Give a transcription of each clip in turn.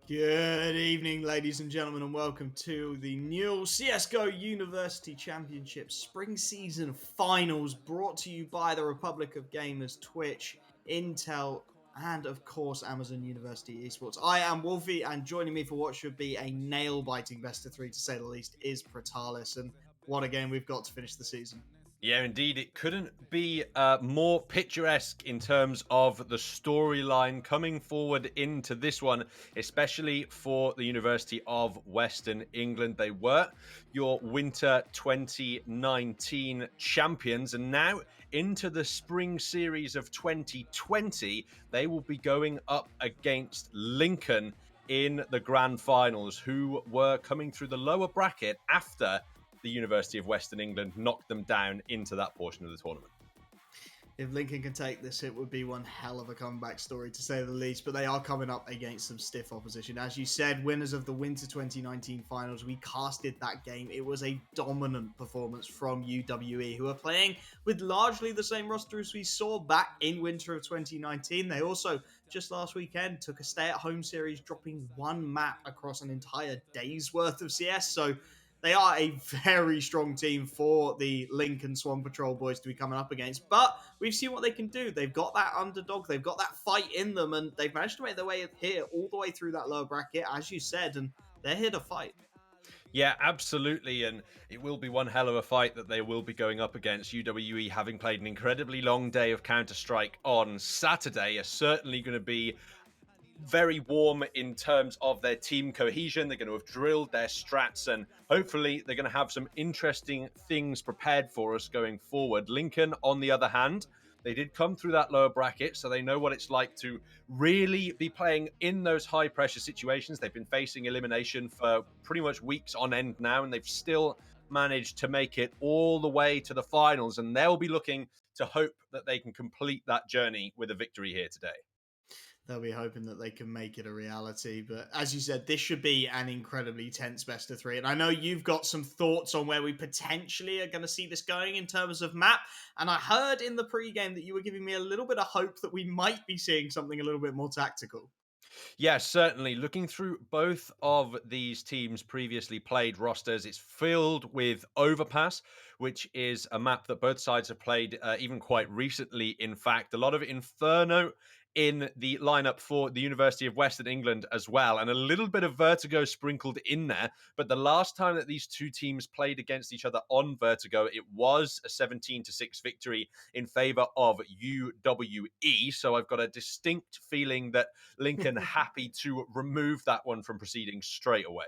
Good evening, ladies and gentlemen, and welcome to the new CSGO University Championship Spring Season Finals, brought to you by the Republic of Gamers, Twitch, Intel, and of course, Amazon University Esports. I am Wolfie, and joining me for what should be a nail-biting best of three, to say the least, is Pratalis. And what a game we've got to finish the season. Yeah, indeed. It couldn't be more picturesque in terms of the storyline coming forward into this one, especially for the University of Western England. They were your Winter 2019 champions, and now into the Spring Series of 2020, they will be going up against Lincoln in the grand finals, who were coming through the lower bracket after the University of Western England knocked them down into that portion of the tournament. If Lincoln can take this, it would be one hell of a comeback story, to say the least. But they are coming up against some stiff opposition. As you said, winners of the Winter 2019 finals, we casted that game. It was a dominant performance from UWE, who are playing with largely the same roster as we saw back in Winter of 2019. They also, just last weekend, took a stay-at-home series, dropping one map across an entire day's worth of CS. So they are a very strong team for the Lincoln Swan Patrol boys to be coming up against. But we've seen what they can do. They've got that underdog. They've got that fight in them. And they've managed to make their way here all the way through that lower bracket, as you said. And they're here to fight. Yeah, absolutely. And it will be one hell of a fight that they will be going up against. UWE, having played an incredibly long day of Counter-Strike on Saturday, are certainly going to be very warm in terms of their team cohesion. They're going to have drilled their strats, and hopefully they're going to have some interesting things prepared for us going forward. Lincoln, on the other hand, they did come through that lower bracket, so they know what it's like to really be playing in those high pressure situations. They've been facing elimination for pretty much weeks on end now, and they've still managed to make it all the way to the finals, and they'll be looking to hope that they can complete that journey with a victory here today. They'll be hoping that they can make it a reality. But as you said, this should be an incredibly tense best of three. And I know you've got some thoughts on where we potentially are going to see this going in terms of map. And I heard in the pregame that you were giving me a little bit of hope that we might be seeing something a little bit more tactical. Yeah, certainly. Looking through both of these teams' previously played rosters, it's filled with Overpass, which is a map that both sides have played even quite recently. In fact, a lot of Inferno in the lineup for the University of Western England as well, and a little bit of Vertigo sprinkled in there. But the last time that these two teams played against each other on Vertigo, it was a 17-6 victory in favor of UWE. So I've got a distinct feeling that Lincoln happy to remove that one from proceeding straight away.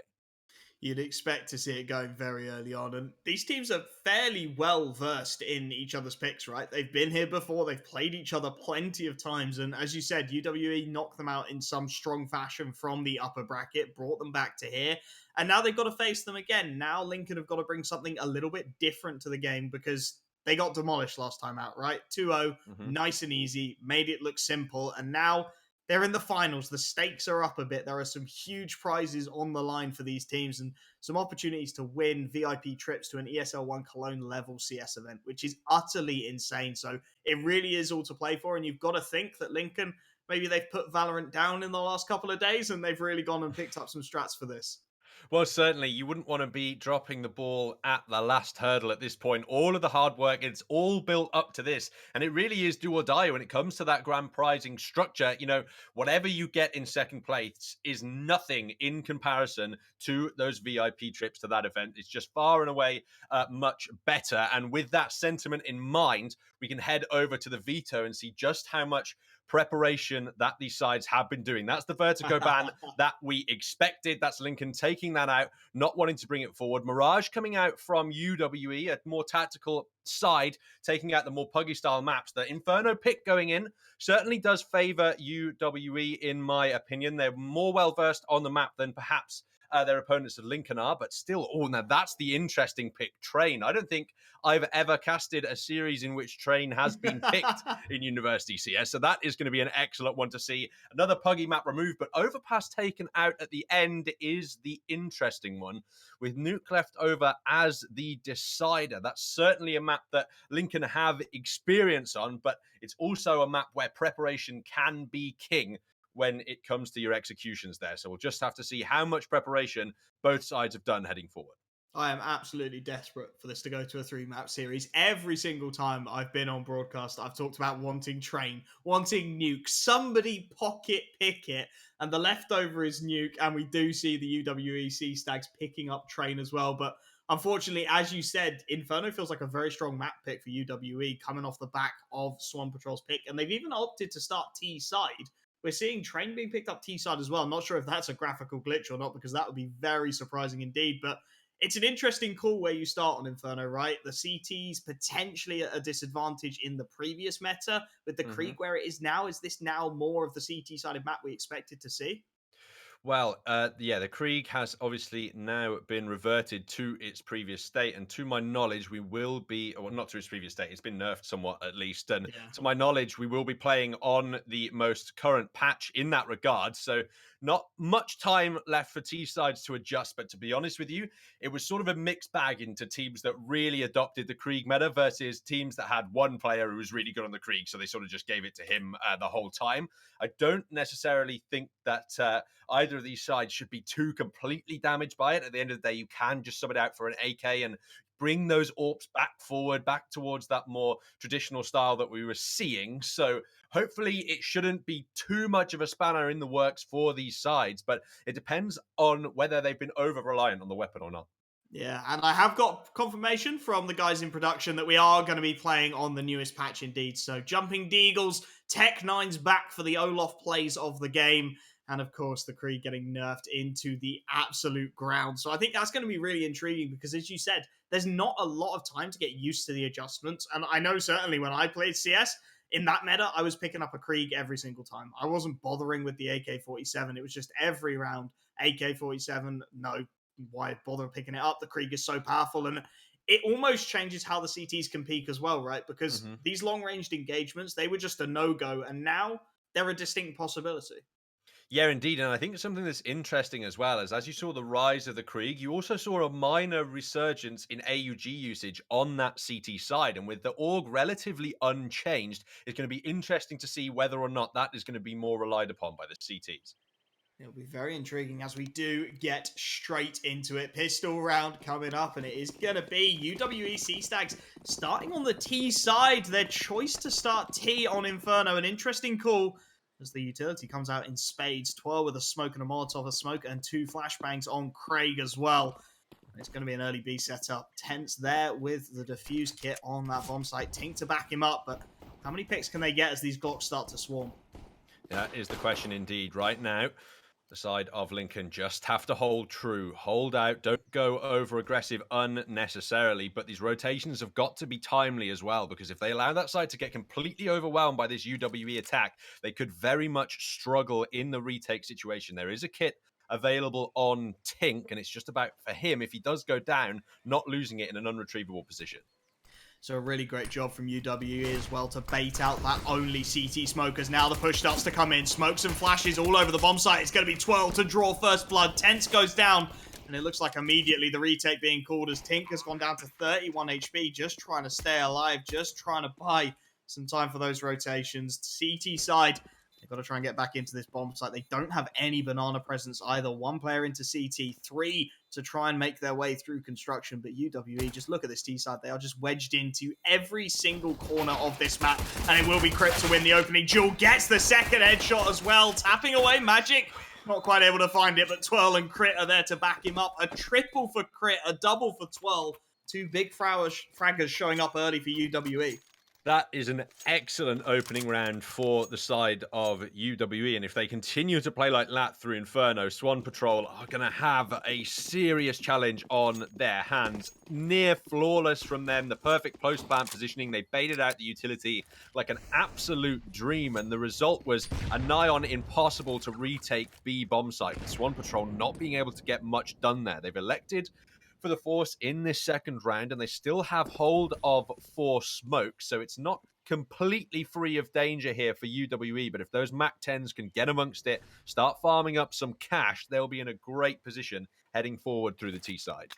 You'd expect to see it going very early on. And these teams are fairly well versed in each other's picks, right? They've been here before, they've played each other plenty of times. And as you said, UWE knocked them out in some strong fashion from the upper bracket, brought them back to here. And now they've got to face them again. Now Lincoln have got to bring something a little bit different to the game because they got demolished last time out, right? 2-0, Mm-hmm. nice and easy, made it look simple. And now they're in the finals. The stakes are up a bit. There are some huge prizes on the line for these teams and some opportunities to win VIP trips to an ESL1 Cologne level CS event, which is utterly insane. So it really is all to play for. And you've got to think that Lincoln, maybe they've put Valorant down in the last couple of days and they've really gone and picked up some strats for this. Well, certainly, you wouldn't want to be dropping the ball at the last hurdle at this point. All of the hard work, it's all built up to this. And it really is do or die when it comes to that grand prizing structure. You know, whatever you get in second place is nothing in comparison to those VIP trips to that event. It's just far and away much better. And with that sentiment in mind, we can head over to the veto and see just how much preparation that these sides have been doing. That's the Vertigo ban that we expected. That's Lincoln taking that out, not wanting to bring it forward. Mirage coming out from UWE, a more tactical side, taking out the more puggy style maps. The Inferno pick going in certainly does favor UWE, in my opinion. They're more well versed on the map than perhaps their opponents of Lincoln are, but still, now that's the interesting pick, Train. I don't think I've ever casted a series in which Train has been picked in University CS, so that is going to be an excellent one to see. Another puggy map removed, but Overpass taken out at the end is the interesting one, with Nuke left over as the decider. That's certainly a map that Lincoln have experience on, but it's also a map where preparation can be king when it comes to your executions there. So we'll just have to see how much preparation both sides have done heading forward. I am absolutely desperate for this to go to a 3 map series. Every single time I've been on broadcast, I've talked about wanting train, wanting nuke, somebody pocket pick it, and the leftover is nuke. And we do see the UWEC stags picking up train as well. But unfortunately, as you said, Inferno feels like a very strong map pick for UWE coming off the back of Swan Patrol's pick. And they've even opted to start T side. We're seeing train being picked up T side as well. I'm not sure if that's a graphical glitch or not, because that would be very surprising indeed. But it's an interesting call where you start on Inferno, right? The CT's potentially at a disadvantage in the previous meta with the Mm-hmm. Krieg where it is now. Is this now more of the CT sided map we expected to see? Well, yeah, the Krieg has obviously now been reverted to its previous state, and to my knowledge, we will be, well, not to its previous state, it's been nerfed somewhat at least, and Yeah. to my knowledge, we will be playing on the most current patch in that regard, so not much time left for T-sides to adjust, but to be honest with you, it was sort of a mixed bag into teams that really adopted the Krieg meta versus teams that had one player who was really good on the Krieg, so they sort of just gave it to him the whole time. I don't necessarily think that either of these sides should be too completely damaged by it. At the end of the day, you can just sub it out for an AK and bring those AWPs back forward, back towards that more traditional style that we were seeing. So hopefully it shouldn't be too much of a spanner in the works for these sides, but it depends on whether they've been over reliant on the weapon or not. Yeah, and I have got confirmation from the guys in production that we are going to be playing on the newest patch indeed. So Jumping Deagles, Tech Nine's back for the Olaf plays of the game, and of course the Krieg getting nerfed into the absolute ground. So I think that's going to be really intriguing because, as you said, there's not a lot of time to get used to the adjustments. And I know certainly when I played CS, in that meta, I was picking up a Krieg every single time. I wasn't bothering with the AK-47. It was just every round AK-47, no, why bother picking it up? The Krieg is so powerful, and it almost changes how the CTs can peak as well, right? Because Mm-hmm. these long-ranged engagements, they were just a no-go, and now they're a distinct possibility. Yeah, indeed. And I think something that's interesting as well is as you saw the rise of the Krieg, you also saw a minor resurgence in AUG usage on that CT side. And with the org relatively unchanged, it's going to be interesting to see whether or not that is going to be more relied upon by the CTs. It'll be very intriguing as we do get straight into it. Pistol round coming up, and it is going to be UWEC Stags starting on the T side. Their choice to start T on Inferno. An interesting call as the utility comes out in spades. 12 with a smoke and a Molotov, a smoke, and 2 flashbangs on Craig as well. It's going to be an early B setup. Tense there with the defuse kit on that bomb site. Tink to back him up, but how many picks can they get as these Glocks start to swarm? That is the question indeed. Right now, the side of Lincoln just have to hold true, hold out, don't go over aggressive unnecessarily. But these rotations have got to be timely as well, because if they allow that side to get completely overwhelmed by this UWE attack, they could very much struggle in the retake situation. There is a kit available on Tink, and it's just about for him, if he does go down, not losing it in an unretrievable position. So a really great job from UWE as well to bait out that only CT smokers. Now the push starts to come in. Smokes and flashes all over the bomb site. It's going to be 12 to draw first blood. Tense goes down. And it looks like immediately the retake being called as Tink has gone down to 31 HP. Just trying to stay alive. Just trying to buy some time for those rotations. CT side, they've got to try and get back into this bomb site. They don't have any banana presence either. One player into CT, 3 to try and make their way through construction. But UWE, just look at this T side. They are just wedged into every single corner of this map. And it will be Crypt to win the opening. Jewel gets the second headshot as well. Tapping away Magic. Not quite able to find it, but Twirl and Crit are there to back him up. A triple for Crit, a double for Twirl. 2 big fraggers showing up early for UWE. That is an excellent opening round for the side of UWE. And if they continue to play like that through Inferno, Swan Patrol are going to have a serious challenge on their hands. Near flawless from them. The perfect post-plant positioning. They baited out the utility like an absolute dream. And the result was a nigh on impossible to retake B bomb site. With Swan Patrol not being able to get much done there. They've elected for the Force in this second round, and they still have hold of 4 smokes, so it's not completely free of danger here for UWE, but if those MAC-10s can get amongst it, start farming up some cash, they'll be in a great position heading forward through the T side.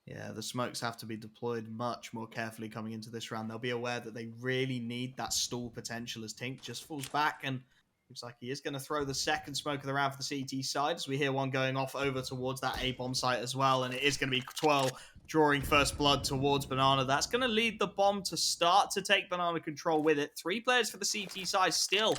Yeah, the smokes have to be deployed much more carefully coming into this round. They'll be aware that they really need that stall potential as Tink just falls back, and Looks like he is going to throw the second smoke of the round for the CT side, as we hear one going off over towards that A-bomb site as well, and it is going to be Twirl drawing first blood towards Banana. That's going to lead the bomb to start to take Banana control with it. 3 players for the CT side still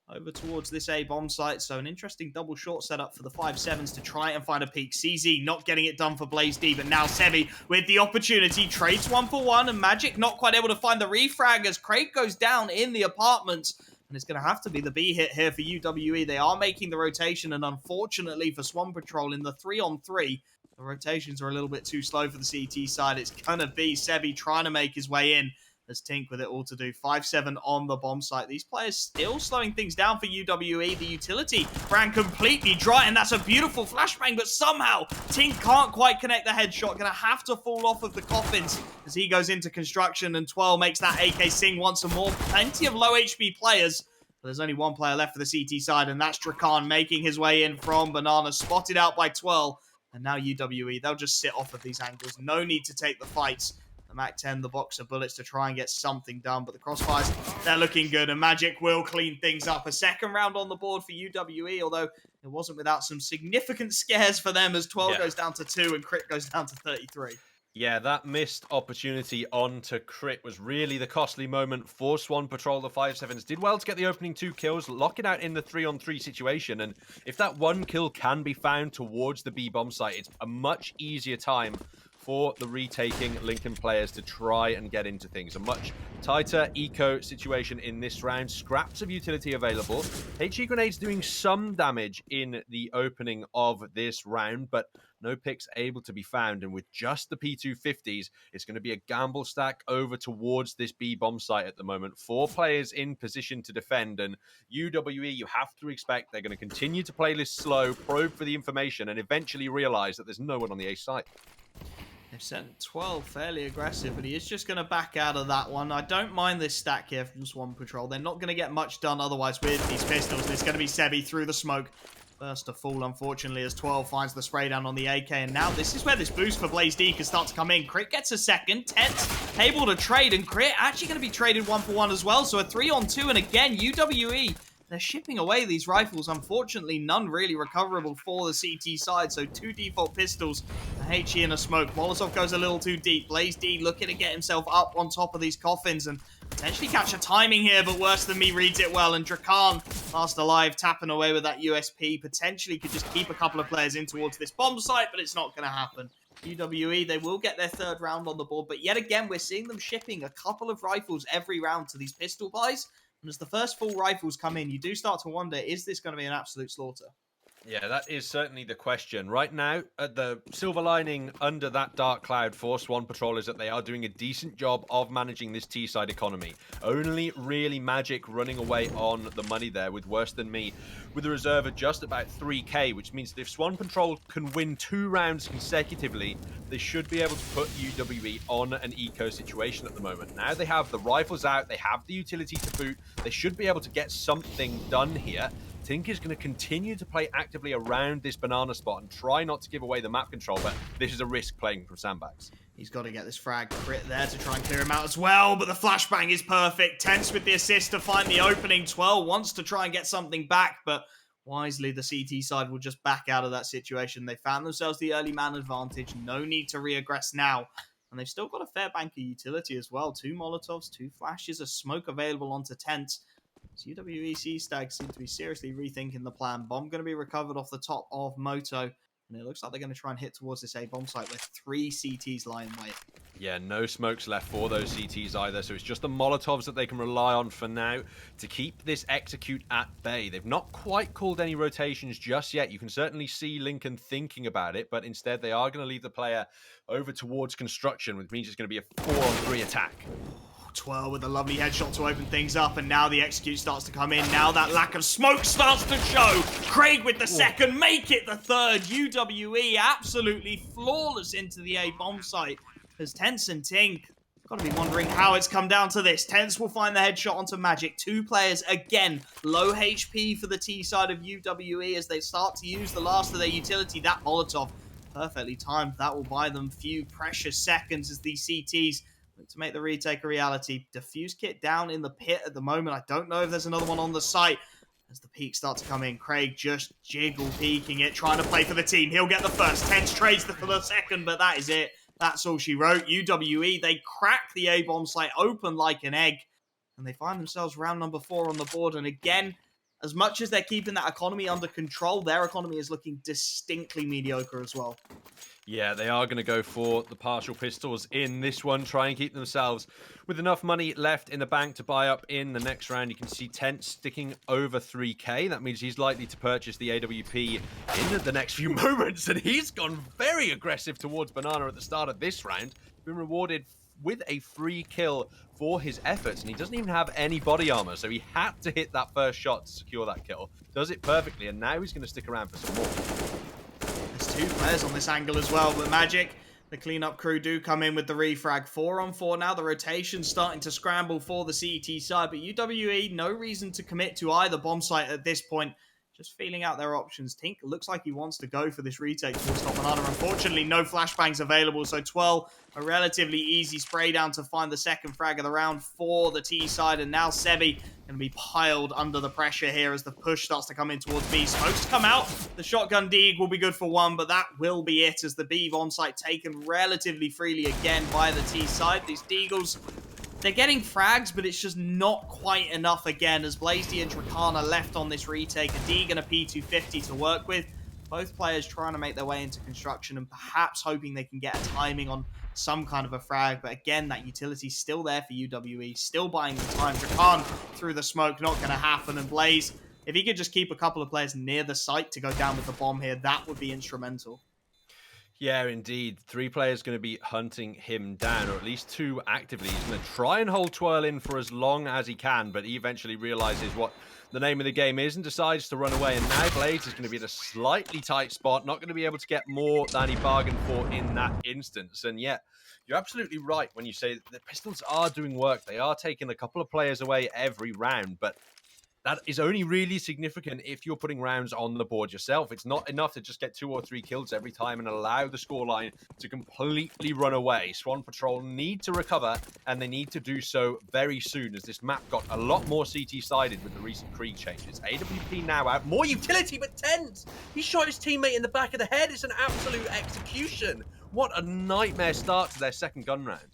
over towards this A-bomb site, so an interesting double short setup for the 5-7s to try and find a peak. CZ not getting it done for Blaze D, but now Sebi with the opportunity, trades 1 for 1, and Magic not quite able to find the refrag as Craig goes down in the apartments. And it's going to have to be the B hit here for UWE. They are making the rotation, and unfortunately for Swan Patrol in the 3-on-3, the rotations are a little bit too slow for the CT side. It's going to be Sebi trying to make his way in. There's Tink with it all to do. 5-7 on the bomb site. These players still slowing things down for UWE. The utility ran completely dry, and that's a beautiful flashbang, but somehow Tink can't quite connect the headshot. Going to have to fall off of the coffins as he goes into construction, and Twirl makes that AK sing once more. Plenty of low HP players. But there's only 1 player left for the CT side, and that's Drakan making his way in from Banana, spotted out by Twirl. And now UWE, they'll just sit off of these angles. No need to take the fights. The MAC-10, the box of bullets to try and get something done. But the crossfires, they're looking good. And Magic will clean things up. A second round on the board for UWE, although it wasn't without some significant scares for them as 12 goes down to 2 and Crit goes down to 33. Yeah, that missed opportunity onto Crit was really the costly moment for Swan Patrol. The 5-7s did well to get the opening 2 kills, lock it out in the 3-on-3 situation. And if that 1 kill can be found towards the B bomb site, it's a much easier time for the retaking Lincoln players to try and get into things. A much tighter eco situation in this round. Scraps of utility available. HE grenades doing some damage in the opening of this round, but no picks able to be found. And with just the P250s, it's going to be a gamble stack over towards this B bomb site at the moment. 4 players in position to defend, and UWE, you have to expect they're going to continue to play this slow, probe for the information, and eventually realize that there's no one on the A site. They've sent 12 fairly aggressive, but he is just going to back out of that one. I don't mind this stack here from Swan Patrol. They're not going to get much done otherwise with these pistols. And it's going to be Sebi through the smoke. First to fall, unfortunately, as 12 finds the spray down on the AK. And now this is where this boost for Blaze D can start to come in. Crit gets a second. Tense able to trade, and Crit actually going to be traded 1 for 1 as well. So a 3-on-2, and again, UWE, they're shipping away these rifles. Unfortunately, none really recoverable for the CT side. So 2 default pistols, a HE and a smoke. Molotov goes a little too deep. Blaze D looking to get himself up on top of these coffins and potentially catch a timing here, but Worse Than Me reads it well. And Drakan, last alive, tapping away with that USP. Potentially could just keep a couple of players in towards this bomb site, but it's not going to happen. UWE, they will get their 3rd round on the board, but yet again, we're seeing them shipping a couple of rifles every round to these pistol buys. And as the first full rifles come in, you do start to wonder, is this going to be an absolute slaughter? Yeah, that is certainly the question. Right now, the silver lining under that dark cloud for Swan Patrol is that they are doing a decent job of managing this T-side economy. Only really Magic running away on the money there with Worse Than Me, with a reserve of just about 3k, which means that if Swan Patrol can win 2 rounds consecutively, they should be able to put UWE on an eco situation at the moment. Now they have the rifles out, they have the utility to boot, they should be able to get something done here. Tink is going to continue to play actively around this banana spot and try not to give away the map control, but this is a risk playing from sandbags. He's got to get this frag Crit there to try and clear him out as well, but the flashbang is perfect. Tense with the assist to find the opening. 12 wants to try and get something back, but wisely the CT side will just back out of that situation. They found themselves the early man advantage. No need to re-aggress now. And they've still got a fair bank of utility as well. 2 Molotovs, 2 flashes, a smoke available onto Tense. So UWEC Stag seem to be seriously rethinking the plan. Bomb going to be recovered off the top of Moto. And it looks like they're going to try and hit towards this A-bomb site where 3 CTs lie in wait. Yeah, no smokes left for those CTs either, so it's just the Molotovs that they can rely on for now to keep this execute at bay. They've not quite called any rotations just yet. You can certainly see Lincoln thinking about it, but instead they are going to leave the player over towards construction, which means it's going to be a 4-on-3 attack. 12 with a lovely headshot to open things up, and now the execute starts to come in. Now that lack of smoke starts to show. Craig with the second, make it the 3rd. UWE absolutely flawless into the A bomb site. As Tense and Tink, got to be wondering how it's come down to this. Tense will find the headshot onto Magic. 2 players, again, low HP for the T side of UWE as they start to use the last of their utility. That Molotov, perfectly timed. That will buy them few precious seconds as these CTs to make the retake a reality. Diffuse kit down in the pit at the moment. I don't know if there's another one on the site. as the peaks start to come in. Craig just jiggle peeking it, trying to play for the team. He'll get the first. Tense trades for the second, but that is it. That's all she wrote. UWE, they crack the A-bomb site open like an egg, and they find themselves round number 4 on the board. And again, as much as they're keeping that economy under control, their economy is looking distinctly mediocre as well. Yeah, they are going to go for the partial pistols in this one, try and keep themselves with enough money left in the bank to buy up in the next round. You can see Tent sticking over 3k. That means he's likely to purchase the AWP in the next few moments, and he's gone very aggressive towards Banana at the start of this round. Been rewarded with a free kill for his efforts, and he doesn't even have any body armor, so he had to hit that first shot to secure that kill. Does it perfectly, and now he's going to stick around for some more. There's 2 players on this angle as well, but Magic, the cleanup crew, do come in with the refrag. 4 on 4 now. The rotation's starting to scramble for the CET side, but UWE, no reason to commit to either bomb site at this point. Just feeling out their options. Tink looks like he wants to go for this retake towards Top Banana. Unfortunately, no flashbangs available, so Twirl, a relatively easy spray down to find the second frag of the round for the T side, and now Sebi going to be piled under the pressure here as the push starts to come in towards B. Smokes come out. The shotgun Deeg will be good for 1, but that will be it as the B on site taken relatively freely again by the T side. These Deagles, they're getting frags, but it's just not quite enough again as Blazy and Dracana left on this retake. A Deeg and a P250 to work with. Both players trying to make their way into construction and perhaps hoping they can get a timing on some kind of a frag. But again, that utility's still there for UWE, still buying the time. Dracan through the smoke, not going to happen. And Blaze, if he could just keep a couple of players near the site to go down with the bomb here, that would be instrumental. Yeah, indeed. 3 players going to be hunting him down, or at least 2 actively. He's going to try and hold Twirl in for as long as he can, but he eventually realizes what the name of the game is and decides to run away. And now Blaze is going to be in a slightly tight spot, not going to be able to get more than he bargained for in that instance. And yet, you're absolutely right when you say that the Pistols are doing work. They are taking a couple of players away every round, but that is only really significant if you're putting rounds on the board yourself. It's not enough to just get 2 or 3 kills every time and allow the scoreline to completely run away. Swan Patrol need to recover, and they need to do so very soon, as this map got a lot more CT-sided with the recent Krieg changes. AWP now out. More utility, but Tense! He shot his teammate in the back of the head. It's an absolute execution. What a nightmare start to their second gun round.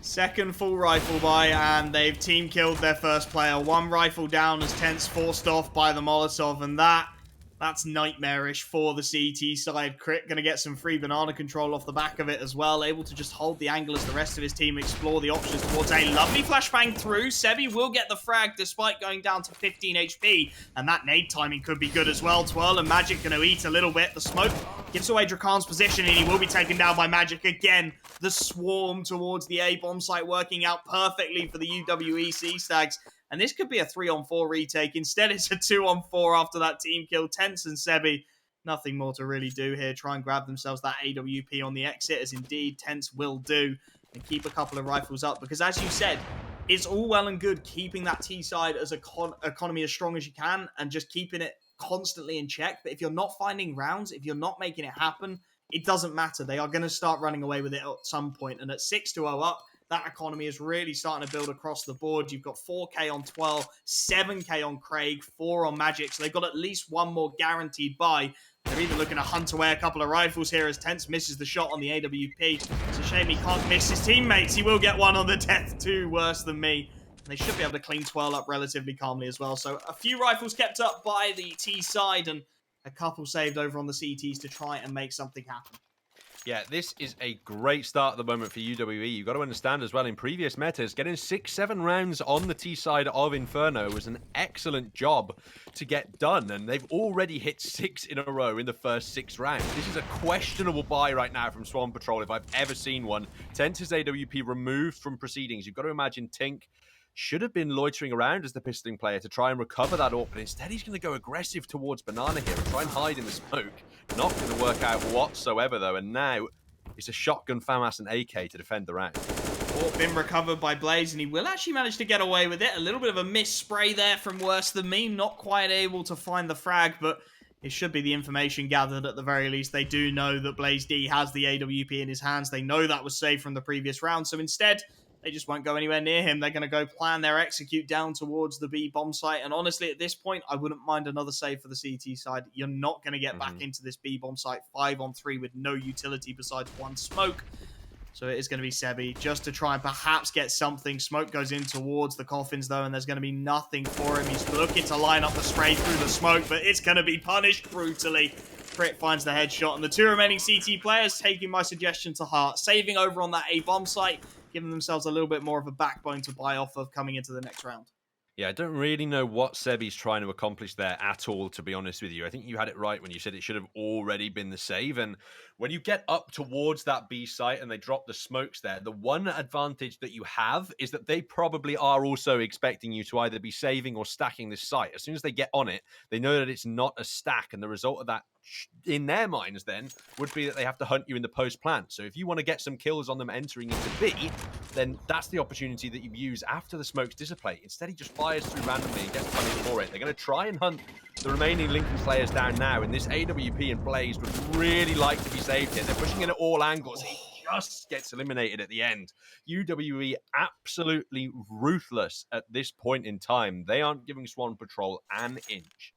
Second full rifle buy, and they've team killed their first player. 1 rifle down as Tense forced off by the Molotov, and that's nightmarish for the CT side. Crit going to get some free banana control off the back of it as well, able to just hold the angle as the rest of his team explore the options towards a lovely flashbang through. Sebi will get the frag despite going down to 15 HP, and that nade timing could be good as well. Twirl and Magic going to eat a little bit. The smoke gives away Dracan's position, and he will be taken down by Magic again. The swarm towards the A-bomb site working out perfectly for the UWE Sea-Stags. And this could be a 3-on-4 retake. Instead, it's a 2-on-4 after that team kill. Tense and Sebi, nothing more to really do here. Try and grab themselves that AWP on the exit, as indeed Tense will do. And keep a couple of rifles up. Because as you said, it's all well and good keeping that T side as economy as strong as you can and just keeping it constantly in check. But if you're not finding rounds, if you're not making it happen, it doesn't matter. They are going to start running away with it at some point. And at 6-0 up, that economy is really starting to build across the board. You've got 4k on 12, 7k on Craig, 4 on Magic. So they've got at least 1 more guaranteed buy. They're even looking to hunt away a couple of rifles here as Tense misses the shot on the AWP. It's a shame he can't miss his teammates. He will get 1 on the death too, worse than me. And they should be able to clean Twirl up relatively calmly as well. So a few rifles kept up by the T side and a couple saved over on the CTs to try and make something happen. Yeah, this is a great start at the moment for UWE. You've got to understand as well, in previous metas, getting 6-7 rounds on the T side of Inferno was an excellent job to get done, and they've already hit 6 in a row in the first 6 rounds. This is a questionable buy right now from Swan Patrol, if I've ever seen one. Tense's AWP removed from proceedings. You've got to imagine Tink should have been loitering around as the pistoling player to try and recover that AWP, but instead he's going to go aggressive towards Banana here and try and hide in the smoke. Not going to work out whatsoever, though, and now it's a shotgun, FAMAS, and AK to defend the round. AWP been recovered by Blaze, and he will actually manage to get away with it. A little bit of a miss spray there from Worse Than Me, not quite able to find the frag, but it should be the information gathered at the very least. They do know that Blaze D has the AWP in his hands. They know that was saved from the previous round, so instead, they just won't go anywhere near him. They're going to go plan their execute down towards the B bomb site. And honestly, at this point, I wouldn't mind another save for the CT side. You're not going to get back into this B bomb site 5-on-3 with no utility besides one smoke. So it is going to be Sebi just to try and perhaps get something. Smoke goes in towards the coffins, though, and there's going to be nothing for him. He's looking to line up the spray through the smoke, but it's going to be punished brutally. Crit finds the headshot, and the two remaining CT players taking my suggestion to heart, saving over on that A bomb site, giving themselves a little bit more of a backbone to buy off of coming into the next round. Yeah, I don't really know what Sebi's trying to accomplish there at all, to be honest with you. I think you had it right when you said it should have already been the save. And when you get up towards that B site and they drop the smokes there, the one advantage that you have is that they probably are also expecting you to either be saving or stacking this site. As soon as they get on it, they know that it's not a stack. And the result of that, in their minds then, would be that they have to hunt you in the post-plant. So if you want to get some kills on them entering into B, then that's the opportunity that you use after the smokes dissipate. Instead, he just fires through randomly and gets punished for it. They're going to try and hunt the remaining Lincoln players down now, and this AWP and Blaze would really like to be saved here. They're pushing in at all angles. He just gets eliminated at the end. UWE absolutely ruthless at this point in time. They aren't giving Swan Patrol an inch.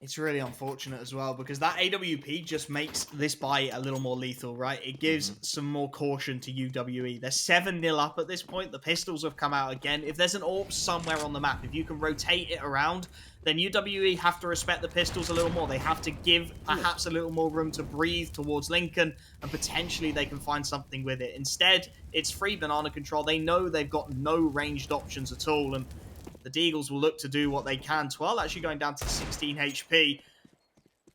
It's really unfortunate as well, because that AWP just makes this buy a little more lethal, right? It gives some more caution to UWE. They're 7-0 up at this point. The pistols have come out again. If there's an AWP somewhere on the map, if you can rotate it around, then UWE have to respect the pistols a little more. They have to give perhaps a little more room to breathe towards Lincoln, and potentially they can find something with it. Instead, it's free banana control. They know they've got no ranged options at all, and the Deagles will look to do what they can. 12 actually going down to 16 HP.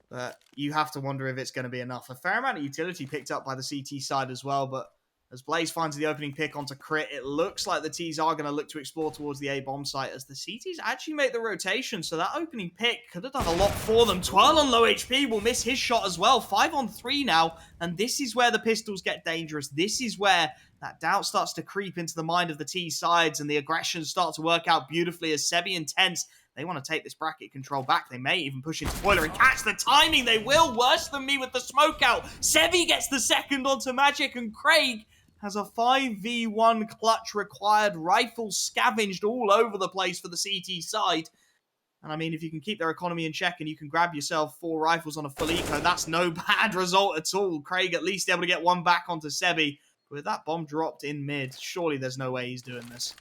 But you have to wonder if it's going to be enough. A fair amount of utility picked up by the CT side as well. But as Blaze finds the opening pick onto Crit, it looks like the Ts are going to look to explore towards the A bomb site as the CTs actually make the rotation. So that opening pick could have done a lot for them. Twirl on low HP will miss his shot as well. 5-on-3 now. And this is where the pistols get dangerous. This is where that doubt starts to creep into the mind of the T sides, and the aggressions start to work out beautifully as Sebi and Tense, they want to take this bracket control back. They may even push into Boiler and catch the timing. They will. Worse than me with the smoke out. Sebi gets the second onto Magic, and Craig has a 5v1 clutch required. Rifles scavenged all over the place for the CT side. And I mean, if you can keep their economy in check and you can grab yourself 4 rifles on a full eco, that's no bad result at all. Craig at least able to get one back onto Sebi. With that bomb dropped in mid, surely there's no way he's doing this.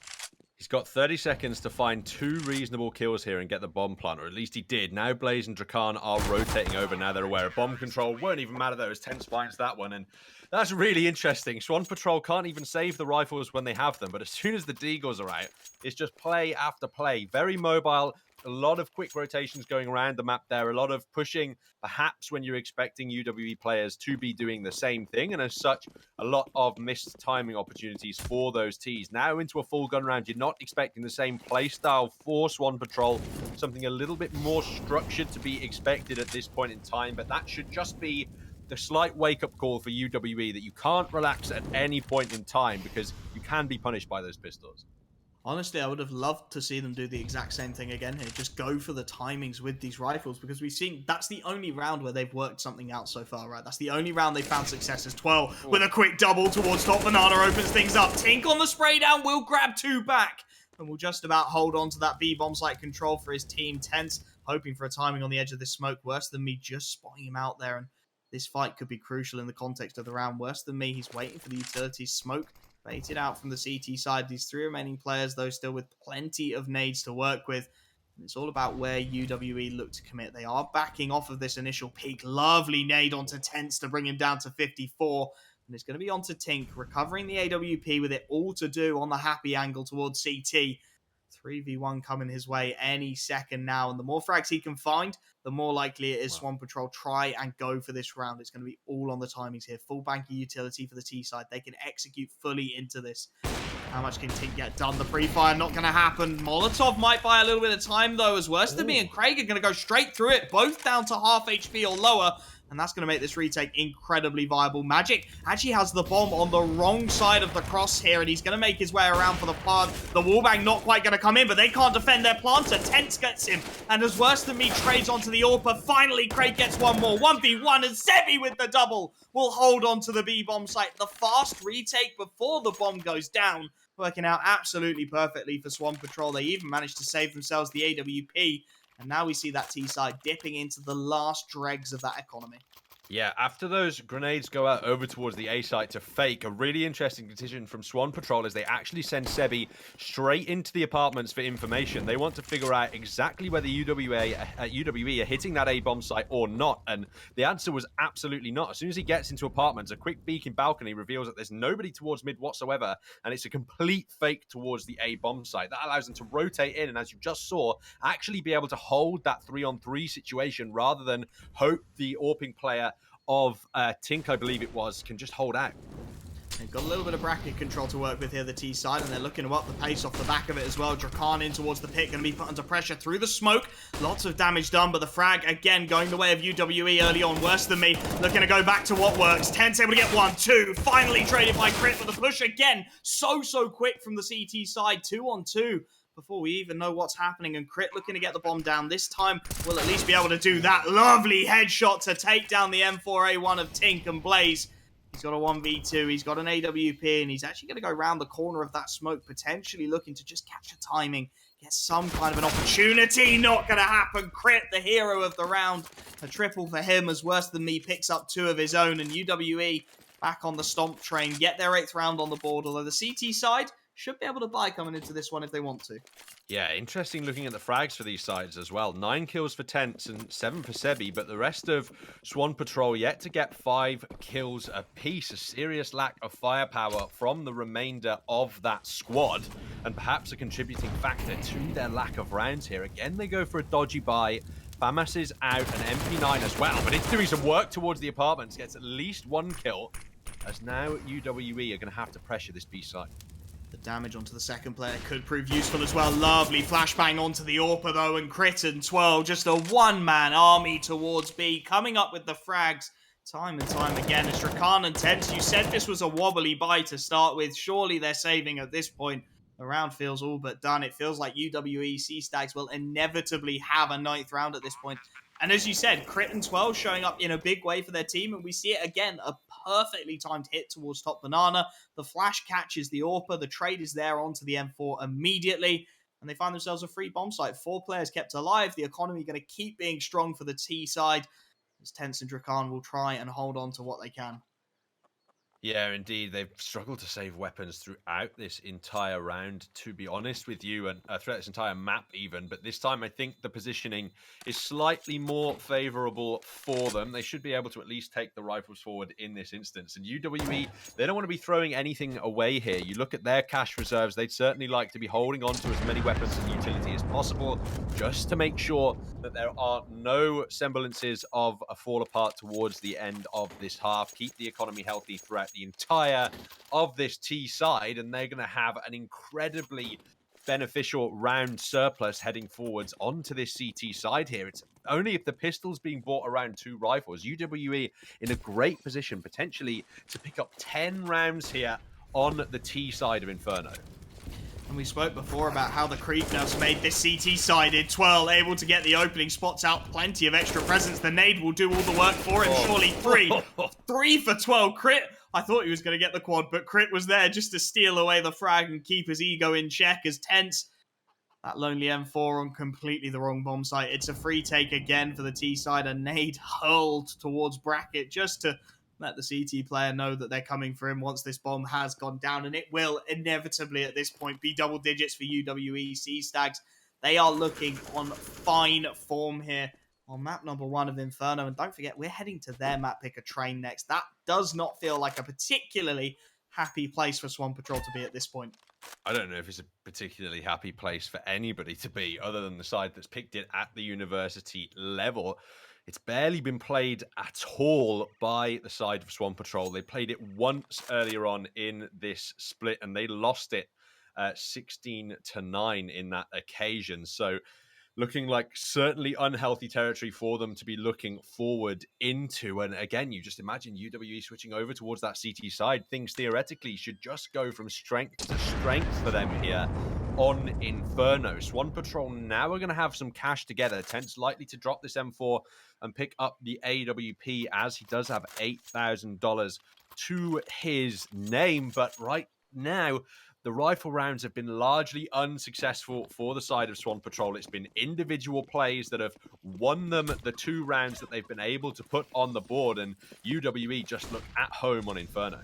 He's got 30 seconds to find 2 reasonable kills here and get the bomb plant, or at least he did. Now Blaze and Drakan are rotating over. Now they're aware of bomb control. Won't even matter though, as Tense finds that one. And that's really interesting. Swan Patrol can't even save the rifles when they have them, but as soon as the Deagles are out, it's just play after play. Very mobile. A lot of quick rotations going around the map there. A lot of pushing, perhaps when you're expecting UWE players to be doing the same thing. And as such, a lot of missed timing opportunities for those Ts. Now into a full gun round, you're not expecting the same play style for Swan Patrol. Something a little bit more structured to be expected at this point in time. But that should just be the slight wake-up call for UWE that you can't relax at any point in time because you can be punished by those pistols. Honestly, I would have loved to see them do the exact same thing again here. Just go for the timings with these rifles, because we've seen that's the only round where they've worked something out so far, right? That's the only round they found success as 12 with a quick double towards top. Banana opens things up. Tink on the spray down will grab 2 back, and will just about hold on to that B-bomb site control for his team. Tense, hoping for a timing on the edge of this smoke. Worse than me just spotting him out there, and this fight could be crucial in the context of the round. Worse than me, he's waiting for the utility smoke. Baited out from the CT side. These 3 remaining players, though, still with plenty of nades to work with. And it's all about where UWE look to commit. They are backing off of this initial peak. Lovely nade onto Tense to bring him down to 54. And it's going to be onto Tink, recovering the AWP with it all to do on the happy angle towards CT. 3v1 coming his way any second now. And the more frags he can find, the more likely it is Swan Patrol try and go for this round. It's going to be all on the timings here. Full bank of utility for the T side. They can execute fully into this. How much can Tink get done? The pre-fire not going to happen. Molotov might buy a little bit of time, though, as Worse than me and Craig are going to go straight through it. Both down to half HP or lower. and that's going to make this retake incredibly viable. Magic actually has the bomb on the wrong side of the cross here, and he's going to make his way around for the plant. The wallbang not quite going to come in, but they can't defend their planter. Tense gets him, and as Worse Than Me trades onto the AWPer. Finally, Craig gets one more. 1v1, and Sebi with the double will hold on to the B-bomb site. The fast retake before the bomb goes down, working out absolutely perfectly for Swan Patrol. They even managed to save themselves the AWP, and now we see that T side dipping into the last dregs of that economy. Yeah, after those grenades go out over towards the A site to fake, a really interesting decision from Swan Patrol is they actually send Sebi straight into the apartments for information. They want to figure out exactly whether UWE are hitting that A bomb site or not, and the answer was absolutely not. As soon as he gets into apartments, a quick beacon balcony reveals that there's nobody towards mid whatsoever, and it's a complete fake towards the A bomb site. That allows them to rotate in, and as you just saw, actually be able to hold that 3-on-3 situation rather than hope the AWPing player of Tink, I believe it was, can just hold out. They've got a little bit of bracket control to work with here, the T side, and they're looking to up the pace off the back of it as well. Drakan in towards the pit, going to be put under pressure through the smoke. Lots of damage done, but the frag, again, going the way of UWE early on. Worse Than Me, looking to go back to what works. Tense able to get 1, 2, finally traded by Crit, but the push again, so quick from the CT side. 2-on-2. Before we even know what's happening, and Crit looking to get the bomb down. This time, we'll at least be able to do that lovely headshot to take down the M4A1 of Tink and Blaze. He's got a 1v2, he's got an AWP, and he's actually going to go around the corner of that smoke, potentially looking to just catch a timing, get some kind of an opportunity. Not going to happen. Crit, the hero of the round. A triple for him as Worse Than Me picks up 2 of his own, and UWE back on the stomp train, get their 8th round on the board, although the CT side should be able to buy coming into this one if they want to. Yeah, interesting looking at the frags for these sides as well. 9 kills for Tense and 7 for Sebi, but the rest of Swan Patrol yet to get 5 kills apiece. A serious lack of firepower from the remainder of that squad, and perhaps a contributing factor to their lack of rounds here. Again, they go for a dodgy buy. Famas is out, an MP9 as well, but it's doing some work towards the apartments. Gets at least 1 kill, as now UWE are going to have to pressure this B side. The damage onto the second player could prove useful as well. Lovely flashbang onto the AWPer though, and Crit and Twirl, just a one-man army towards B, coming up with the frags time and time again. As Drakan and Tense, you said this was a wobbly buy to start with. Surely they're saving at this point. The round feels all but done. It feels like UWE C-Stags will inevitably have a 9th round at this point. And as you said, Crit and 12 showing up in a big way for their team, and we see it again, a perfectly timed hit towards top banana. The flash catches the AWPer, the trade is there onto the M4 immediately, and they find themselves a free bomb site. 4 players kept alive, the economy going to keep being strong for the T side, as Tense and Drakan will try and hold on to what they can. Yeah, indeed. They've struggled to save weapons throughout this entire round, to be honest with you, and throughout this entire map even. But this time, I think the positioning is slightly more favorable for them. They should be able to at least take the rifles forward in this instance. And UWE, they don't want to be throwing anything away here. You look at their cash reserves, they'd certainly like to be holding on to as many weapons and utility as possible, just to make sure that there are no semblances of a fall apart towards the end of this half. Keep the economy healthy throughout the entire of this T side, and they're going to have an incredibly beneficial round surplus heading forwards onto this CT side here. It's only if the pistol's being bought around 2 rifles. UWE in a great position potentially to pick up 10 rounds here on the T side of Inferno. And we spoke before about how the creep nerfs made this CT-sided. Twirl able to get the opening spots out. Plenty of extra presence. The nade will do all the work for him. Surely 3. 3 for Twirl. Crit, I thought he was going to get the quad, but Crit was there just to steal away the frag and keep his ego in check as Tense. That lonely M4 on completely the wrong bomb site. It's a free take again for the T side. A nade hurled towards bracket just to let the CT player know that they're coming for him once this bomb has gone down, and it will inevitably at this point be double digits for UWE C-Stags. They are looking on fine form here on map number 1 of Inferno, and don't forget, we're heading to their map picker train next. That does not feel like a particularly happy place for Swan Patrol to be at this point. I don't know if it's a particularly happy place for anybody to be other than the side that's picked it at the university level. It's barely been played at all by the side of Swan Patrol. They played it once earlier on in this split, and they lost it 16-9 in that occasion. So looking like certainly unhealthy territory for them to be looking forward into. And again, you just imagine UWE switching over towards that CT side. Things theoretically should just go from strength to strength for them here on Inferno. Swan Patrol now are going to have some cash together. Tent's likely to drop this M4 and pick up the AWP, as he does have $8,000 to his name. But right now, the rifle rounds have been largely unsuccessful for the side of Swan Patrol. It's been individual plays that have won them the 2 rounds that they've been able to put on the board, and UWE just look at home on Inferno.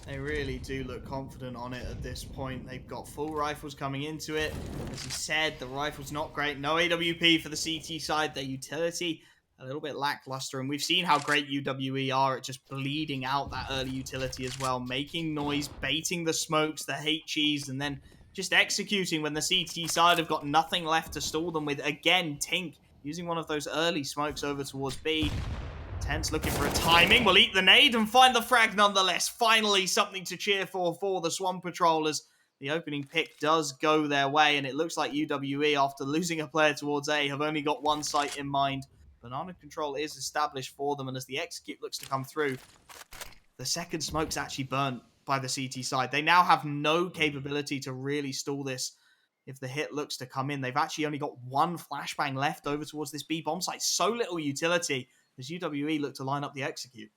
They really do look confident on it at this point. They've got full rifles coming into it. As you said, the rifle's not great. No AWP for the CT side. Their utility, a little bit lackluster. And we've seen how great UWE are at just bleeding out that early utility as well. Making noise, baiting the smokes, the HEs, and then just executing when the CT side have got nothing left to stall them with. Again, Tink using one of those early smokes over towards B. Tense looking for a timing. Will eat the nade and find the frag nonetheless. Finally, something to cheer for the Swan Patrollers. The opening pick does go their way, and it looks like UWE, after losing a player towards A, have only got one site in mind. Banana control is established for them, and as the execute looks to come through, the second smoke's actually burnt by the CT side. They now have no capability to really stall this. If the hit looks to come in, they've actually only got one flashbang left over towards this B bomb site. So little utility as UWE look to line up the execute.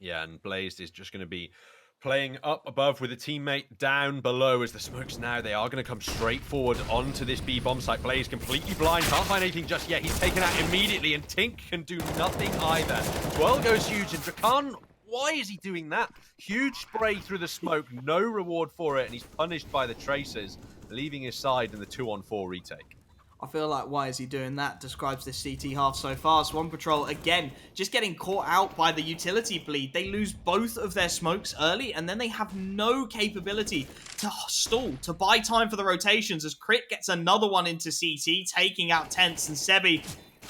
Yeah, and Blazed is just going to be playing up above with a teammate down below. As the smokes now, they are going to come straight forward onto this B bomb site. Blaze completely blind, can't find anything just yet. He's taken out immediately, and Tink can do nothing either. 12 goes huge, and Drakan, why is he doing that? Huge spray through the smoke, no reward for it, and he's punished by the tracers, leaving his side in the 2-on-4 retake. I feel like why is he doing that describes this CT half so far. Swan Patrol, again, just getting caught out by the utility bleed. They lose both of their smokes early, and then they have no capability to stall, to buy time for the rotations, as Crit gets another one into CT, taking out Tense, and Sebi,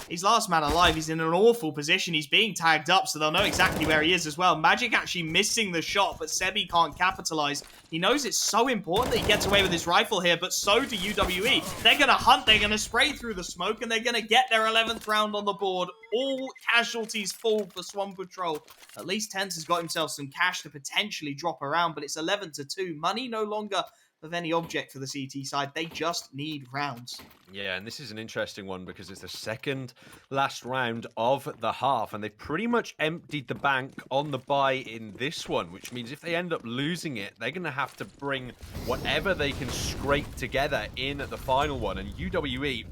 he's last man alive. He's in an awful position. He's being tagged up, so they'll know exactly where he is as well. Magic actually missing the shot, but Sebi can't capitalize. He knows it's so important that he gets away with his rifle here, but so do UWE. They're going to hunt, they're going to spray through the smoke, and they're going to get their 11th round on the board. All casualties fall for Swan Patrol. At least Tense has got himself some cash to potentially drop around, but it's 11-2. Money no longer of any object for the CT side. They just need rounds. Yeah, and this is an interesting one because it's the second last round of the half, and they've pretty much emptied the bank on the buy in this one, which means if they end up losing it, they're going to have to bring whatever they can scrape together in the final one. And UWE,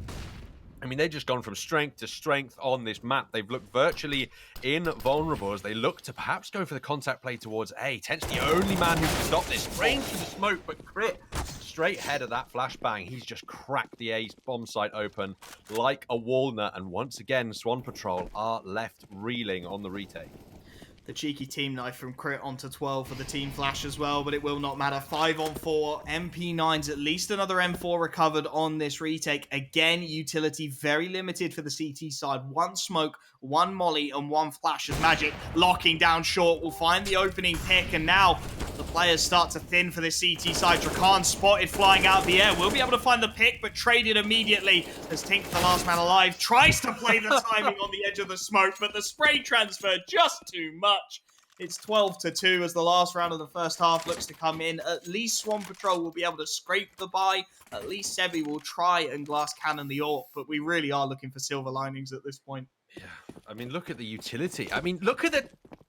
I mean, they've just gone from strength to strength on this map. They've looked virtually invulnerable as they look to perhaps go for the contact play towards A. Tent's the only man who can stop this. Range through the smoke, but Crit straight ahead of that flashbang. He's just cracked the A bomb site open like a walnut. And once again, Swan Patrol are left reeling on the retake. The cheeky team knife from Crit onto 12 for the team flash as well, but it will not matter. 5-on-4, MP9s, at least another M4 recovered on this retake. Again, utility very limited for the CT side. One smoke, one molly, and one flash of Magic. Locking down short will find the opening pick, and now the players start to thin for the CT side. Drakan spotted flying out of the air. Will be able to find the pick, but traded immediately as Tink, the last man alive, tries to play the timing on the edge of the smoke, but the spray transfer just too much. It's 12-2 as the last round of the first half looks to come in. At least Swan Patrol will be able to scrape the buy. At least Sebi will try and glass cannon the AUE, but we really are looking for silver linings at this point. Yeah, I mean, look at the utility. I mean, look at the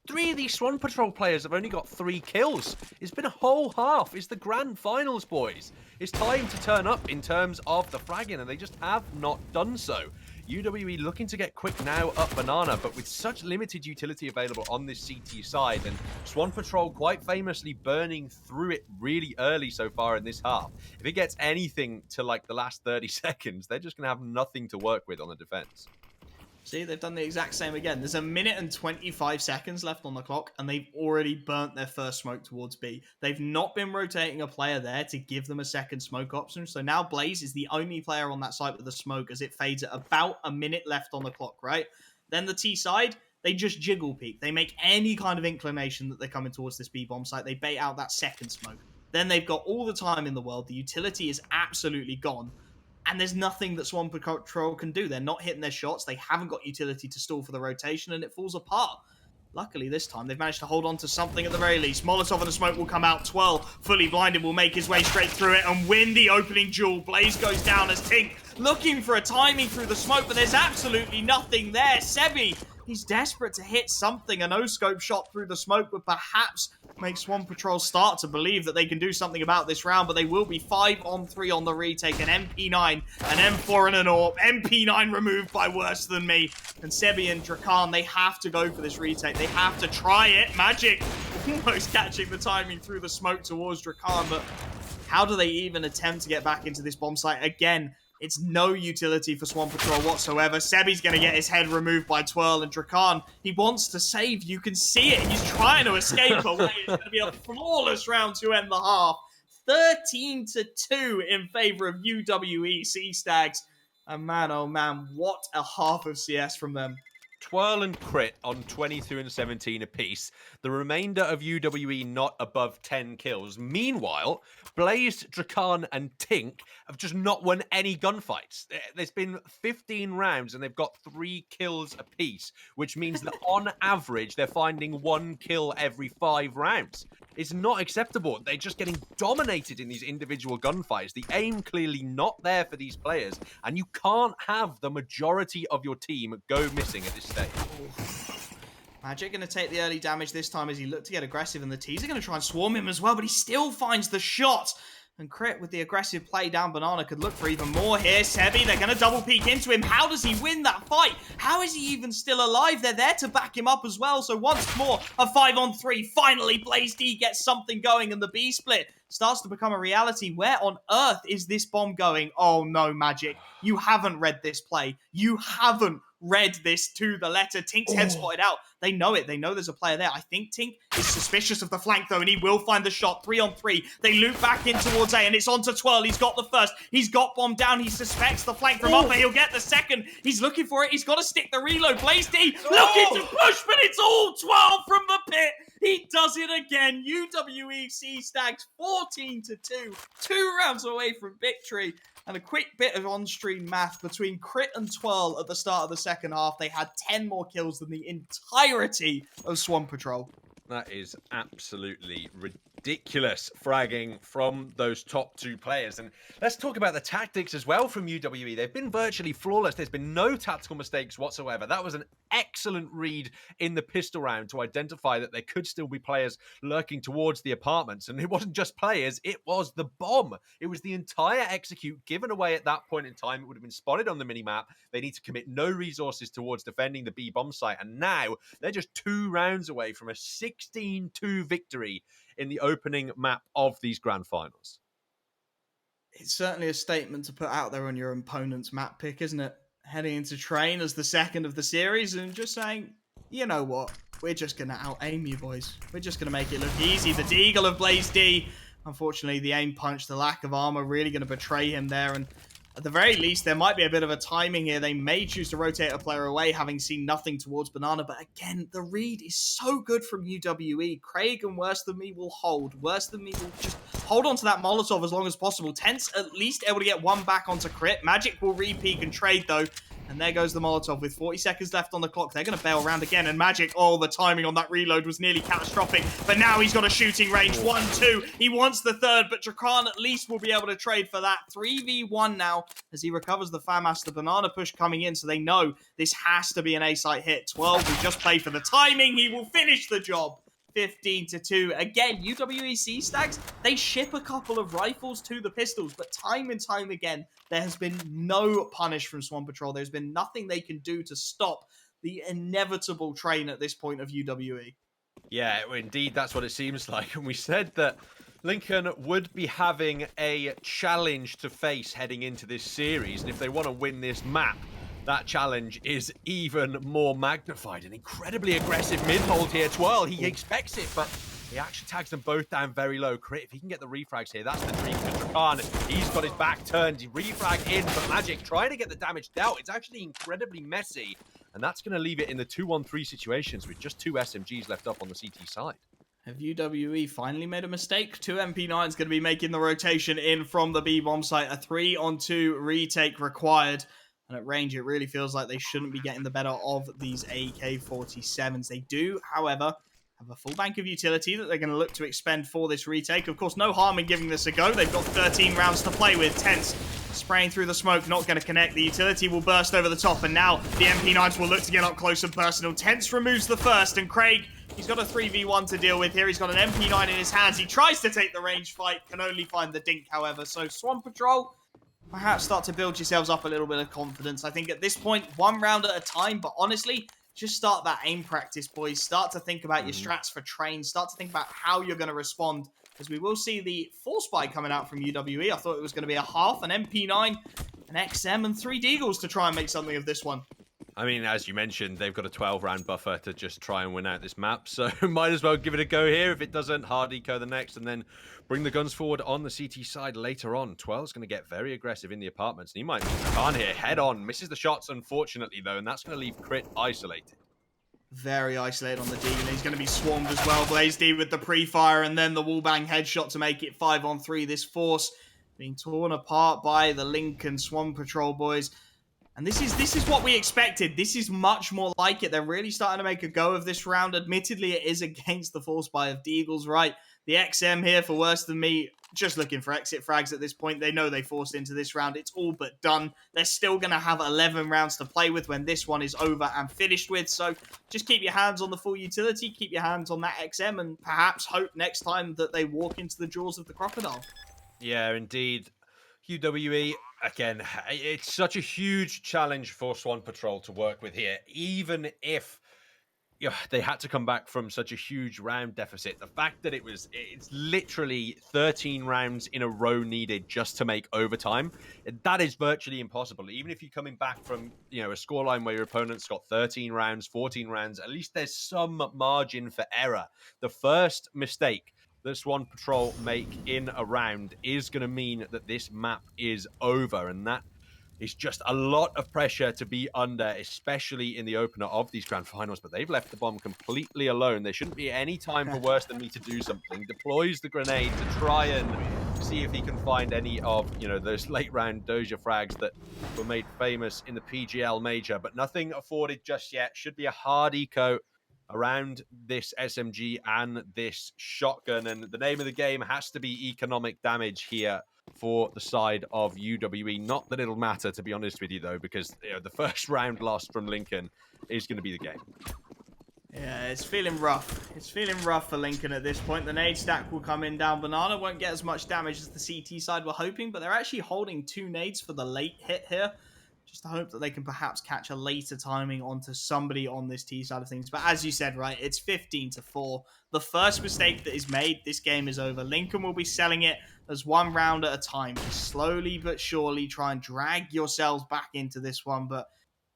3 of these Swan Patrol players have only got 3 kills. It's been a whole half. It's the grand finals, boys. It's time to turn up in terms of the fragging, and they just have not done so. UWE looking to get quick now up Banana, but with such limited utility available on this CT side, and Swan Patrol quite famously burning through it really early so far in this half. If it gets anything to like the last 30 seconds, they're just going to have nothing to work with on the defense. See, they've done the exact same again. There's 1 minute and 25 seconds left on the clock, and they've already burnt their first smoke towards B. They've not been rotating a player there to give them a second smoke option, so now Blaze is the only player on that site with the smoke as it fades at about 1 minute left on the clock, right? Then the T side, they just jiggle peek. They make any kind of inclination that they're coming towards this B-bomb site. They bait out that second smoke. Then they've got all the time in the world. The utility is absolutely gone. and there's nothing that Swan Patrol can do. They're not hitting their shots. They haven't got utility to stall for the rotation, and it falls apart. Luckily, this time, they've managed to hold on to something at the very least. Molotov and the smoke will come out. Twirl, fully blinded, will make his way straight through it and win the opening duel. Blaze goes down as Tink looking for a timing through the smoke, but there's absolutely nothing there. Sebi, he's desperate to hit something. A no-scope shot through the smoke would perhaps make Swan Patrol start to believe that they can do something about this round, but they will be 5-on-3 on the retake. An MP9, an M4 and an AUE. MP9 removed by Worse Than Me. And Sebi and Drakan, they have to go for this retake. They have to try it. Magic almost catching the timing through the smoke towards Drakan, but how do they even attempt to get back into this bomb site? Again, it's no utility for Swan Patrol whatsoever. Sebi's going to get his head removed by Twirl, and Drakan, he wants to save. You can see it. He's trying to escape away. It's going to be a flawless round to end the half. 13-2 in favor of UWE Sea Stags. And man, oh man, what a half of CS from them. Twirl and Crit on 22 and 17 apiece. The remainder of UWE not above 10 kills. Meanwhile, Blaze, Drakan, and Tink have just not won any gunfights. There's been 15 rounds and they've got 3 kills apiece, which means that on average, they're finding 1 kill every 5 rounds. It's not acceptable. They're just getting dominated in these individual gunfights. The aim clearly not there for these players, and you can't have the majority of your team go missing at this stage. Magic going to take the early damage this time as he looked to get aggressive, and the T's are going to try and swarm him as well, but he still finds the shot. And Crit, with the aggressive play down Banana, could look for even more here. Sebi, they're going to double peek into him. How does he win that fight? How is he even still alive? They're there to back him up as well. So once more, a 5-on-3. Finally, Blaze D gets something going, and the B split starts to become a reality. Where on earth is this bomb going? Oh no, Magic. You haven't read this play. You haven't read this to the letter. Tink's head spotted out. They know it. They know there's a player there. I think Tink is suspicious of the flank, though, and he will find the shot. 3-on-3. They loop back in towards A, and it's on to Twirl. He's got the first. He's got bomb down. He suspects the flank from upper. He'll get the second. He's looking for it. He's got to stick the reload. Blaze D looking to push, but it's all 12 from the pit. He does it again. UWE Sea Stags 14-2. 2 rounds away from victory. And a quick bit of on-stream math between Crit and Twirl at the start of the second half. They had 10 more kills than the entirety of Swan Patrol. That is absolutely ridiculous fragging from those top 2 players. And let's talk about the tactics as well from UWE. They've been virtually flawless. There's been no tactical mistakes whatsoever. That was an excellent read in the pistol round to identify that there could still be players lurking towards the apartments. And it wasn't just players, it was the bomb. It was the entire execute given away at that point in time. It would have been spotted on the minimap. They need to commit no resources towards defending the B bomb site. And now they're just 2 rounds away from a 16-2 victory in the opening map of these grand finals. It's certainly a statement to put out there on your opponent's map pick, isn't it? Heading into Train as the second of the series and just saying, you know what? We're just going to out-aim you, boys. We're just going to make it look easy. The Deagle of Blaze D. Unfortunately, the aim punch, the lack of armor, really going to betray him there. And at the very least, there might be a bit of a timing here. They may choose to rotate a player away, having seen nothing towards Banana. But again, the read is so good from UWE. Craig and Worse Than Me will hold. Worse Than Me will just hold on to that Molotov as long as possible. Tense at least able to get one back onto Crit. Magic will re-peek and trade, though. And there goes the Molotov with 40 seconds left on the clock. They're going to bail around again. And Magic, oh, the timing on that reload was nearly catastrophic. But now he's got a shooting range. 1-2. He wants the third, but Drakan at least will be able to trade for that. 3v1 now as he recovers the FAMAS. The banana push coming in, so they know this has to be an A-site hit. 12 will just play for the timing. He will finish the job. 15-2. Again, UWE Sea Stags, they ship a couple of rifles to the pistols, but time and time again, there has been no punish from Swan Patrol. There's been nothing they can do to stop the inevitable train at this point of UWE. Yeah, indeed, that's what it seems like. And we said that Lincoln would be having a challenge to face heading into this series, and if they want to win this map, that challenge is even more magnified. An incredibly aggressive mid-hold here. Twirl, he expects it, but he actually tags them both down very low. Crit, if he can get the refrags here, that's the dream for Drakan. He's got his back turned. He refrag in for Magic, trying to get the damage dealt. It's actually incredibly messy, and that's going to leave it in the 2-1-3 situations with just 2 SMGs left up on the CT side. Have UWE finally made a mistake? 2 MP9's going to be making the rotation in from the B-bomb site. A 3-on-2 retake required. And at range, it really feels like they shouldn't be getting the better of these AK-47s. They do, however, have a full bank of utility that they're going to look to expend for this retake. Of course, no harm in giving this a go. They've got 13 rounds to play with. Tense spraying through the smoke, not going to connect. The utility will burst over the top, and now the MP9s will look to get up close and personal. Tense removes the first, and Craig, he's got a 3v1 to deal with here. He's got an MP9 in his hands. He tries to take the range fight, can only find the dink, however. So Swamp Patrol, perhaps start to build yourselves up a little bit of confidence. I think at this point, 1 round at a time, but honestly, just start that aim practice, boys. Start to think about your strats for train. Start to think about how you're going to respond, as we will see the Force Buy coming out from UWE. I thought it was going to be a half, an MP9, an XM, and 3 Deagles to try and make something of this one. I mean, as you mentioned, they've got a 12-round buffer to just try and win out this map, so might as well give it a go here. If it doesn't, hard eco the next, and then bring the guns forward on the CT side later on. 12's going to get very aggressive in the apartments, and he might meet Khan here head-on. Misses the shots, unfortunately, though, and that's going to leave Crit isolated. Very isolated on the D, and he's going to be swarmed as well. Blaze D with the pre-fire, and then the wallbang headshot to make it 5-on-3. This Force being torn apart by the Lincoln Swamp Patrol boys. And this is what we expected. This is much more like it. They're really starting to make a go of this round. Admittedly, it is against the Force Buy of Deagles, right? The XM here, for worse than me, just looking for exit frags at this point. They know they forced into this round. It's all but done. They're still going to have 11 rounds to play with when this one is over and finished with. So just keep your hands on the full utility. Keep your hands on that XM, and perhaps hope next time that they walk into the jaws of the crocodile. Yeah, indeed. UWE, again, it's such a huge challenge for Swan Patrol to work with here, even if they had to come back from such a huge round deficit. The fact that it's literally 13 rounds in a row needed just to make overtime, that is virtually impossible. Even if you're coming back from, a scoreline where your opponent's got 13 rounds, 14 rounds, at least there's some margin for error. The first mistake that Swan Patrol make in a round is going to mean that this map is over, and that is just a lot of pressure to be under, especially in the opener of these grand finals. But they've left the bomb completely alone. There shouldn't be any time for worse than me to do something. Deploys the grenade to try and see if he can find any of those late round Doja frags that were made famous in the PGL major, but nothing afforded just yet. Should be a hard eco around this SMG and this shotgun, and the name of the game has to be economic damage here for the side of UWE. Not that it'll matter, to be honest with you, though, because the first round loss from Lincoln is going to be the game. Yeah, it's feeling rough. It's feeling rough for Lincoln at this point. The nade stack will come in down. Banana won't get as much damage as the CT side were hoping, but they're actually holding 2 nades for the late hit here, just to hope that they can perhaps catch a later timing onto somebody on this T side of things. But as you said, right, it's 15-4. The first mistake that is made, this game is over. Lincoln will be selling it as 1 round at a time. Just slowly but surely try and drag yourselves back into this one. But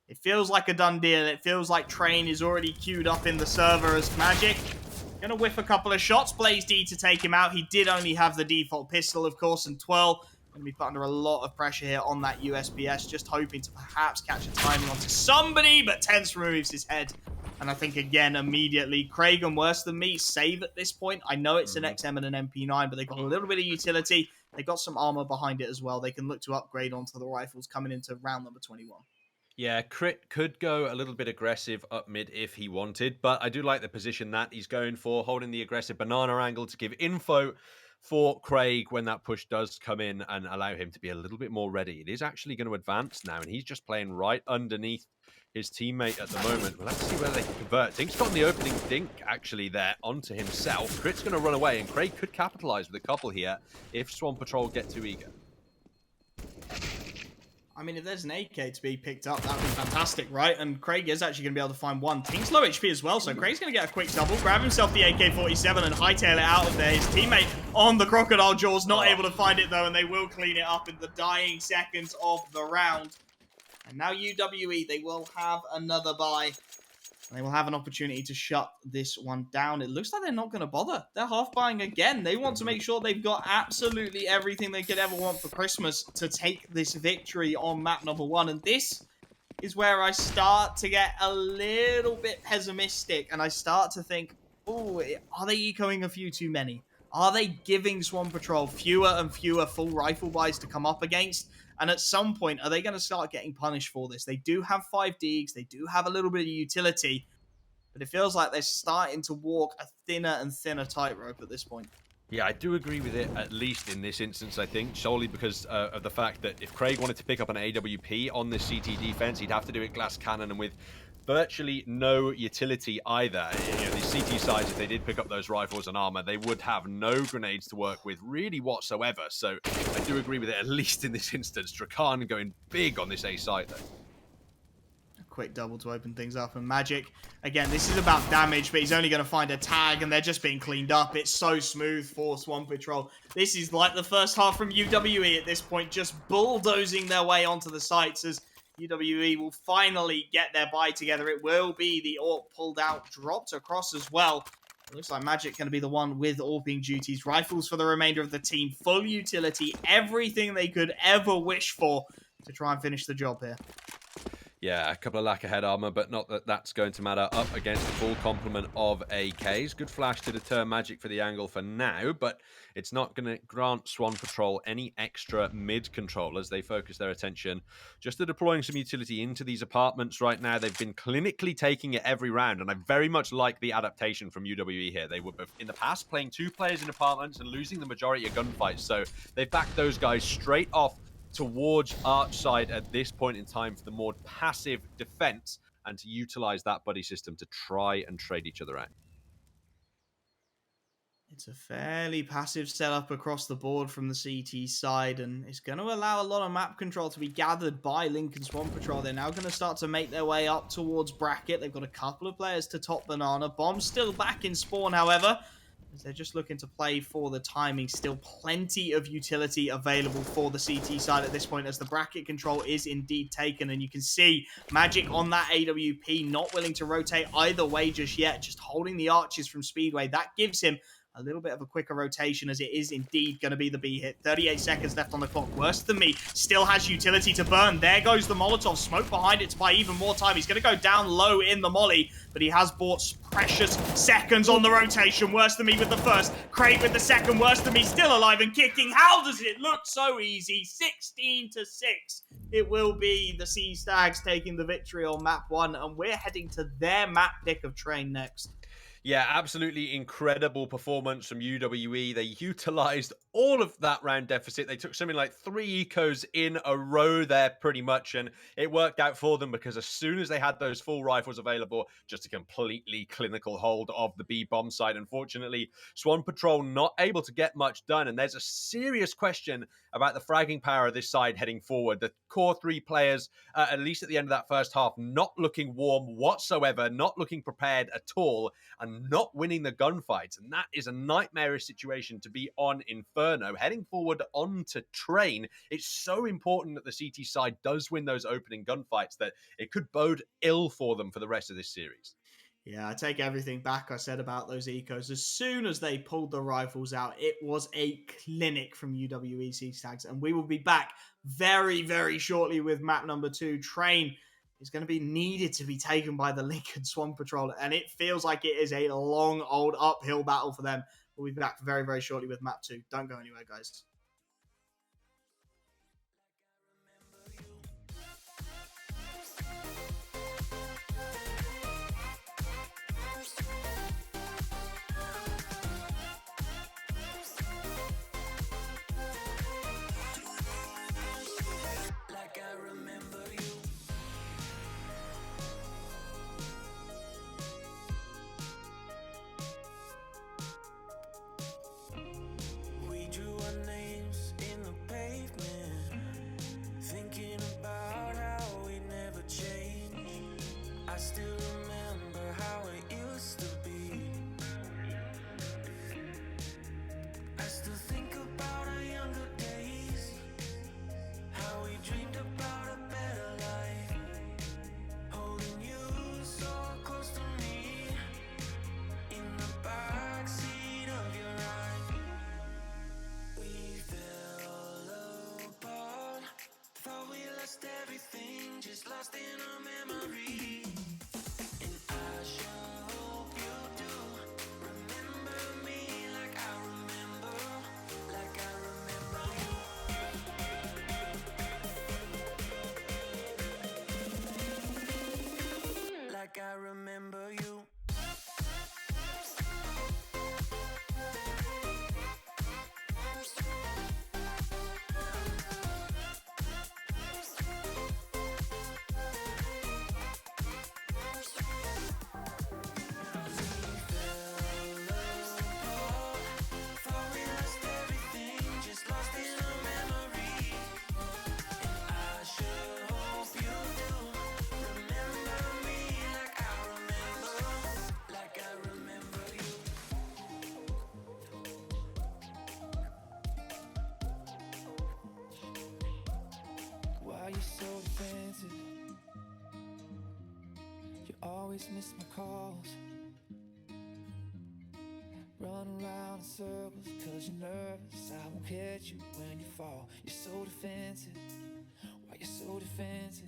it feels like a done deal. It feels like Train is already queued up in the server as Magic. Gonna whiff a couple of shots. Blaze D to take him out. He did only have the default pistol, of course, and Twirl going to be put under a lot of pressure here on that USPS, just hoping to perhaps catch a timing onto somebody, but Tense removes his head. And I think, again, immediately, Craig and worse than me save at this point. I know it's an XM and an MP9, but they've got a little bit of utility. They've got some armor behind it as well. They can look to upgrade onto the rifles coming into round number 21. Yeah, Crit could go a little bit aggressive up mid if he wanted, but I do like the position that he's going for, holding the aggressive banana angle to give info for Craig when that push does come in and allow him to be a little bit more ready. It is actually going to advance now, and he's just playing right underneath his teammate at the moment. We'll have to see whether they can convert. Dink's got the opening dink actually there onto himself. Crit's going to run away, and Craig could capitalize with a couple here if Swamp Patrol get too eager. I mean, if there's an AK to be picked up, that would be fantastic, right? And Craig is actually going to be able to find one. Tink's low HP as well, so Craig's going to get a quick double, grab himself the AK-47 and hightail it out of there. His teammate on the crocodile jaws, not able to find it though, and they will clean it up in the dying seconds of the round. And now UWE, they will have another buy. And they will have an opportunity to shut this one down. It looks like they're not going to bother. They're half buying again. They want to make sure they've got absolutely everything they could ever want for Christmas to take this victory on map number 1. And this is where I start to get a little bit pessimistic. And I start to think, Oh, are they ecoing a few too many? Are they giving Swan Patrol fewer and fewer full rifle buys to come up against? And at some point, are they going to start getting punished for this? They do have 5 Deags, they do have a little bit of utility, but it feels like they're starting to walk a thinner and thinner tightrope at this point. Yeah, I do agree with it, at least in this instance, I think, solely because of the fact that if Craig wanted to pick up an AWP on this CT defense, he'd have to do it glass cannon and with virtually no utility either. You know, these CT sides, if they did pick up those rifles and armor, they would have no grenades to work with really whatsoever. So I do agree with it, at least in this instance. Drakan going big on this A site, though. Quick double to open things up, and Magic, again, this is about damage, but he's only going to find a tag, and they're just being cleaned up. It's so smooth for Swan Patrol. This is like the first half from UWE at this point, just bulldozing their way onto the sites as UWE will finally get their buy together. It will be the AUE pulled out, dropped across as well. It looks like Magic going to be the one with AUPing duties. Rifles for the remainder of the team, full utility, everything they could ever wish for to try and finish the job here. Yeah, a couple of lack of head armor, but not that that's going to matter. Up against the full complement of AKs. Good flash to deter Magic for the angle for now, but it's not going to grant Swan Patrol any extra mid control as they focus their attention just to deploying some utility into these apartments right now. They've been clinically taking it every round, and I very much like the adaptation from UWE here. They were in the past playing 2 players in apartments and losing the majority of gunfights, so they've backed those guys straight off towards Arch side at this point in time for the more passive defense and to utilize that buddy system to try and trade each other out. It's a fairly passive setup across the board from the CT side, and it's going to allow a lot of map control to be gathered by Lincoln Swan Patrol. They're now going to start to make their way up towards Bracket. They've got a couple of players to top Banana. Bomb's still back in spawn, however, as they're just looking to play for the timing. Still plenty of utility available for the CT side at this point as the Bracket control is indeed taken, and you can see Magic on that AWP, not willing to rotate either way just yet, just holding the arches from Speedway. That gives him a little bit of a quicker rotation as it is indeed going to be the B hit. 38 seconds left on the clock. Worse than me. Still has utility to burn. There goes the Molotov. Smoke behind it to buy even more time. He's going to go down low in the molly, but he has bought precious seconds on the rotation. Worse than me with the first. Craig with the second. Worse than me. Still alive and kicking. How does it look so easy? 16-6. It will be the Sea Stags taking the victory on map 1, and we're heading to their map pick of Train next. Yeah, absolutely incredible performance from UWE. They utilized all of that round deficit. They took something like 3 ecos in a row there pretty much, and it worked out for them because as soon as they had those full rifles available, just a completely clinical hold of the B bomb site. Unfortunately, Swan Patrol not able to get much done, and there's a serious question about the fragging power of this side heading forward. The core 3 players, at least at the end of that first half, not looking warm whatsoever, not looking prepared at all, and not winning the gunfights. And that is a nightmarish situation to be on Inferno. Heading forward onto Train, it's so important that the CT side does win those opening gunfights that it could bode ill for them for the rest of this series. Yeah, I take everything back I said about those ecos. As soon as they pulled the rifles out, it was a clinic from UWE Sea Stags. And we will be back very, very shortly with map number 2. Train is going to be needed to be taken by the Lincoln Swan Patrol. And it feels like it is a long, old uphill battle for them. We'll be back very, very shortly with map 2. Don't go anywhere, guys. I remember you. Why you so defensive? You always miss my calls. Run around in circles cause you're nervous I won't catch you when you fall. You're so defensive. Why you so defensive?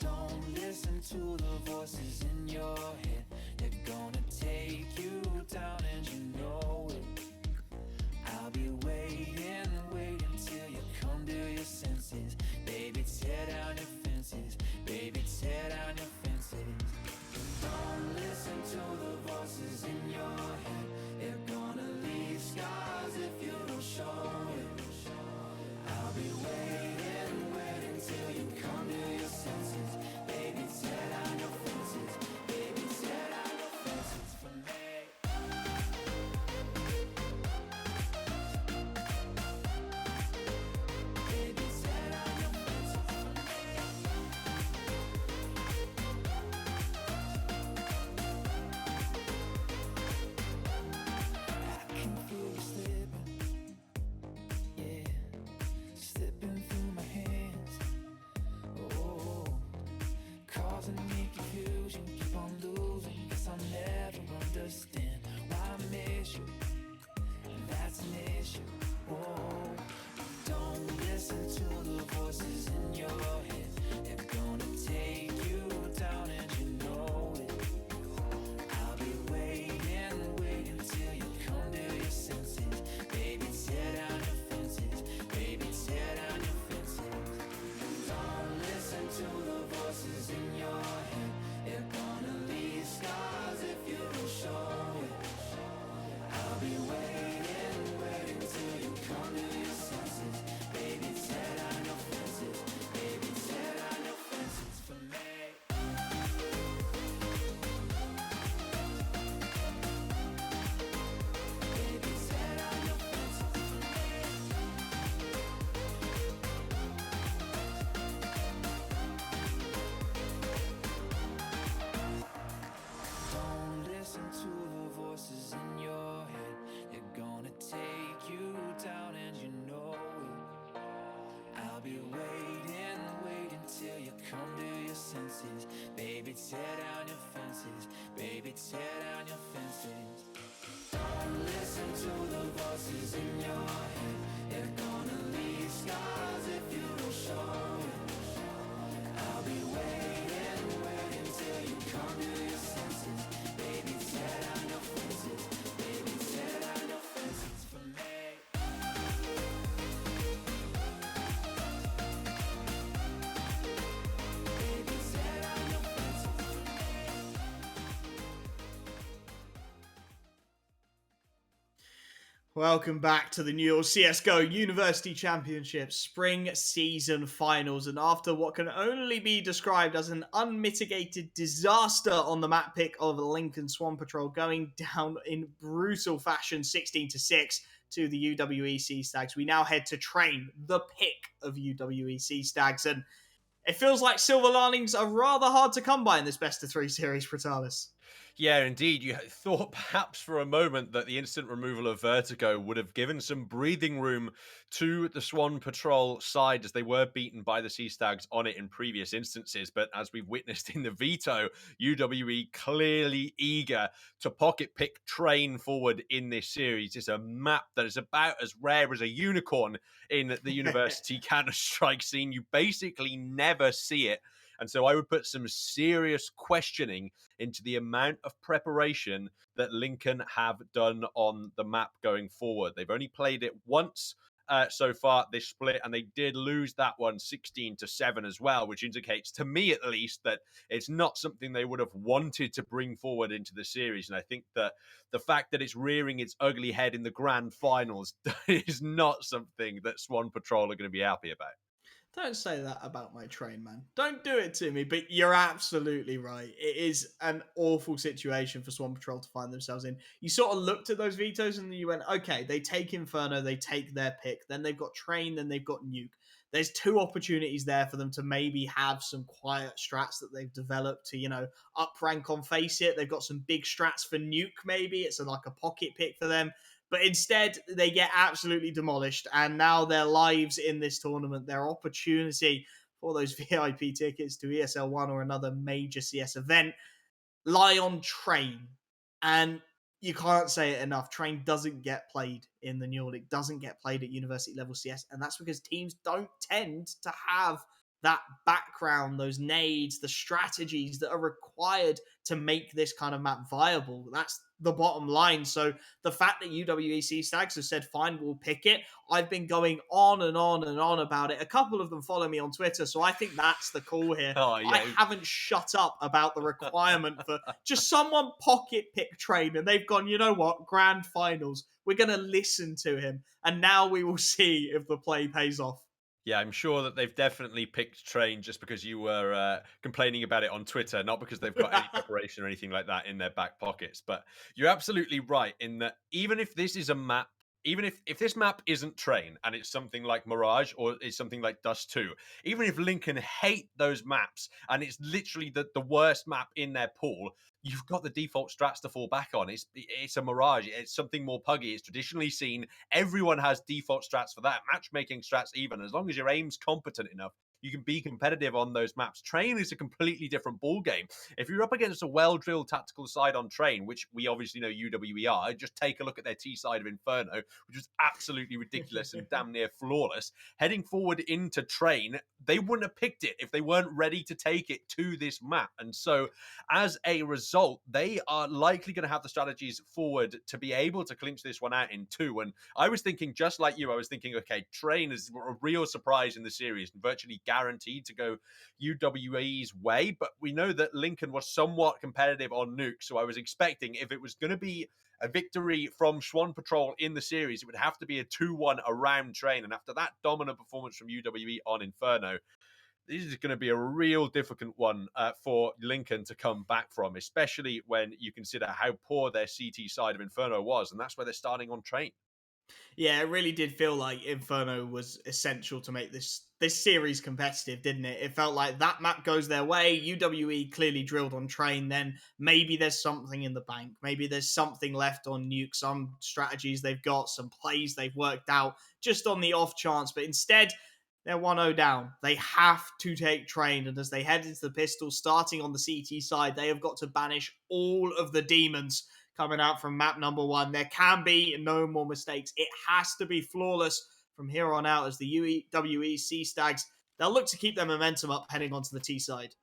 Don't listen to the voices in your head. They're gonna take you down and you know it. I'll be waiting till you come to your senses. Baby, tear down your fences. Baby, tear down your fences. Don't listen to the voices in your head. They're gonna leave scars if you don't show it. I'll be waiting till you come to your senses. Baby, tear down your fences. Baby, tear down your fences for me. Baby, tear down your fences. Baby, tear down your fences. Don't listen to the voices in your head. They're gonna leave scars if you don't show it. I'll be waiting till you come to your senses. Baby, tear down your fences. Baby, tear down your fences for me. Welcome back to the New York CSGO University Championship Spring Season Finals. And after what can only be described as an unmitigated disaster on the map pick of Lincoln Swan Patrol, going down in brutal fashion 16-6 to the UWE Sea Stags, we now head to train the pick of UWE Sea Stags. And it feels like silver linings are rather hard to come by in this best of three series, Pratalis. Yeah, indeed. You thought perhaps for a moment that the instant removal of Vertigo would have given some breathing room to the Swan Patrol side as they were beaten by the Sea Stags on it in previous instances. But as we've witnessed in the veto, UWE clearly eager to pocket pick train forward in this series. It's a map that is about as rare as a unicorn in the university Counter-Strike scene. You basically never see it. And so I would put some serious questioning into the amount of preparation that Lincoln have done on the map going forward. They've only played it once so far this split, and they did lose that one 16-7 as well, which indicates to me at least that it's not something they would have wanted to bring forward into the series. And I think that the fact that it's rearing its ugly head in the grand finals is not something that Swan Patrol are going to be happy about. Don't say that about my train, man. Don't do it to me, but you're absolutely right. It is an awful situation for Swan Patrol to find themselves in. You sort of looked at those vetoes and you went, okay, they take Inferno, they take their pick, then they've got Train, then they've got Nuke. There's two opportunities there for them to maybe have some quiet strats that they've developed to, up rank on Face It. They've got some big strats for Nuke, maybe. It's like a pocket pick for them. But instead, they get absolutely demolished. And now their lives in this tournament, their opportunity for those VIP tickets to ESL 1 or another major CS event, lie on Train. And you can't say it enough. Train doesn't get played in the Nordic, doesn't get played at university level CS. And that's because teams don't tend to have that background, those nades, the strategies that are required to make this kind of map viable. That's the bottom line. So the fact that UWEC Stags have said, fine, we'll pick it. I've been going on and on and on about it. A couple of them follow me on Twitter, so I think that's the call here. Oh, yeah. I haven't shut up about the requirement for just someone pocket pick Train, and they've gone, you know what, grand finals. We're going to listen to him, and now we will see if the play pays off. Yeah, I'm sure that they've definitely picked Train just because you were complaining about it on Twitter, not because they've got any preparation or anything like that in their back pockets. But you're absolutely right in that even if this is a map, even if this map isn't Train and it's something like Mirage or it's something like Dust 2, even if Lincoln hate those maps and it's literally the worst map in their pool, you've got the default strats to fall back on. It's a Mirage. It's something more puggy. It's traditionally seen. Everyone has default strats for that. Matchmaking strats even. As long as your aim's competent enough, you can be competitive on those maps. Train is a completely different ball game. If you're up against a well-drilled tactical side on Train, which we obviously know UWE are, just take a look at their T side of Inferno, which was absolutely ridiculous and damn near flawless. Heading forward into Train, they wouldn't have picked it if they weren't ready to take it to this map. And so as a result, they are likely going to have the strategies forward to be able to clinch this one out in 2. And I was thinking, just like you, I was thinking, okay, Train is a real surprise in the series and virtually guaranteed to go UWE's way. But we know that Lincoln was somewhat competitive on Nuke. So I was expecting if it was going to be a victory from Swan Patrol in the series, it would have to be a 2-1 around Train. And after that dominant performance from UWE on Inferno, this is going to be a real difficult one for Lincoln to come back from, especially when you consider how poor their CT side of Inferno was. And that's where they're starting on Train. Yeah, it really did feel like Inferno was essential to make this series competitive, didn't it? It felt like that map goes their way. UWE clearly drilled on Train. Then maybe there's something in the bank. Maybe there's something left on Nuke. Some strategies they've got, some plays they've worked out just on the off chance. But instead, they're 1-0 down. They have to take Train. And as they head into the pistol, starting on the CT side, they have got to banish all of the demons coming out from map number 1. There can be no more mistakes. It has to be flawless from here on out as the UWE Stags, they'll look to keep their momentum up heading onto the T side.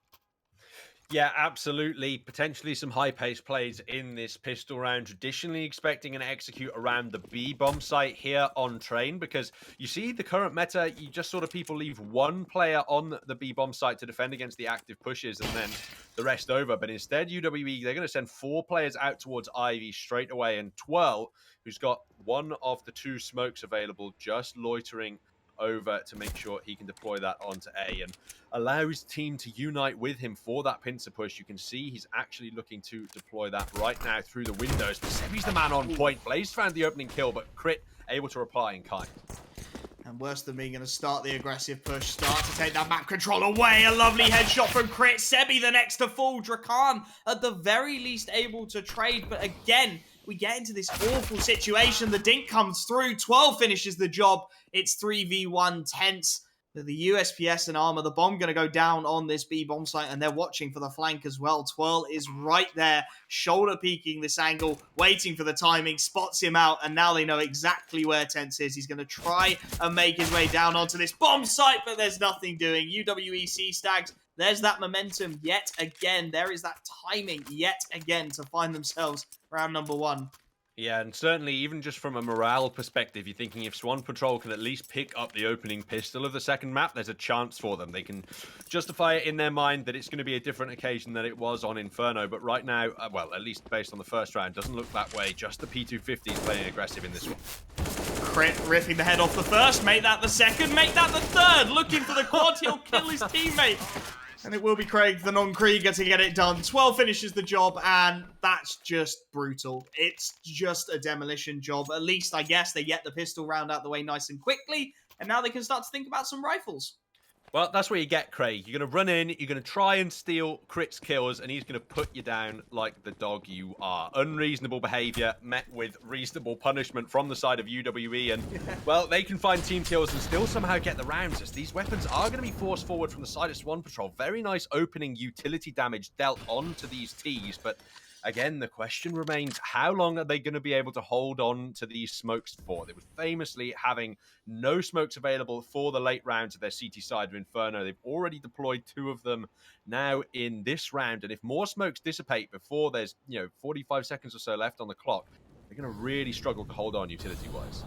Yeah, absolutely. Potentially some high-paced plays in this pistol round. Traditionally expecting an execute around the B bomb site here on Train, because you see the current meta, you just sort of people leave one player on the B bomb site to defend against the active pushes and then the rest over. But instead, UWE, they're going to send 4 players out towards Ivy straight away, and Twirl, who's got one of the 2 smokes available, just loitering over to make sure he can deploy that onto A and allow his team to unite with him for that pincer push. You can see he's actually looking to deploy that right now through the windows. But Sebi's the man on point. Blaze found the opening kill, but Crit able to reply in kind. And worse than being going to start the aggressive push, start to take that map control away. A lovely headshot from Crit. Sebi the next to fall. Drakan at the very least able to trade, but again, we get into this awful situation. The dink comes through. 12 finishes the job. It's 3v1 tense. The USPS and Armor, the bomb going to go down on this B bomb site, and they're watching for the flank as well. Twirl is right there, shoulder peeking this angle, waiting for the timing, spots him out, and now they know exactly where Tense is. He's going to try and make his way down onto this bomb site, but there's nothing doing. UWEC Stags, there's that momentum yet again. There is that timing yet again to find themselves round number 1. Yeah, and certainly even just from a morale perspective, you're thinking if Swan Patrol can at least pick up the opening pistol of the second map, there's a chance for them. They can justify it in their mind that it's going to be a different occasion than it was on Inferno. But right now, well, at least based on the first round, doesn't look that way. Just the P250 is playing aggressive in this one. Crit ripping the head off the first, make that the second, make that the third. Looking for the quad, he'll kill his teammate. And it will be Craig, the non-Krieger, to get it done. 12 finishes the job, and that's just brutal. It's just a demolition job. At least, I guess, they get the pistol round out the way nice and quickly, and now they can start to think about some rifles. Well, that's what you get, Craig. You're going to run in, you're going to try and steal Crit's kills, and he's going to put you down like the dog you are. Unreasonable behavior met with reasonable punishment from the side of UWE, and, well, they can find team kills and still somehow get the rounds, as these weapons are going to be forced forward from the side of Swan Patrol. Very nice opening utility damage dealt onto these Ts, but again, the question remains, how long are they going to be able to hold on to these smokes for? They were famously having no smokes available for the late rounds of their CT side of Inferno. They've already deployed 2 of them now in this round, and if more smokes dissipate before there's, 45 seconds or so left on the clock, they're going to really struggle to hold on utility-wise.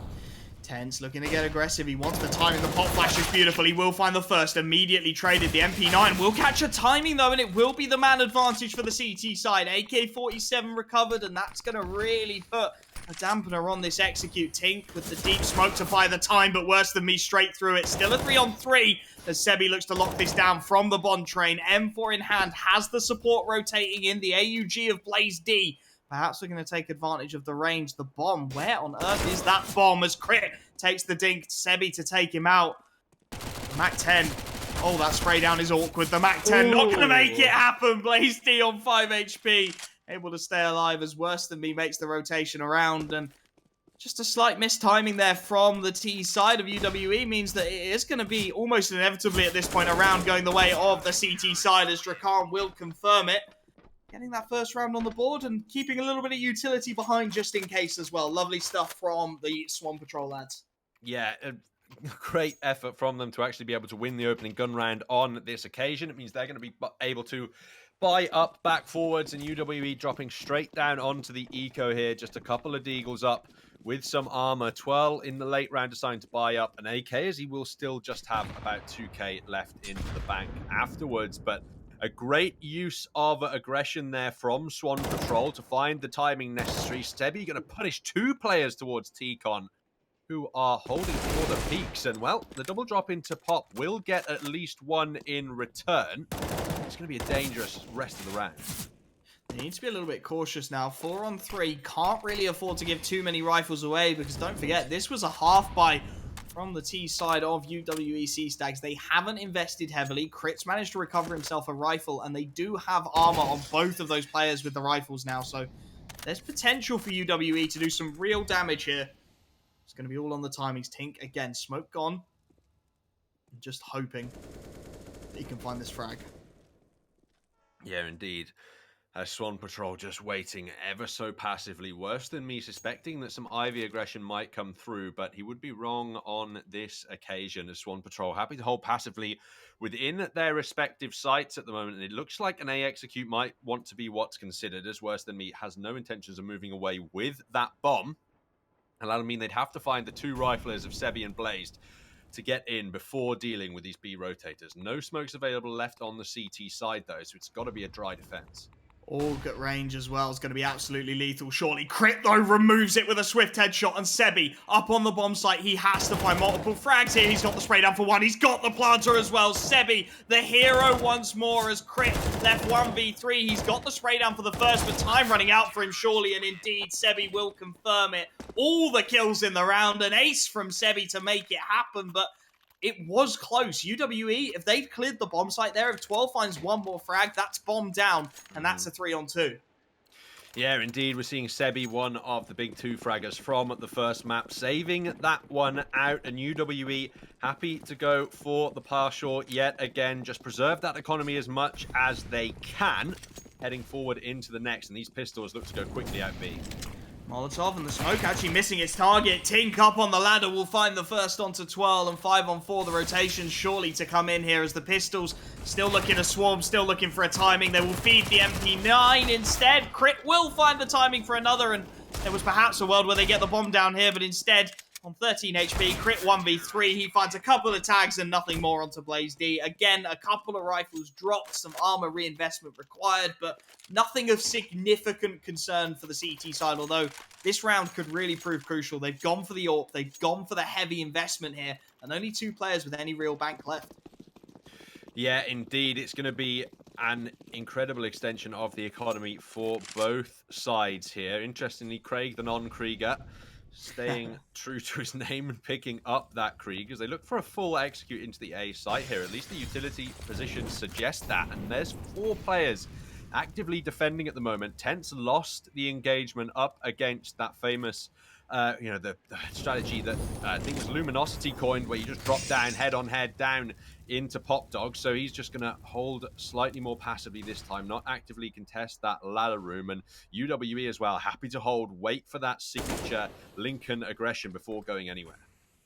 Tense looking to get aggressive. He wants the timing. The pop flash is beautiful. He will find the first. Immediately traded. The MP9 will catch a timing though, and it will be the man advantage for the CT side. AK-47 recovered, and that's going to really put a dampener on this execute. Tink with the deep smoke to buy the time, but worse than me, straight through it. Still a 3-on-3 as Sebi looks to lock this down from the Bond train. M4 in hand, has the support rotating in. The AUG of Blaze D. Perhaps we're going to take advantage of the range. The bomb. Where on earth is that bomb? As Crit takes the dink. Sebi to take him out. Mac 10. Oh, that spray down is awkward. The Mac 10 not going to make it happen. Blaze D on 5 HP. Able to stay alive as Worse Than Me makes the rotation around. And just a slight mistiming there from the T side of UWE means that it is going to be almost inevitably at this point a round going the way of the CT side, as Drakan will confirm it. Getting that first round on the board and keeping a little bit of utility behind just in case as well. Lovely stuff from the Swan Patrol lads. Yeah, a great effort from them to actually be able to win the opening gun round on this occasion. It means they're going to be able to buy up back forwards, and UWE dropping straight down onto the eco here. Just a couple of deagles up with some armor. 12 in the late round assigned to buy up an AK, as he will still just have about 2k left in the bank afterwards. But a great use of aggression there from Swan Patrol to find the timing necessary. Sebi going to punish 2 players towards T-Con, who are holding for the peaks. And, well, the double drop into Pop will get at least 1 in return. It's going to be a dangerous rest of the round. They need to be a little bit cautious now. 4-on-3. Can't really afford to give too many rifles away, because don't forget, this was a half buy from the T side of UWE Stags. They haven't invested heavily. Crit's managed to recover himself a rifle, and they do have armor on both of those players with the rifles now. So there's potential for UWE to do some real damage here. It's going to be all on the timings. Tink, again, smoke gone. Just hoping that he can find this frag. Yeah, indeed. Swan Patrol just waiting ever so passively. Worse than me, suspecting that some Ivy aggression might come through, but he would be wrong on this occasion, as Swan Patrol happy to hold passively within their respective sites at the moment. And it looks like an A execute might want to be what's considered, as Worse Than Me has no intentions of moving away with that bomb. And that'll mean they'd have to find the 2 riflers of Sebi and Blazed to get in before dealing with these B rotators. No smokes available left on the CT side, though, so it's got to be a dry defense. Org at range as well is going to be absolutely lethal, surely. Crit, though, removes it with a swift headshot, and Sebi up on the bomb site. He has to find multiple frags here. He's got the spray down for 1. He's got the planter as well. Sebi, the hero once more, as Crit left 1v3. He's got the spray down for the first, but time running out for him, surely, and indeed, Sebi will confirm it. All the kills in the round, an ace from Sebi to make it happen, but it was close. UWE, if they've cleared the bomb site there, if 12 finds 1 more frag, that's bomb down, and that's a 3-on-2. Yeah, indeed, we're seeing Sebi, one of the big 2 fraggers from the first map, saving that one out, and UWE happy to go for the partial yet again. Just preserve that economy as much as they can, heading forward into the next, and these pistols look to go quickly out B. Molotov and the smoke actually missing its target. Tink up on the ladder will find the first onto 12, and 5-on-4 the rotation surely to come in here, as the pistols still looking to swarm, still looking for a timing. They will feed the MP9 instead. Crit will find the timing for another, and There was perhaps a world where they get the bomb down here, but instead, on 13 HP, crit 1v3, he finds a couple of tags and nothing more onto Blaze D. Again, a couple of rifles dropped, some armor reinvestment required, but nothing of significant concern for the CT side, although this round could really prove crucial. They've gone for the AWP, they've gone for the heavy investment here, and only 2 players with any real bank left. Yeah, indeed. It's going to be an incredible extension of the economy for both sides here. Interestingly, Craig, the non-Krieger, staying true to his name and picking up that Krieg as they look for a full execute into the A site here. At least the utility positions suggest that. And there's 4 players actively defending at the moment. Tense lost the engagement up against that famous the strategy that I think was Luminosity coined, where you just drop down, head on head, down into Pop Dog. So he's just going to hold slightly more passively this time, not actively contest that ladder room. And UWE as well, happy to hold, wait for that signature Lincoln aggression before going anywhere.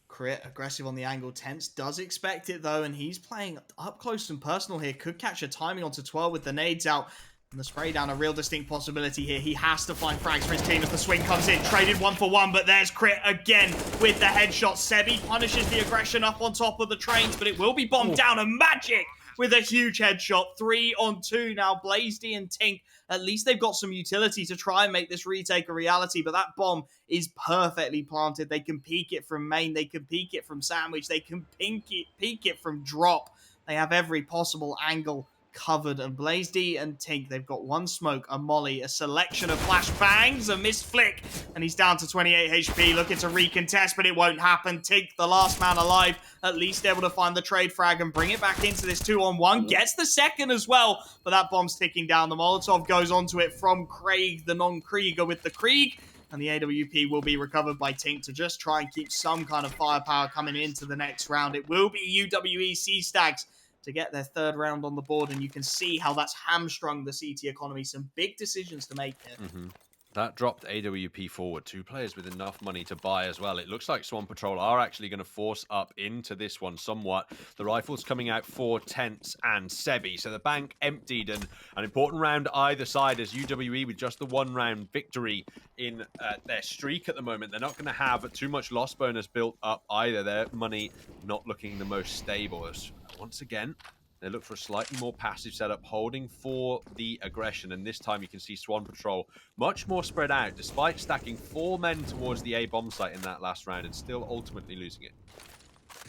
Crit, aggressive on the angle. Tense does expect it though, and he's playing up close and personal here. Could catch a timing onto 12 with the nades out. And the spray down, a real distinct possibility here. He has to find frags for his team as the swing comes in. Traded 1 for 1, but there's Crit again with the headshot. Sebi punishes the aggression up on top of the trains, but it will be bombed down. And Magic with a huge headshot. 3 on 2 now. Blaze D and Tink, at least they've got some utility to try and make this retake a reality, but that bomb is perfectly planted. They can peek it from main. They can peek it from sandwich. They can peek it from drop. They have every possible angle covered, and Blaze D and Tink, they've got 1 smoke, a molly, a selection of flash bangs, a missed flick, and he's down to 28 HP, looking to recontest, but it won't happen. Tink, the last man alive, at least able to find the trade frag and bring it back into this 2-on-1, gets the second as well, but that bomb's ticking down. The Molotov goes onto it from Craig, the non-Krieger with the Krieg, and the AWP will be recovered by Tink to just try and keep some kind of firepower coming into the next round. It will be UWE Sea Stags to get their 3rd round on the board, and you can see how that's hamstrung the CT economy. Some big decisions to make here. That dropped AWP forward. 2 players with enough money to buy as well. It looks like Swan Patrol are actually going to force up into this one somewhat. The rifles coming out for Tense and Sebi. So the bank emptied, and an important round either side as UWE with just the 1-round victory in their streak at the moment. They're not going to have too much loss bonus built up either. Their money not looking the most stable. As once again, they look for a slightly more passive setup, holding for the aggression. And this time you can see Swan Patrol much more spread out, despite stacking 4 men towards the A bomb site in that last round and still ultimately losing it.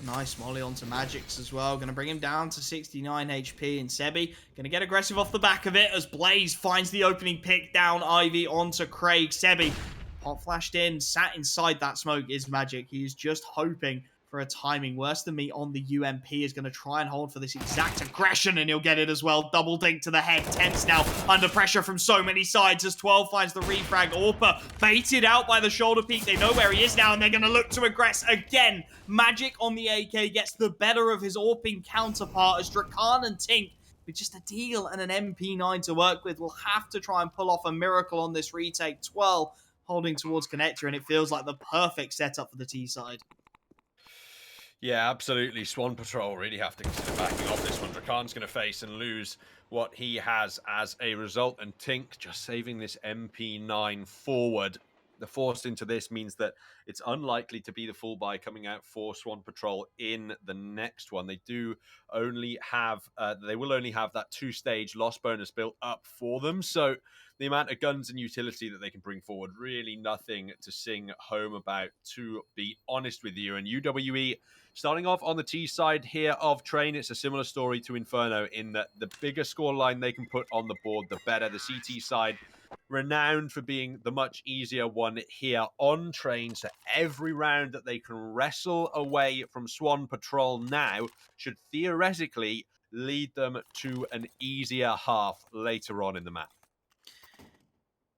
Nice molly onto Magix as well. Going to bring him down to 69 HP. And Sebi going to get aggressive off the back of it as Blaze finds the opening pick down Ivy onto Craig. Sebi pop flashed in, sat inside that smoke is Magic. He is just hoping for a timing. Worse than me on the UMP is going to try and hold for this exact aggression, and he'll get it as well. Double dink to the head. Tense now under pressure from so many sides as 12 finds the refrag. Orpa baited out by the shoulder peak. They know where he is now, and they're going to look to aggress again. Magic on the AK gets the better of his Orping counterpart as Drakan and Tink, with just a deal and an MP9 to work with, will have to try and pull off a miracle on this retake. 12 holding towards Connector, and it feels like the perfect setup for the T side. Yeah, absolutely. Swan Patrol really have to consider backing off this one. Drakan's going to face and lose what he has as a result, and Tink just saving this MP9 forward. The forced into this means that it's unlikely to be the full buy coming out for Swan Patrol in the next one. They do only have, they will only have that 2-stage loss bonus built up for them. So the amount of guns and utility that they can bring forward, really nothing to sing home about, to be honest with you. And UWE starting off on the T side here of Train, it's a similar story to Inferno in that the bigger scoreline they can put on the board, the better. The CT side, renowned for being the much easier one here on Train. So every round that they can wrestle away from Swan Patrol now should theoretically lead them to an easier half later on in the map.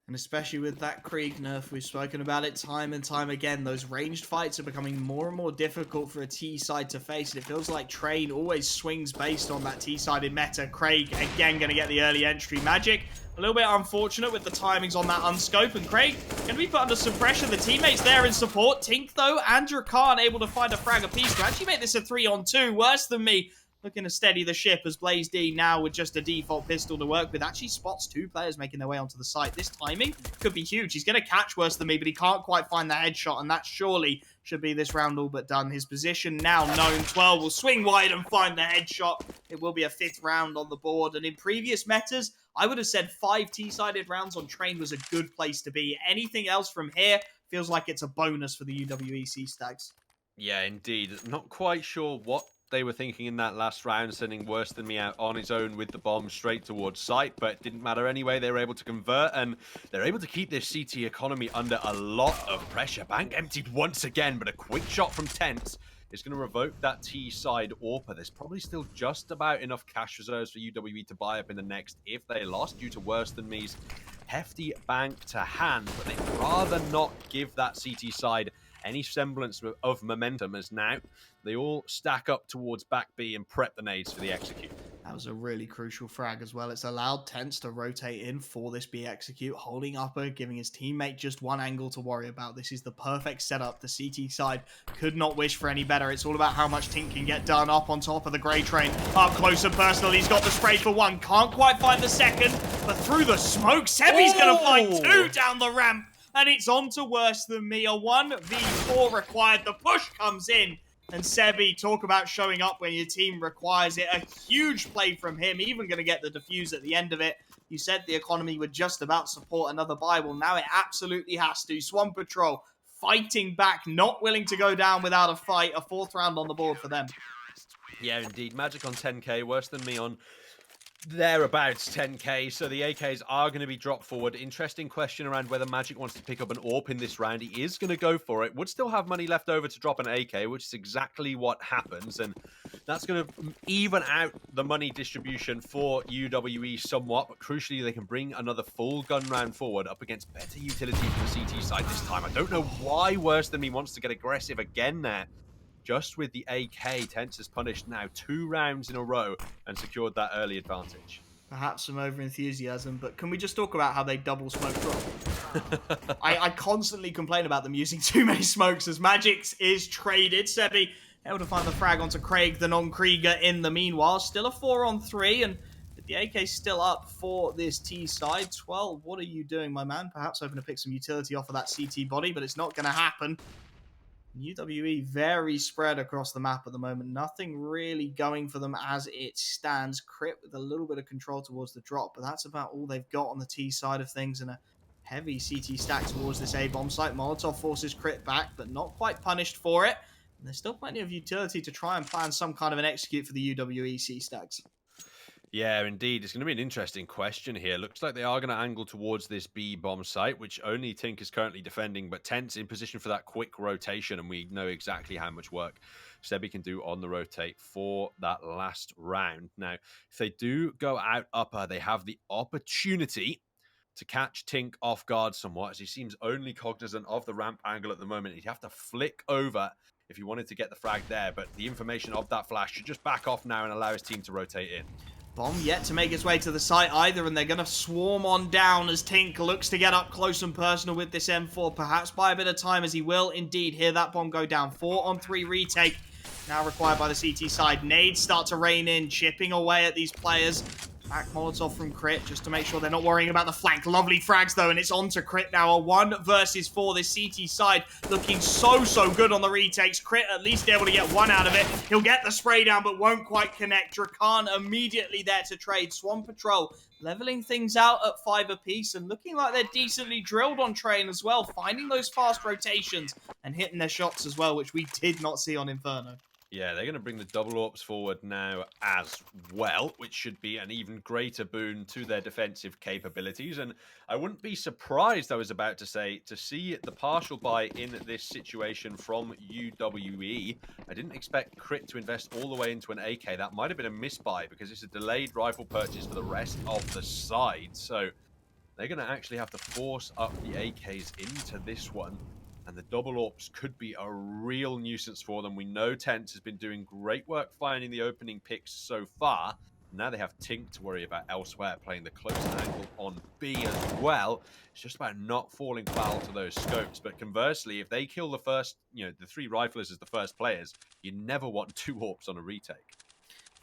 And especially with that Krieg nerf, we've spoken about it time and time again. Those ranged fights are becoming more and more difficult for a T side to face. And it feels like Train always swings based on that T-sided meta. Craig, again, going to get the early entry. Magic, a little bit unfortunate with the timings on that unscope. And Craig going to be put under some pressure. The teammates there in support. Tink, though, and Drakan able to find a frag apiece to actually make this a 3-on-2. Worse than me. looking to steady the ship as Blaze D now with just a default pistol to work with actually spots 2 players making their way onto the site. This timing could be huge. He's going to catch Worse Than Me, but he can't quite find the headshot, and that surely should be this round all but done. His position now known. 12 will swing wide and find the headshot. It will be a 5th round on the board, and in previous metas, I would have said 5 T-sided rounds on Train was a good place to be. Anything else from here feels like it's a bonus for the UWEC Stags. Yeah, indeed. Not quite sure what they were thinking in that last round, sending Worse Than Me out on his own with the bomb straight towards site, but it didn't matter anyway. They were able to convert, and they're able to keep this CT economy under a lot of pressure. Bank emptied once again, but a quick shot from Tense is going to revoke that T-side AWPer. There's probably still just about enough cash reserves for UWE to buy up in the next if they lost due to Worse Than Me's hefty bank to hand, but they'd rather not give that CT side any semblance of momentum, as now they all stack up towards back B and prep the nades for the execute. That was a really crucial frag as well. It's allowed Tense to rotate in for this B execute, holding upper, giving his teammate just one angle to worry about. This is the perfect setup. The CT side could not wish for any better. It's all about how much Tink can get done up on top of the Grey Train. Up close and personal, he's got the spray for 1. Can't quite find the second, but through the smoke, Sebi's going to find 2 down the ramp. And it's on to Worse Than Me. A 1v4 required. The push comes in. And Sebi, talk about showing up when your team requires it. A huge play from him, even going to get the defuse at the end of it. You said the economy would just about support another buy. Well, now it absolutely has to. Swamp Patrol fighting back, not willing to go down without a fight. A 4th round on the board for them. Yeah, indeed. Magic on 10k, Worse Than Me on thereabouts 10k, so the AKs are going to be dropped forward. Interesting question around whether Magic wants to pick up an AWP in this round. He is going to go for it. Would still have money left over to drop an AK, which is exactly what happens, and that's going to even out the money distribution for UWE somewhat, but crucially they can bring another full gun round forward up against better utility from the CT side this time. I don't know why Worse Than Me wants to get aggressive again there. Just with the AK, Tense has punished now 2 rounds in a row and secured that early advantage. Perhaps some over-enthusiasm, but can we just talk about how they double smoke drop? I constantly complain about them using too many smokes as Magix is traded. Sebi able to find the frag onto Craig, the non-Krieger in the meanwhile. Still a 4-on-3, and the AK still up for this T side. 12, what are you doing, my man? Perhaps hoping to pick some utility off of that CT body, but it's not going to happen. UWE very spread across the map at the moment. Nothing really going for them as it stands. Crit with a little bit of control towards the drop, but that's about all they've got on the T side of things, and a heavy CT stack towards this A-bomb site. Molotov forces Crit back, but not quite punished for it. And there's still plenty of utility to try and plan some kind of an execute for the UWEC Stags. Yeah, indeed. It's going to be an interesting question here. Looks like they are going to angle towards this B bomb site, which only Tink is currently defending, but Tense in position for that quick rotation, and we know exactly how much work Sebi can do on the rotate for that last round. Now, if they do go out upper, they have the opportunity to catch Tink off guard somewhat, as he seems only cognizant of the ramp angle at the moment. He'd have to flick over if he wanted to get the frag there, but the information of that flash should just back off now and allow his team to rotate in. Bomb yet to make its way to the site either, and they're going to swarm on down as Tink looks to get up close and personal with this M4, perhaps by a bit of time, as he will indeed hear that bomb go down. 4-on-3 retake now required by the CT side. Nades start to rain in, chipping away at these players. Back Molotov from Crit, just to make sure they're not worrying about the flank. Lovely frags, though, and it's on to Crit now. A 1 versus 4. This CT side looking so good on the retakes. Crit at least able to get 1 out of it. He'll get the spray down, but won't quite connect. Drakan immediately there to trade. Swamp Patrol leveling things out at 5 apiece, and looking like they're decently drilled on Train as well, finding those fast rotations and hitting their shots as well, which we did not see on Inferno. Yeah, they're going to bring the double AWPs forward now as well, which should be an even greater boon to their defensive capabilities. And I wouldn't be surprised, I was about to say, to see the partial buy in this situation from UWE. I didn't expect Crit to invest all the way into an AK. That might have been a misbuy because it's a delayed rifle purchase for the rest of the side. So they're going to actually have to force up the AKs into this one. And the double AWPs could be a real nuisance for them. We know Tense has been doing great work finding the opening picks so far. Now they have Tink to worry about elsewhere, playing the close angle on B as well. It's just about not falling foul to those scopes. But conversely, if they kill the first, the 3 riflers as the first players, you never want 2 AWPs on a retake.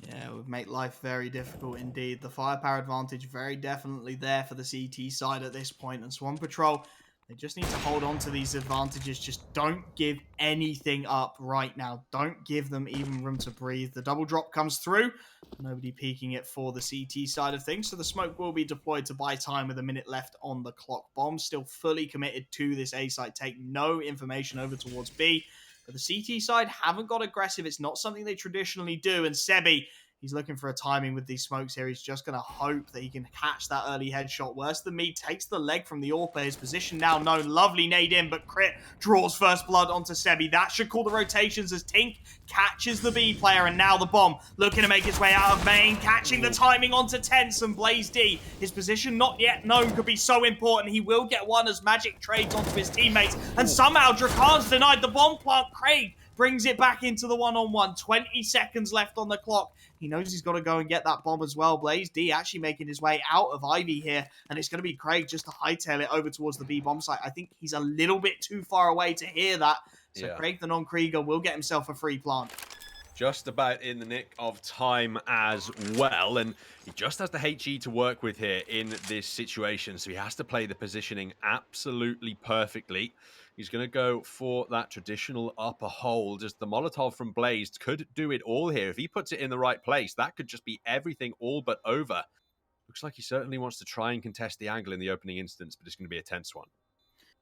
Yeah, it would make life very difficult indeed. The firepower advantage very definitely there for the CT side at this point. And Swan Patrol, they just need to hold on to these advantages. Just don't give anything up right now. Don't give them even room to breathe. The double drop comes through. Nobody peeking it for the CT side of things. So the smoke will be deployed to buy time with a minute left on the clock. Bomb still fully committed to this A site. Take no information over towards B. But the CT side haven't got aggressive. It's not something they traditionally do. And Sebi, he's looking for a timing with these smokes here. He's just going to hope that he can catch that early headshot. Worse than me, takes the leg from the AWP. His position now known. Lovely nade in, but Crit draws first blood onto Sebi. That should call the rotations as Tink catches the B player. And now the bomb looking to make his way out of main. Catching the timing onto Tense and Blaze D. His position not yet known could be so important. He will get one as Magic trades onto his teammates. And somehow Drakan's denied the bomb plant. Craig brings it back into the one-on-one. 20 seconds left on the clock. He knows he's got to go and get that bomb as well. Blaze D actually making his way out of Ivy here. And it's going to be Craig just to hightail it over towards the B bomb site. I think he's a little bit too far away to hear that. So yeah. Craig the non-Krieger will get himself a free plant. Just about in the nick of time as well. And he just has the HE to work with here in this situation. So he has to play the positioning absolutely perfectly. He's going to go for that traditional upper hold as the Molotov from Blaze could do it all here. If he puts it in the right place, that could just be everything all but over. Looks like he certainly wants to try and contest the angle in the opening instance, but it's going to be a tense one.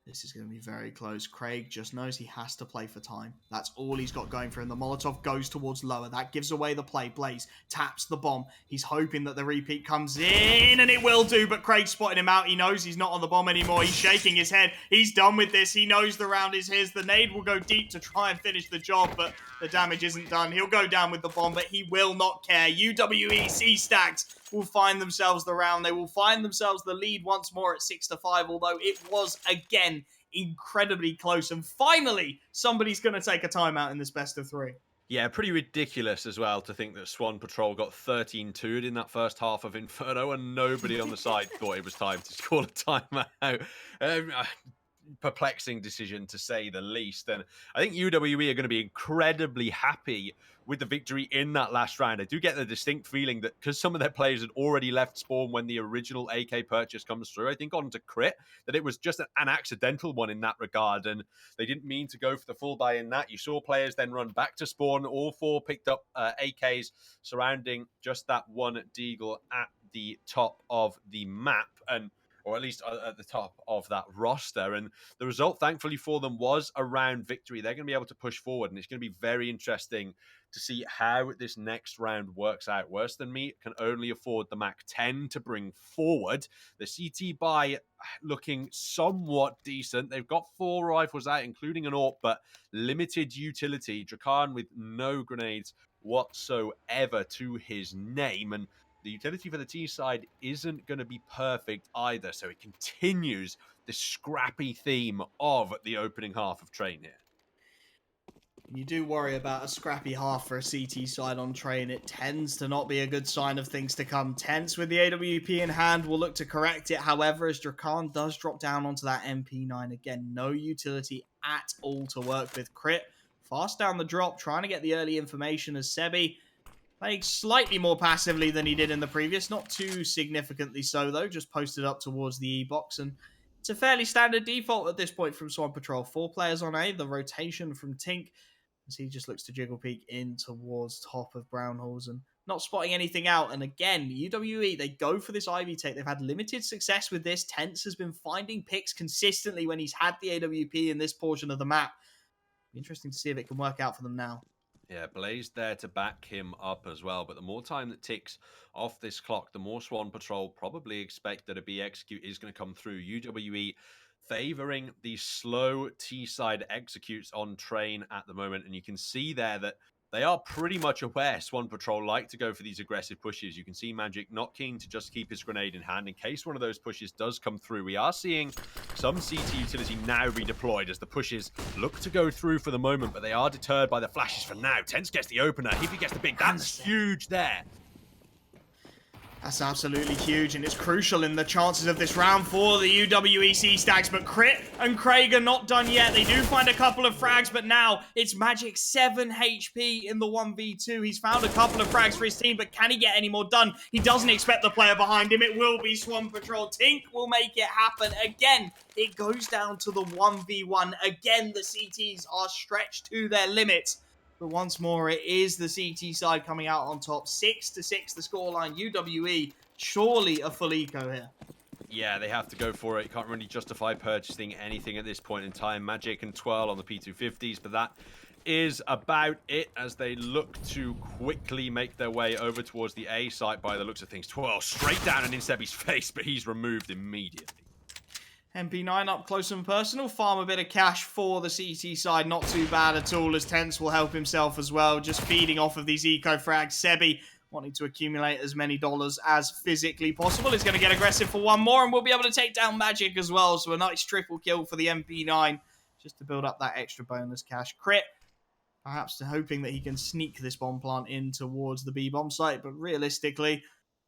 This is going to be very close. Craig just knows he has to play for time. That's all he's got going for him. The Molotov goes towards lower. That gives away the play. Blaze taps the bomb. He's hoping that the repeat comes in, and it will do, but Craig spotted him out. He knows he's not on the bomb anymore. He's shaking his head. He's done with this. He knows the round is his. The nade will go deep to try and finish the job, but the damage isn't done. He'll go down with the bomb, but he will not care. UWE C-Stacks will find themselves the round. They will find themselves the lead once more at 6-5, although it was, again, incredibly close. And finally, somebody's going to take a timeout in this best of three. Yeah, pretty ridiculous as well to think that Swan Patrol got 13-2'd in that first half of Inferno, and nobody on the side thought it was time to call a timeout. Perplexing decision, to say the least. And I think UWE are going to be incredibly happy with the victory in that last round. I do get the distinct feeling that because some of their players had already left spawn when the original AK purchase comes through, I think onto Crit, that it was just an accidental one in that regard, and they didn't mean to go for the full buy in that. You saw players then run back to spawn. All four picked up AKs surrounding just that one deagle at the top of the map, or at least at the top of that roster. And the result, thankfully for them, was a round victory. They're going to be able to push forward, and it's going to be very interesting to see how this next round works out. Worse Than Me can only afford the Mac 10 to bring forward. The CT buy looking somewhat decent. They've got 4 rifles out, including an AWP, but limited utility. Drakan with no grenades whatsoever to his name, and the utility for the T side isn't going to be perfect either, so it continues the scrappy theme of the opening half of Train here. You do worry about a scrappy half for a CT side on Train. It tends to not be a good sign of things to come. Tense with the AWP in hand will look to correct it. However, as Drakan does drop down onto that MP9, again, no utility at all to work with. Crit fast down the drop, trying to get the early information as Sebi playing slightly more passively than he did in the previous. Not too significantly so, though. Just posted up towards the E-box. And it's a fairly standard default at this point from Swan Patrol. 4 players on A. The rotation from Tink as he just looks to jiggle peek in towards top of Brown Halls and not spotting anything out. And again, UWE, they go for this Ivy take. They've had limited success with this. Tense has been finding picks consistently when he's had the AWP in this portion of the map. Interesting to see if it can work out for them now. Yeah, Blaze there to back him up as well. But the more time that ticks off this clock, the more Swan Patrol probably expect that a B execute is going to come through. UWE favoring the slow T-side executes on Train at the moment. And you can see there that they are pretty much aware Swan Patrol like to go for these aggressive pushes. You can see Magic not keen to just keep his grenade in hand in case one of those pushes does come through. We are seeing some CT utility now redeployed as the pushes look to go through for the moment, but they are deterred by the flashes for now. Tense gets the opener. If he gets the big, that's huge there. That's absolutely huge, and it's crucial in the chances of this round for the UWEC Stags. But Crit and Craig are not done yet. They do find a couple of frags, but now it's Magic 7 HP in the 1v2. He's found a couple of frags for his team, but can he get any more done? He doesn't expect the player behind him. It will be Swan Patrol. Tink will make it happen again. It goes down to the 1v1. Again, the CTs are stretched to their limits. But once more, it is the CT side coming out on top. 6-6 the scoreline. UWE, surely a full eco here. Yeah, they have to go for it. You can't really justify purchasing anything at this point in time. Magic and Twirl on the P250s, but that is about it as they look to quickly make their way over towards the A site by the looks of things. Twirl straight down and in Sebi's face, but he's removed immediately. MP9 up close and personal. Farm a bit of cash for the CT side. Not too bad at all, as Tense will help himself as well. Just feeding off of these eco frags. Sebi, wanting to accumulate as many dollars as physically possible, is going to get aggressive for one more, and we'll be able to take down Magic as well. So a nice triple kill for the MP9, just to build up that extra bonus cash. Crit, perhaps hoping that he can sneak this bomb plant in towards the B bomb site, but realistically,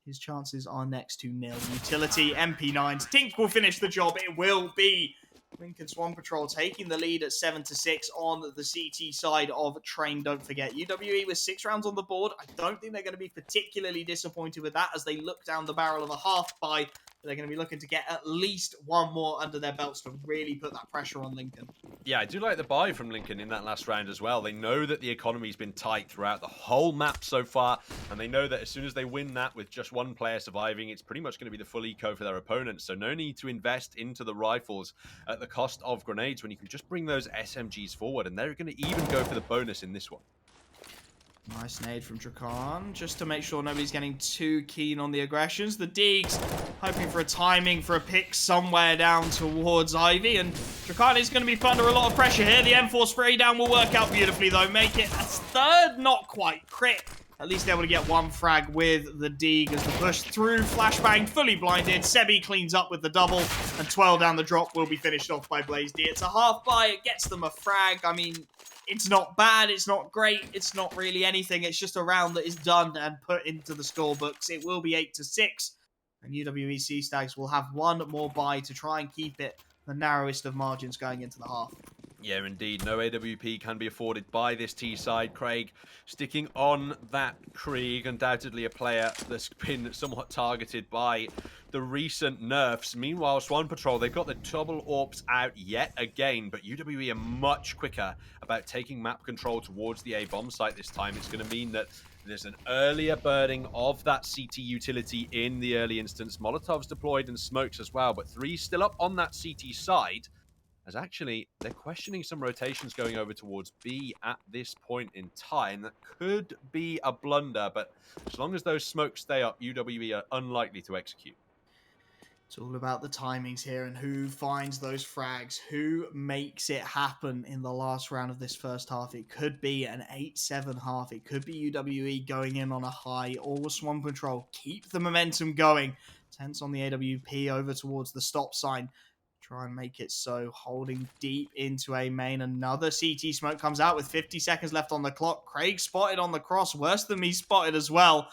his chances are next to nil. Utility, MP9s. Tink will finish the job. It will be Lincoln Swan Patrol taking the lead at 7-6 on the CT side of Train. Don't forget, UWE with 6 rounds on the board. I don't think they're going to be particularly disappointed with that as they look down the barrel of a half buy. They're going to be looking to get at least one more under their belts to really put that pressure on Lincoln. Yeah, I do like the buy from Lincoln in that last round as well. They know that the economy's been tight throughout the whole map so far, and they know that as soon as they win that with just one player surviving, it's pretty much going to be the full eco for their opponents. So no need to invest into the rifles at the cost of grenades when you can just bring those SMGs forward, and they're going to even go for the bonus in this one. Nice nade from Drakan, just to make sure nobody's getting too keen on the aggressions. The Deegs hoping for a timing for a pick somewhere down towards Ivy, and Drakan is going to be put under a lot of pressure here. The M4 spray down will work out beautifully, though. Make it a third, not quite. Crit, at least able to get one frag with the Deeg as the push through. Flashbang, fully blinded. Sebi cleans up with the double, and 12 down the drop will be finished off by Blaze D. It's a half buy, it gets them a frag. I mean, it's not bad, it's not great, it's not really anything. It's just a round that is done and put into the scorebooks. It will be 8-6, and UWEC Stags will have one more buy to try and keep it the narrowest of margins going into the half. Yeah, indeed. No AWP can be afforded by this T side. Craig sticking on that Krieg, undoubtedly a player that's been somewhat targeted by the recent nerfs. Meanwhile, Swan Patrol, they've got the double AWPs out yet again, but UWE are much quicker about taking map control towards the A bomb site this time. It's going to mean that there's an earlier burning of that CT utility in the early instance. Molotovs deployed and smokes as well, but 3 still up on that CT side. As actually, they're questioning some rotations going over towards B at this point in time. That could be a blunder, but as long as those smokes stay up, UWE are unlikely to execute. It's all about the timings here and who finds those frags, who makes it happen in the last round of this first half. It could be an 8-7 half. It could be UWE going in on a high, or Swan Patrol keep the momentum going. Tense on the AWP over towards the stop sign. Try and make it so, holding deep into A main. Another CT smoke comes out with 50 seconds left on the clock. Craig spotted on the cross, worse than me spotted as well.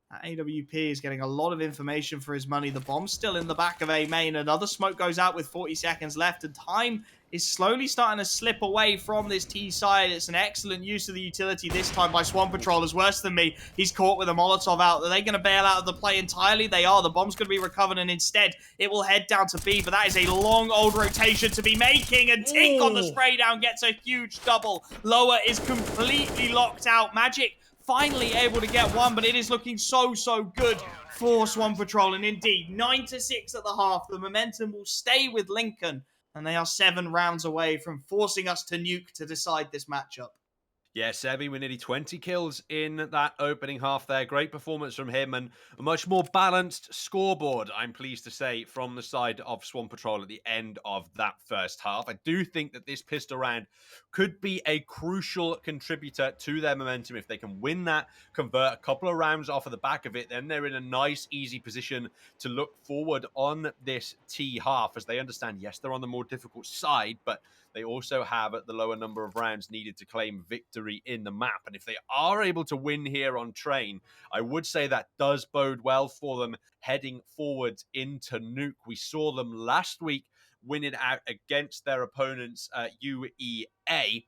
That AWP is getting a lot of information for his money. The bomb's still in the back of A main. Another smoke goes out with 40 seconds left, and time is slowly starting to slip away from this T side. It's an excellent use of the utility this time by Swan Patrol. Is worse than me. He's caught with a Molotov out. Are they going to bail out of the play entirely? They are. The bomb's going to be recovered, and instead it will head down to B, but that is a long old rotation to be making, and Tink on the spray down gets a huge double. Lower is completely locked out. Magic finally able to get one, but it is looking so good for Swan Patrol. And indeed, 9-6 at the half. The momentum will stay with Lincoln, and they are 7 rounds away from forcing us to nuke to decide this matchup. Yeah, Sebi with nearly 20 kills in that opening half there. Great performance from him and a much more balanced scoreboard, I'm pleased to say, from the side of Swan Patrol at the end of that first half. I do think that this pistol round could be a crucial contributor to their momentum. If they can win that, convert a couple of rounds off of the back of it, then they're in a nice, easy position to look forward on this T half as they understand, yes, they're on the more difficult side, but they also have the lower number of rounds needed to claim victory in the map. And if they are able to win here on Train, I would say that does bode well for them heading forwards into Nuke. We saw them last week winning out against their opponents UEA,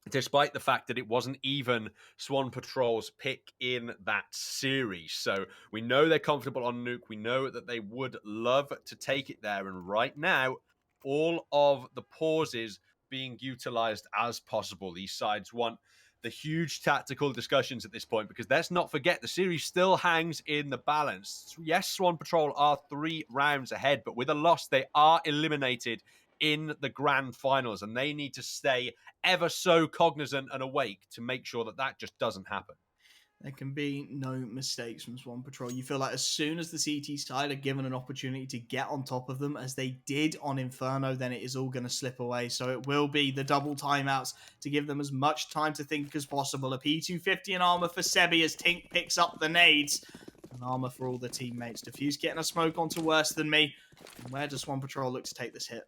despite the fact that it wasn't even Swan Patrol's pick in that series. So we know they're comfortable on Nuke. We know that they would love to take it there. And right now, all of the pauses being utilized as possible. These sides want the huge tactical discussions at this point, because let's not forget the series still hangs in the balance. Yes, Swan Patrol are 3 rounds ahead, but with a loss, they are eliminated in the grand finals, and they need to stay ever so cognizant and awake to make sure that that just doesn't happen. There can be no mistakes from Swan Patrol. You feel like as soon as the CT side are given an opportunity to get on top of them, as they did on Inferno, then it is all going to slip away. So it will be the double timeouts to give them as much time to think as possible. A P250 and armor for Sebi as Tink picks up the nades. And armor for all the teammates. Diffuse getting a smoke onto Worse Than Me. And where does Swan Patrol look to take this hit?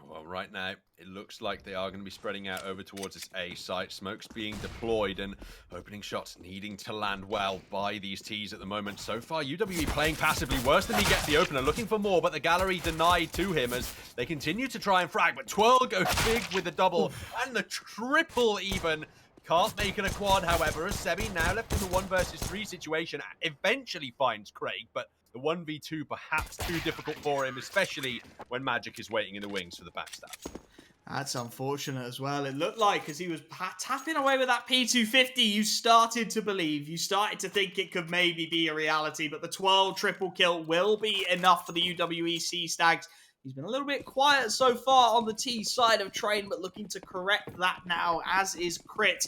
Well, right now, it looks like they are going to be spreading out over towards this A site. Smoke's being deployed and opening shots needing to land well by these Ts at the moment. So far, UWE playing passively. Worse Than Me gets the opener, looking for more, but the gallery denied to him as they continue to try and frag. But Twirl goes big with the double and the triple even. Can't make it a quad, however, as Sebi now left in the 1 versus 3 situation eventually finds Craig, but the 1v2 perhaps too difficult for him, especially when Magic is waiting in the wings for the backstab. That's unfortunate as well. It looked like as he was tapping away with that P250, you started to believe, you started to think it could maybe be a reality, but the 12 triple kill will be enough for the UWEC Stags. He's been a little bit quiet so far on the T side of Train, but looking to correct that now, as is Crit.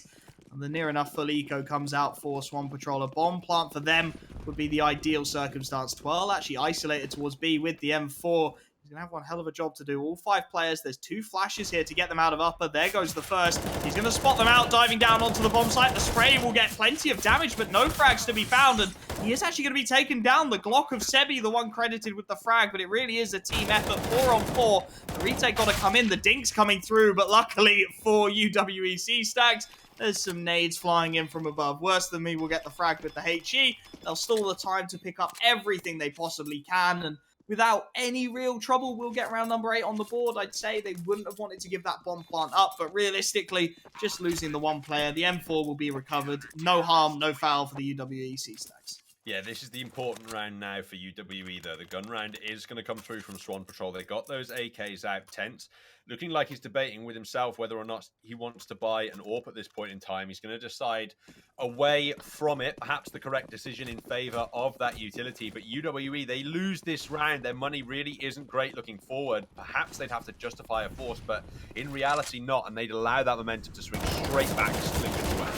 And the near enough full eco comes out for Swan Patrol. A bomb plant for them would be the ideal circumstance. Twirl actually isolated towards B with the M4. He's going to have one hell of a job to do. All 5 players. There's 2 flashes here to get them out of upper. There goes the first. He's going to spot them out, diving down onto the bomb site. The spray will get plenty of damage, but no frags to be found. And he is actually going to be taken down. The Glock of Sebi, the one credited with the frag, but it really is a team effort. 4 on 4. The retake got to come in. The dink's coming through, but luckily for UWEC Stags, there's some nades flying in from above. Worse Than Me will get the frag with the HE. They'll stall the time to pick up everything they possibly can, and without any real trouble, we'll get round number 8 on the board. I'd say they wouldn't have wanted to give that bomb plant up, but realistically, just losing the 1 player, the M4 will be recovered. No harm, no foul for the UWEC Stags. Yeah, this is the important round now for UWE, though. The gun round is going to come through from Swan Patrol. They got those AKs out tense. Looking like he's debating with himself whether or not he wants to buy an AWP at this point in time. He's going to decide away from it, perhaps the correct decision in favor of that utility. But UWE, they lose this round. Their money really isn't great looking forward. Perhaps they'd have to justify a force, but in reality not, and they'd allow that momentum to swing straight back to Split as well.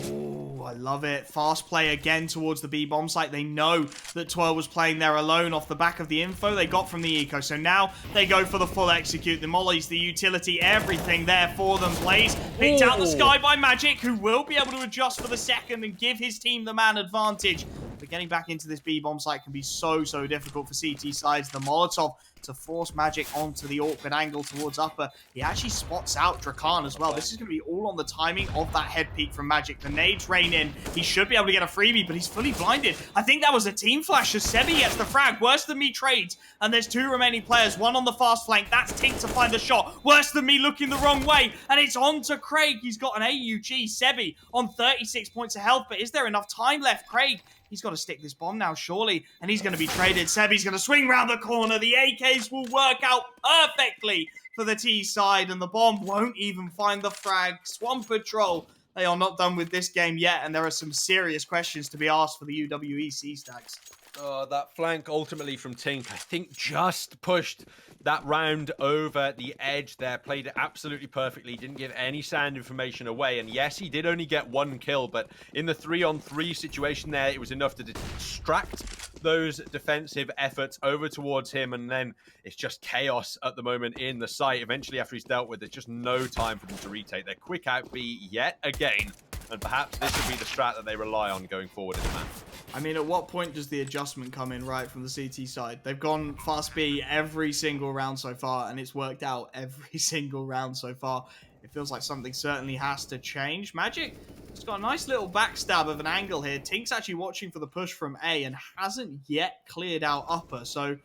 Oh, I love it. Fast play again towards the B bomb site. They know that Twirl was playing there alone off the back of the info they got from the eco. So now they go for the full execute. The mollies, the utility, everything there for them. Blaze picked out the sky by Magic, who will be able to adjust for the second and give his team the man advantage. But getting back into this B bomb site can be so difficult for CT sides. The Molotov to force Magic onto the awkward angle towards upper. He actually spots out Drakan as well. This is going to be all on the timing of that head peek from Magic. The nades rain in. He should be able to get a freebie, but he's fully blinded. I think that was a team flash as Sebi gets the frag. Worse Than Me trades, and there's 2 remaining players. 1 on the fast flank. That's Tink to find the shot. Worse Than Me looking the wrong way, and it's on to Craig. He's got an AUG. Sebi on 36 points of health, but is there enough time left? Craig, he's got to stick this bomb now, surely. And he's going to be traded. Sebi's going to swing round the corner. The AKs will work out perfectly for the T side. And the bomb won't even find the frag. Swan Patrol, they are not done with this game yet. And there are some serious questions to be asked for the UWEC Stags. Oh, that flank ultimately from Tink, I think, just pushed that round over the edge there. Played it absolutely perfectly. Didn't give any sound information away. And yes, he did only get 1 kill, but in the 3-on-3 situation there, it was enough to distract those defensive efforts over towards him. And then it's just chaos at the moment in the site. Eventually, after he's dealt with, there's just no time for them to retake. They're quick out B yet again. And perhaps this will be the strat that they rely on going forward in the map. I mean, at what point does the adjustment come in right from the CT side? They've gone fast B every single round so far, and it's worked out every single round so far. It feels like something certainly has to change. Magic just got a nice little backstab of an angle here. Tink's actually watching for the push from A and hasn't yet cleared out upper, so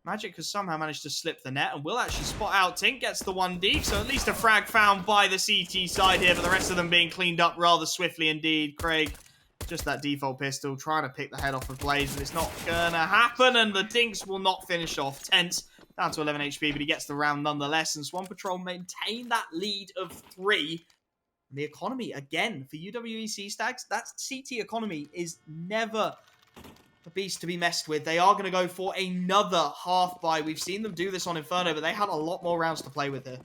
Magic has somehow managed to slip the net and will actually spot out. Tink gets the 1D, so at least a frag found by the CT side here, but the rest of them being cleaned up rather swiftly indeed. Craig, just that default pistol, trying to pick the head off of Blaze, but it's not gonna happen, and the Dinks will not finish off. Tense, down to 11 HP, but he gets the round nonetheless, and Swan Patrol maintain that lead of 3. The economy, again, for UWE Stags, that CT economy is never a beast to be messed with. They are going to go for another half buy. We've seen them do this on Inferno, but they had a lot more rounds to play with here.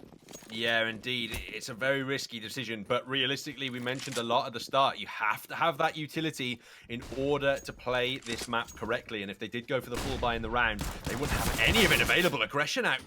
Yeah, indeed. It's a very risky decision, but realistically, we mentioned a lot at the start. You have to have that utility in order to play this map correctly, and if they did go for the full buy in the round, they wouldn't have any of it available. Aggression out,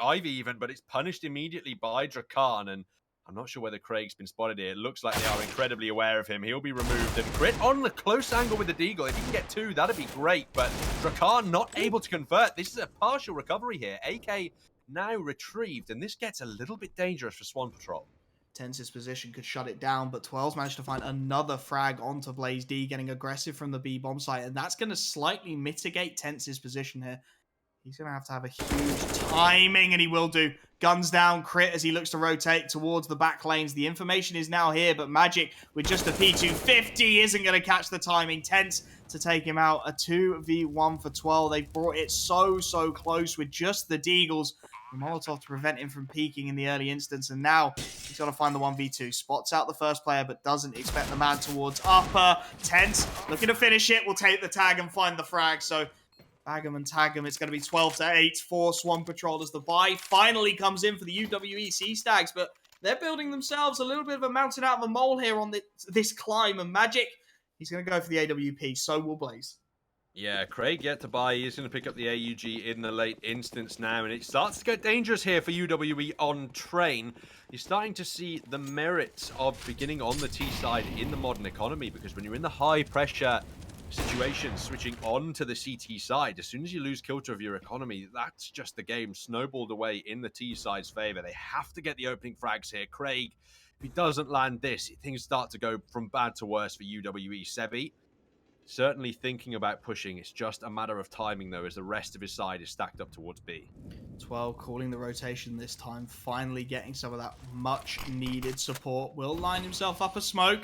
Ivy even, but it's punished immediately by Drakan, and I'm not sure whether Craig's been spotted here. It looks like they are incredibly aware of him. He'll be removed. And Crit on the close angle with the Deagle. If you can get 2, that'd be great. But Drakan not able to convert. This is a partial recovery here. AK now retrieved. And this gets a little bit dangerous for Swan Patrol. Tense's position could shut it down, but 12's managed to find another frag onto Blaze D, getting aggressive from the B bomb site. And that's going to slightly mitigate Tense's position here. He's going to have a huge timing, and he will do. Guns down, Crit as he looks to rotate towards the back lanes. The information is now here, but Magic, with just a P250, isn't going to catch the timing. Tense to take him out. A 2v1 for 12. They've brought it so close with just the Deagles. The Molotov to prevent him from peeking in the early instance, and now he's got to find the 1v2. Spots out the first player, but doesn't expect the man towards upper. Tense, looking to finish it, will take the tag and find the frag, so bag him and tag him. It's going to be 12-8 for Swan Patrol as the buy finally comes in for the UWE Stags, but they're building themselves a little bit of a mountain out of a mole here on this climb, and Magic, he's going to go for the AWP, so will Blaze. Yeah, Craig yet to buy. He's going to pick up the AUG in the late instance now, and it starts to get dangerous here for UWE on train. You're starting to see the merits of beginning on the T side in the modern economy, because when you're in the high pressure situation, switching on to the CT side, as soon as you lose kilter of your economy, that's just the game snowballed away in the T side's favor. They have to get the opening frags here. Craig, if he doesn't land this, things start to go from bad to worse for UWE. Sebi certainly thinking about pushing. It's just a matter of timing, though, as the rest of his side is stacked up towards B. 12 calling the rotation this time, finally getting some of that much needed support. Will line himself up a smoke.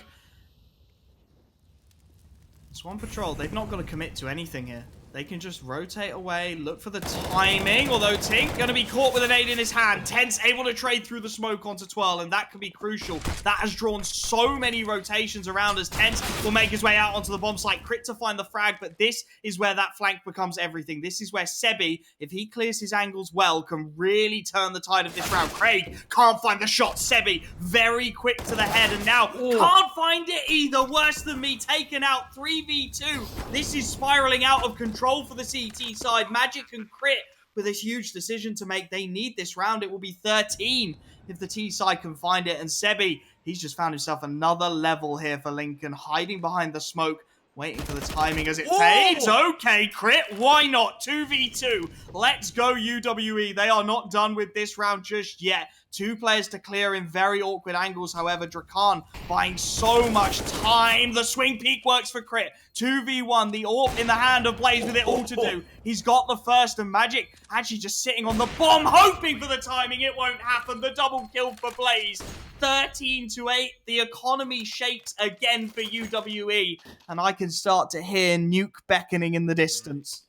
Swan Patrol, they've not got to commit to anything here. They can just rotate away, look for the timing, although Tink going to be caught with an 8 in his hand. Tense able to trade through the smoke onto Twirl, and that could be crucial. That has drawn so many rotations around as Tense will make his way out onto the bomb site. Crit to find the frag, but this is where that flank becomes everything. This is where Sebi, if he clears his angles well, can really turn the tide of this round. Craig can't find the shot. Sebi very quick to the head, and now can't find it either. Worse than me, taken out 3v2. This is spiraling out of control for the CT side. Magic and Crit with a huge decision to make. They need this round. It will be 13 if the T side can find it. And Sebi, he's just found himself another level here for Lincoln, hiding behind the smoke, waiting for the timing as it fades. Okay, Crit, why not? 2v2. Let's go, UWE. They are not done with this round just yet. 2 players to clear in very awkward angles. However, Drakan buying so much time. The swing peek works for Crit. 2v1, the AWP in the hand of Blaze with it all to do. He's got the first, and Magic actually just sitting on the bomb, hoping for the timing. It won't happen. The double kill for Blaze. 13-8. The economy shakes again for UWE, and I can start to hear Nuke beckoning in the distance.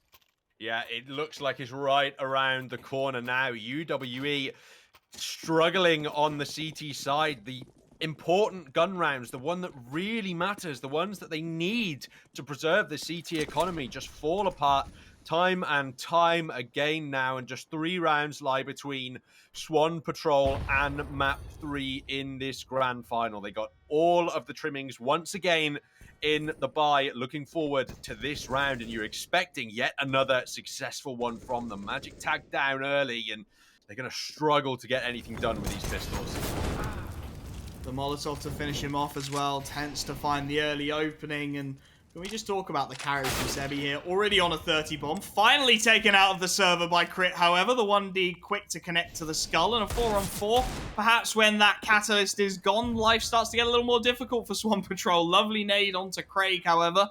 Yeah, it looks like it's right around the corner now. UWE struggling on the CT side. The important gun rounds, the one that really matters, the ones that they need to preserve the CT economy, just fall apart time and time again now, and just 3 rounds lie between Swan Patrol and Map 3 in this grand final. They got all of the trimmings once again in the buy. Looking forward to this round, and you're expecting yet another successful one from them. Magic tagged down early, and they're going to struggle to get anything done with these pistols. The Molotov to finish him off as well. Tense to find the early opening, and Can we just talk about the carry from Sebi here? Already on a 30 bomb. Finally taken out of the server by Crit, however. The 1D quick to connect to the skull. And a 4-on-4. Perhaps when that catalyst is gone, life starts to get a little more difficult for Swamp Patrol. Lovely nade onto Craig, however,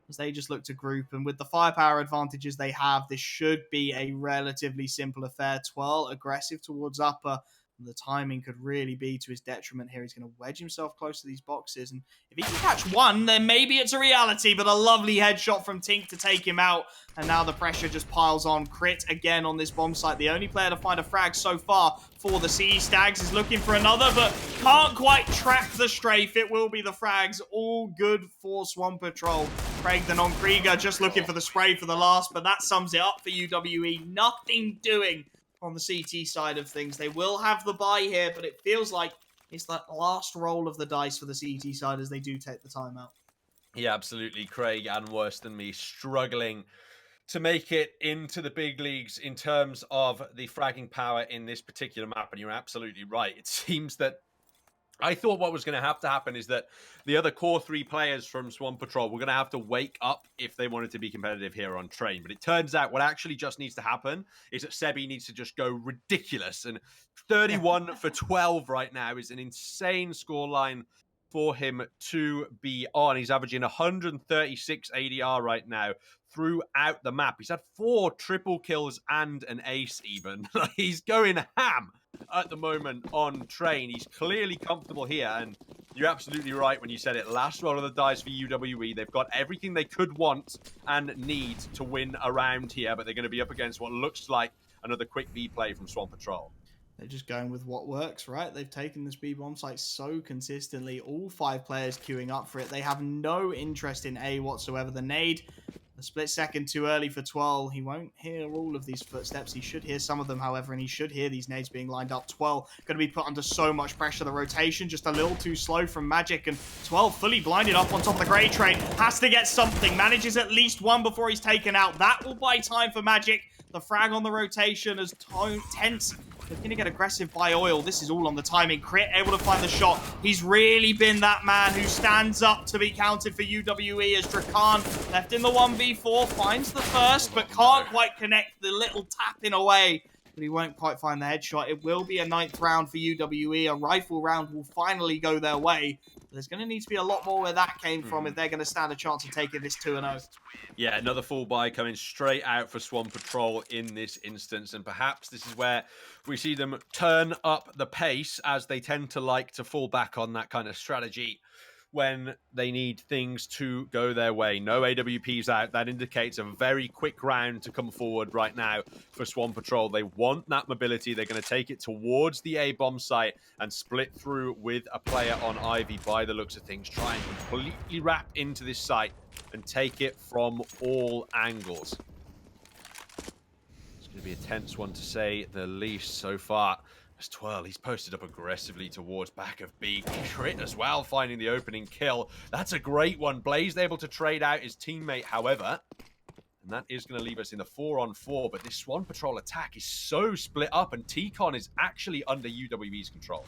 as they just look to group. And with the firepower advantages they have, this should be a relatively simple affair. Twirl aggressive towards upper. The timing could really be to his detriment here. He's going to wedge himself close to these boxes. And if he can catch one, then maybe it's a reality. But a lovely headshot from Tink to take him out. And now the pressure just piles on. Crit again on this bomb site. The only player to find a frag so far for the CE Stags is looking for another, but can't quite track the strafe. It will be the frags. All good for Swamp Patrol. Craig the non-Krieger just looking for the spray for the last, but that sums it up for UWE. Nothing doing on the CT side of things. They will have the buy here, but it feels like it's that last roll of the dice for the CT side as they do take the timeout. Yeah, absolutely. Craig and Worse Than Me struggling to make it into the big leagues in terms of the fragging power in this particular map. And you're absolutely right. It seems that I thought what was going to happen is that the other core 3 players from Swamp Patrol were going to have to wake up if they wanted to be competitive here on Train. But it turns out what actually just needs to happen is that Sebi needs to just go ridiculous. And 31 for 12 right now is an insane scoreline for him to be on. He's averaging 136 ADR right now throughout the map. He's had 4 triple kills and an ace even. He's going ham at the moment on Train. He's clearly comfortable here, and you're absolutely right when you said it. Last roll of the dice for UWE. They've got everything they could want and need to win around here, but they're going to be up against what looks like another quick B play from Swamp Patrol. They're just going with what works, right? They've taken this B bomb site so consistently. All 5 players queuing up for it. They have no interest in A whatsoever. The nade, a split second too early for Twirl. He won't hear all of these footsteps. He should hear some of them, however, and he should hear these nades being lined up. Twirl going to be put under so much pressure. The rotation just a little too slow from Magic, and Twirl fully blinded up on top of the Grey Train. Has to get something. Manages at least one before he's taken out. That will buy time for Magic. The frag on the rotation is tense. Looking to get aggressive by Oil. This is all on the timing. Crit able to find the shot. He's really been that man who stands up to be counted for UWE as Drakan left in the 1v4. Finds the first, but can't quite connect the little tapping away. But he won't quite find the headshot. It will be a 9th round for UWE. A rifle round will finally go their way. There's going to need to be a lot more where that came from if they're going to stand a chance of taking this 2-0. Yeah, another full buy coming straight out for Swamp Patrol in this instance. And perhaps this is where we see them turn up the pace, as they tend to like to fall back on that kind of strategy when they need things to go their way. No AWPs out. That indicates a very quick round to come forward right now for Swamp Patrol. They want that mobility. They're going to take it towards the A bomb site and split through with a player on Ivy by the looks of things. Try and completely wrap into this site and take it from all angles. It's going to be a tense one to say the least so far. As Twirl, he's posted up aggressively towards back of B. Crit as well, finding the opening kill. That's a great one. Blaze able to trade out his teammate, however. And that is going to leave us in the 4-on-4. But this Swamp Patrol attack is so split up, and T-Con is actually under UWE's control.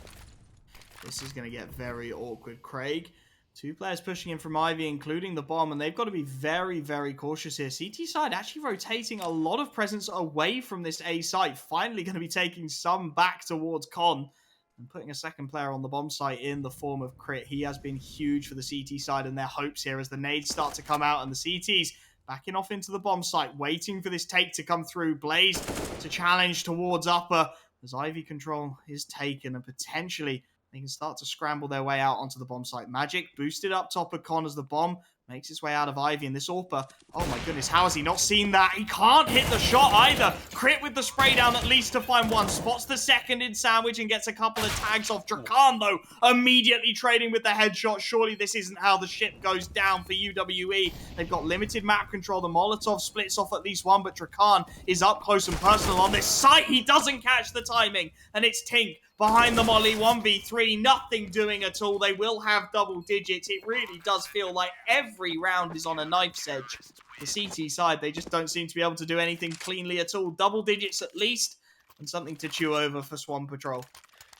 This is going to get very awkward. Craig, 2 players pushing in from Ivy, including the bomb, and they've got to be very, very cautious here. CT side actually rotating a lot of presence away from this A site. Finally going to be taking some back towards Con and putting a second player on the bomb site in the form of Crit. He has been huge for the CT side and their hopes here as the nades start to come out, and the CTs backing off into the bomb site, waiting for this take to come through. Blaze to challenge towards upper as Ivy control is taken, and potentially they can start to scramble their way out onto the bomb site. Magic boosted up top of Con as the bomb makes its way out of Ivy, and this AWPer, oh my goodness, how has he not seen that? He can't hit the shot either. Crit with the spray down at least to find one. Spots the second in sandwich and gets a couple of tags off. Drakan, though, immediately trading with the headshot. Surely this isn't how the ship goes down for UWE. They've got limited map control. The Molotov splits off at least one, but Drakan is up close and personal on this site. He doesn't catch the timing, and it's Tink behind the molly, 1v3, nothing doing at all. They will have double digits. It really does feel like every round is on a knife's edge. The CT side, they just don't seem to be able to do anything cleanly at all. Double digits at least, and something to chew over for Swamp Patrol.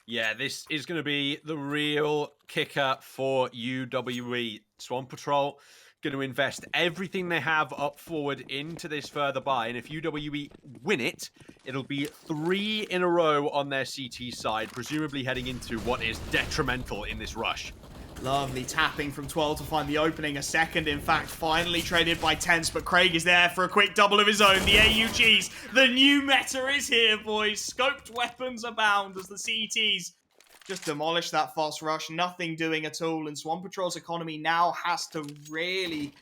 Yeah, this is going to be the real kicker for UWE. Swamp Patrol going to invest everything they have up forward into this further buy. And if UWE win it, it'll be 3 in a row on their CT side, presumably heading into what is detrimental in this rush. Lovely tapping from 12 to find the opening. A second, in fact, finally traded by Tense, but Craig is there for a quick double of his own. The AUGs, the new meta is here, boys. Scoped weapons abound as the CTs just demolish that fast rush. Nothing doing at all, and Swamp Patrol's economy now has to really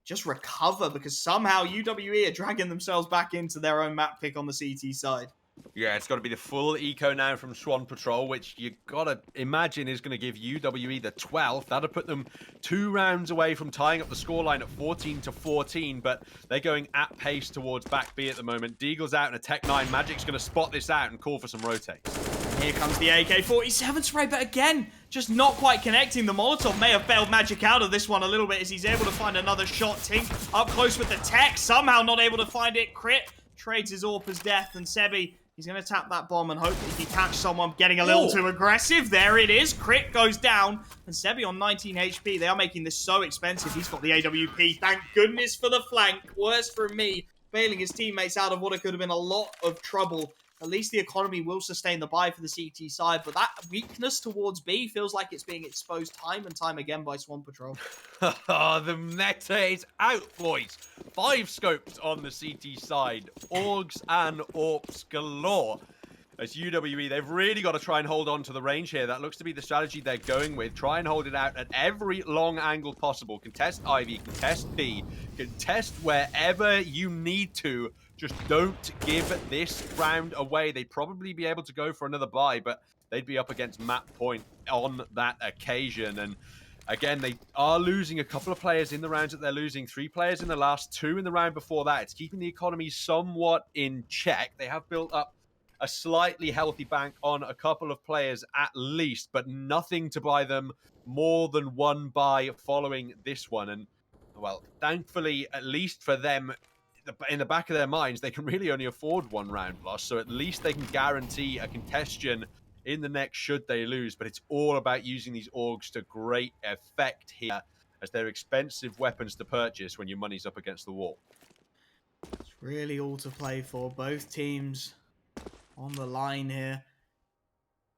just recover because somehow UWE are dragging themselves back into their own map pick on the CT side. Yeah, it's got to be the full eco now from Swan Patrol, which you got to imagine is going to give UWE the 12th. That'll put them 2 rounds away from tying up the scoreline at 14-14, but they're going at pace towards back B at the moment. Deagle's out and a Tech 9. Magic's going to spot this out and call for some rotates. Here comes the AK-47 spray, but again, just not quite connecting. The Molotov may have bailed Magic out of this one a little bit as he's able to find another shot. Tink up close with the tech, somehow not able to find it. Crit trades his AWP's death, and Sebi, he's going to tap that bomb and hope that he can catch someone getting a little too aggressive. There it is. Crit goes down, and Sebi on 19 HP. They are making this so expensive. He's got the AWP. Thank goodness for the flank. Worse for me, bailing his teammates out of what it could have been a lot of trouble. At least the economy will sustain the buy for the CT side, but that weakness towards B feels like it's being exposed time and time again by Swamp Patrol. The meta is out, boys. 5 scopes on the CT side. Orgs and AWPs galore. As UWE, they've really got to try and hold on to the range here. That looks to be the strategy they're going with. Try and hold it out at every long angle possible. Contest Ivy, contest B, contest wherever you need to. Just don't give this round away. They'd probably be able to go for another buy, but they'd be up against map point on that occasion. And again, they are losing a couple of players in the rounds that they're losing. 3 players in the last, 2 in the round before that. It's keeping the economy somewhat in check. They have built up a slightly healthy bank on a couple of players at least, but nothing to buy them more than 1 buy following this one. And, well, thankfully, at least for them, in the back of their minds, they can really only afford 1 round loss, so at least they can guarantee a contestation in the next should they lose. But it's all about using these Orgs to great effect here, as they're expensive weapons to purchase when your money's up against the wall. It's really all to play for. Both teams on the line here.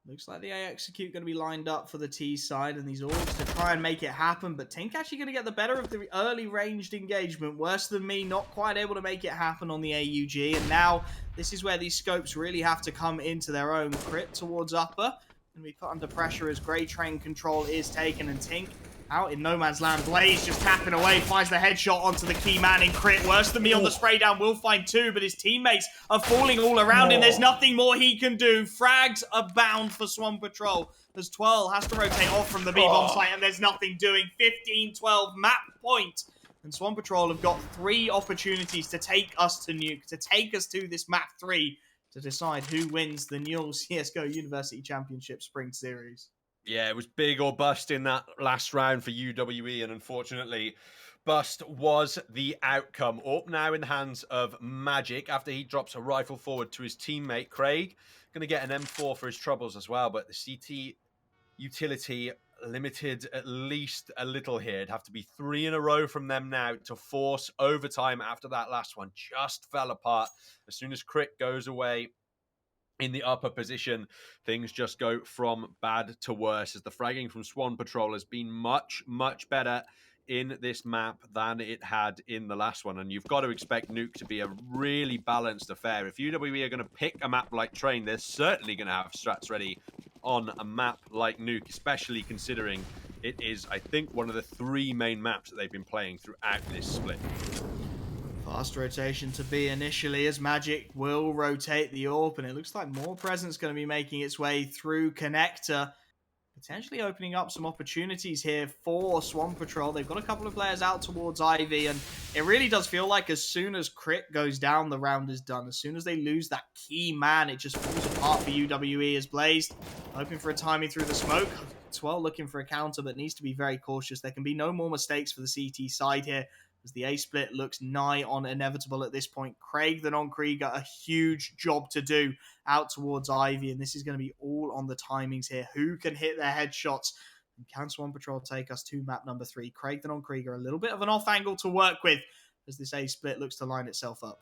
Looks like the A Execute going to be lined up for the T side, and these Orgs to try and make it happen, but Tink actually going to get the better of the early ranged engagement. Worse than me, not quite able to make it happen on the AUG, and now this is where these scopes really have to come into their own. Crit towards upper, and we put under pressure as Grey Train control is taken, and Tink out in no man's land. Blaze just tapping away, finds the headshot onto the key man in Crit. Worse than me on the spray down, will find 2, but his teammates are falling all around him. There's nothing more he can do. Frags abound for Swamp Patrol as 12 has to rotate off from the B-bomb site, and there's nothing doing. 15-12 map point. And Swamp Patrol have got 3 opportunities to take us to nuke, to take us to this map 3, to decide who wins the Newell CSGO University Championship Spring Series. Yeah, it was big or bust in that last round for UWE, and unfortunately, bust was the outcome. Up now in the hands of Magic after he drops a rifle forward to his teammate. Craig going to get an M4 for his troubles as well, but the CT utility limited at least a little here. It'd have to be 3 in a row from them now to force overtime after that last one just fell apart. As soon as Crit goes away in the upper position, things just go from bad to worse, as the fragging from Swan Patrol has been much, much better in this map than it had in the last one. And you've got to expect Nuke to be a really balanced affair. If UWE are going to pick a map like Train, they're certainly going to have strats ready on a map like Nuke, especially considering it is, I think, one of the 3 main maps that they've been playing throughout this split. Fast rotation to B initially, as Magic will rotate the AWP, and it looks like more presence going to be making its way through Connector, potentially opening up some opportunities here for Swamp Patrol. They've got a couple of players out towards Ivy, and it really does feel like as soon as Crit goes down, the round is done. As soon as they lose that key man, it just falls apart for UWE as Blazed, hoping for a timing through the smoke. Swell looking for a counter, but needs to be very cautious. There can be no more mistakes for the CT side here, as the A split looks nigh on inevitable at this point. Craig, the non-Krieg, got a huge job to do out towards Ivy, and this is going to be all on the timings here. Who can hit their headshots And can Swan Patrol take us to map number 3? Craig on Krieger, a little bit of an off angle to work with as this A split looks to line itself up.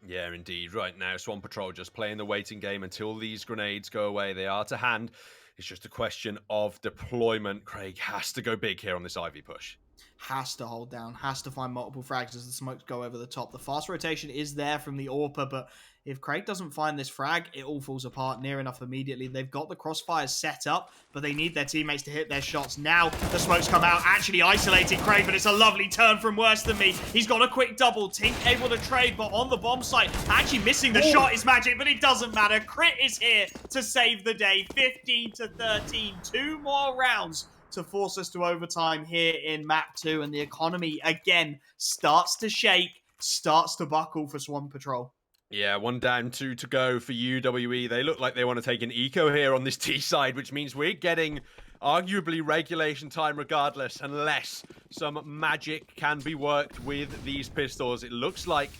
Yeah, indeed. Right now, Swan Patrol just playing the waiting game until these grenades go away. They are to hand. It's just a question of deployment. Craig has to go big here on this Ivy push. Has to hold down, has to find multiple frags as the smokes go over the top. The fast rotation is there from the AWPer, but if Craig doesn't find this frag, it all falls apart near enough immediately. They've got the crossfires set up, but they need their teammates to hit their shots. Now the smokes come out, actually isolating Craig, but it's a lovely turn from Worse Than Me. He's got a quick double. Tink able to trade, but on the bomb site, actually missing the shot is Magic, but it doesn't matter. Crit is here to save the day. 15-13, 2 more rounds to force us to overtime here in map 2, and the economy again starts to shake, starts to buckle for Swan Patrol. Yeah, 1 down, 2 to go for UWE. They look like they want to take an eco here on this T side, which means we're getting arguably regulation time regardless, unless some magic can be worked with these pistols. It looks like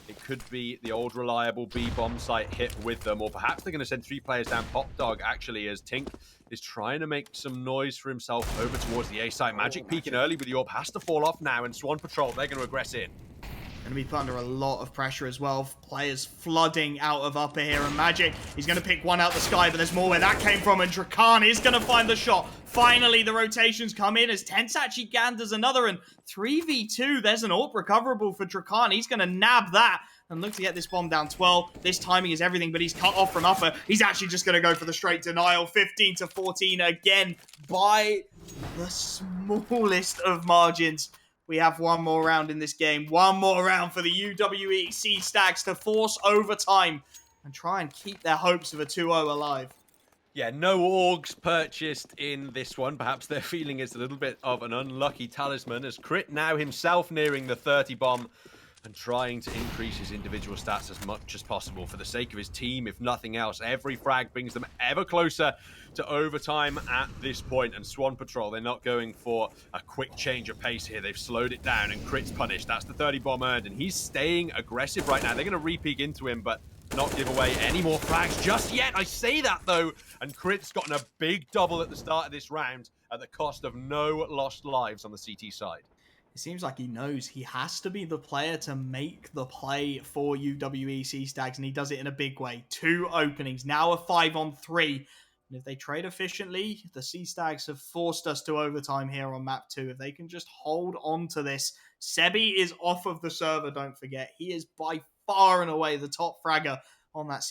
it could be the old reliable B bomb site hit with them, or perhaps they're going to send 3 players down Pop Dog, actually, as Tink is trying to make some noise for himself over towards the A site. Magic peeking early with the AWP has to fall off now, and Swan Patrol, they're going to aggress in. Going to be put under a lot of pressure as well. Players flooding out of upper here, and Magic, he's going to pick one out the sky, but there's more where that came from, and Drakan is going to find the shot. Finally, the rotations come in as Tense actually ganders another, and 3v2, there's an AWP recoverable for Drakan. He's going to nab that and look to get this bomb down 12. This timing is everything, but he's cut off from upper. He's actually just going to go for the straight denial. 15-14 again by the smallest of margins. We have one more round in this game. One more round for the UWE Sea Stags to force overtime and try and keep their hopes of a 2-0 alive. Yeah, no orgs purchased in this one. Perhaps they're feeling it's a little bit of an unlucky talisman, as Crit now himself nearing the 30 bomb and trying to increase his individual stats as much as possible for the sake of his team, if nothing else. Every frag brings them ever closer to overtime at this point. And Swan Patrol, they're not going for a quick change of pace here. They've slowed it down, and Crit's punished. That's the 30 bomb earned, and he's staying aggressive right now. They're going to re-peek into him, but not give away any more frags just yet. I say that, though, and Crit's gotten a big double at the start of this round at the cost of no lost lives on the CT side. It seems like he knows he has to be the player to make the play for UWE Sea Stags, and he does it in a big way. 2 openings, now a 5-on-3. And if they trade efficiently, the Sea Stags have forced us to overtime here on map 2. If they can just hold on to this. Sebi is off of the server, don't forget. He is by far and away the top fragger on that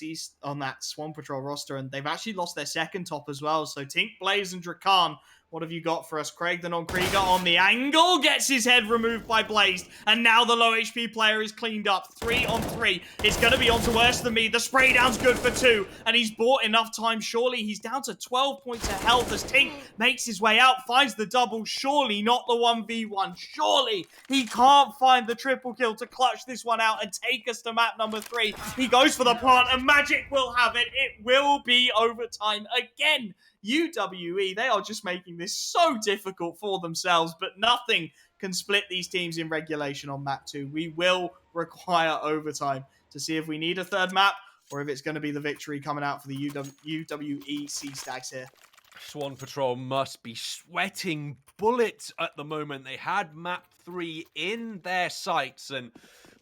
Swan Patrol roster, and they've actually lost their second top as well. So Tink, Blaze, and Drakan, what have you got for us? Craig the non-Krieger on the angle, gets his head removed by Blaze, and now the low HP player is cleaned up. 3-on-3. It's going to be on to Worse Than Me. The spray down's good for 2, and he's bought enough time. Surely he's down to 12 points of health as Tink makes his way out, finds the double. Surely not the 1v1. Surely he can't find the triple kill to clutch this one out and take us to map number 3. He goes for the plant, and Magic will have it. It will be overtime again. UWE, they are just making this so difficult for themselves, but nothing can split these teams in regulation on map 2. We will require overtime to see if we need a third map or if it's going to be the victory coming out for the UWE Sea Stags here. Swan Patrol must be sweating bullets at the moment. They had map 3 in their sights, and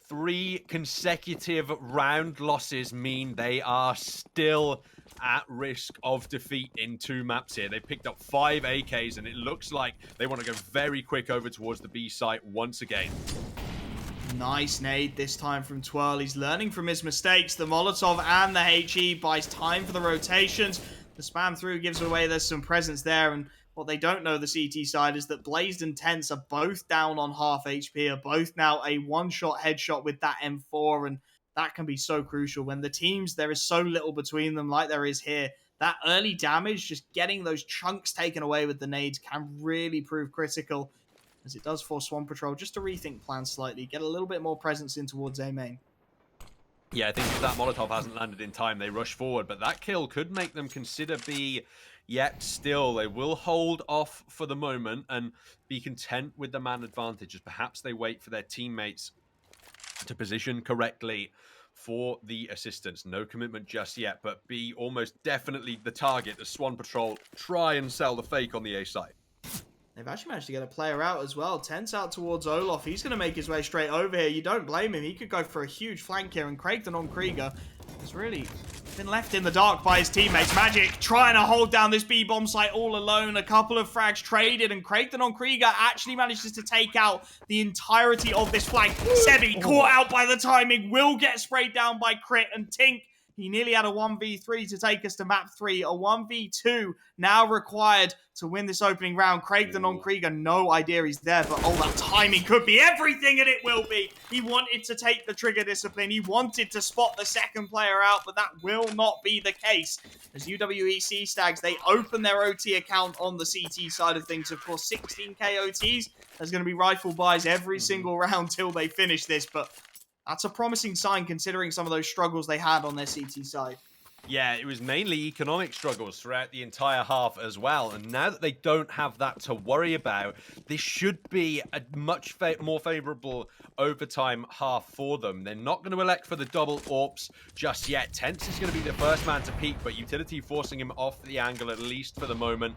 3 consecutive round losses mean they are still at risk of defeat in 2 maps here. They picked up 5 AKs, and it looks like they want to go very quick over towards the B site once again. Nice nade this time from Twirl. He's learning from his mistakes. The Molotov and the HE buys time for the rotations. The spam through gives away there's some presence there, and what they don't know, the CT side, is that Blazed and Tense are both down on half HP, are both now a one-shot headshot with that M4, and that can be so crucial when the teams, there is so little between them like there is here. That early damage, just getting those chunks taken away with the nades, can really prove critical, as it does force Swan Patrol just to rethink plans slightly, get a little bit more presence in towards A main. Yeah, I think if that Molotov hasn't landed in time, they rush forward, but that kill could make them consider B. Yet still, they will hold off for the moment and be content with the man advantage, as perhaps they wait for their teammates to position correctly for the assistance. No commitment just yet, but B almost definitely the target as Swan Patrol try and sell the fake on the A side. They've actually managed to get a player out as well. Tense out towards Olof. He's going to make his way straight over here. You don't blame him. He could go for a huge flank here. And Craigton on Krieger has really been left in the dark by his teammates. Magic trying to hold down this B-bomb site all alone. A couple of frags traded. And Craigton on Krieger actually manages to take out the entirety of this flank. Sebi caught out by the timing. Will get sprayed down by Crit. And Tink, he nearly had a 1v3 to take us to map 3. A 1v2 now required to win this opening round. Craigton on Krieger, no idea he's there, but oh, that timing could be everything, and it will be. He wanted to take the trigger discipline. He wanted to spot the second player out, but that will not be the case. As UWEC Stags, they open their OT account on the CT side of things. Of course, 16k OTs. There's going to be rifle buys every single round till they finish this, but that's a promising sign considering some of those struggles they had on their CT side. Yeah, it was mainly economic struggles throughout the entire half as well. And now that they don't have that to worry about, this should be a much more favorable overtime half for them. They're not going to elect for the double AWPs just yet. Tense is going to be the first man to peek, but Utility forcing him off the angle, at least for the moment.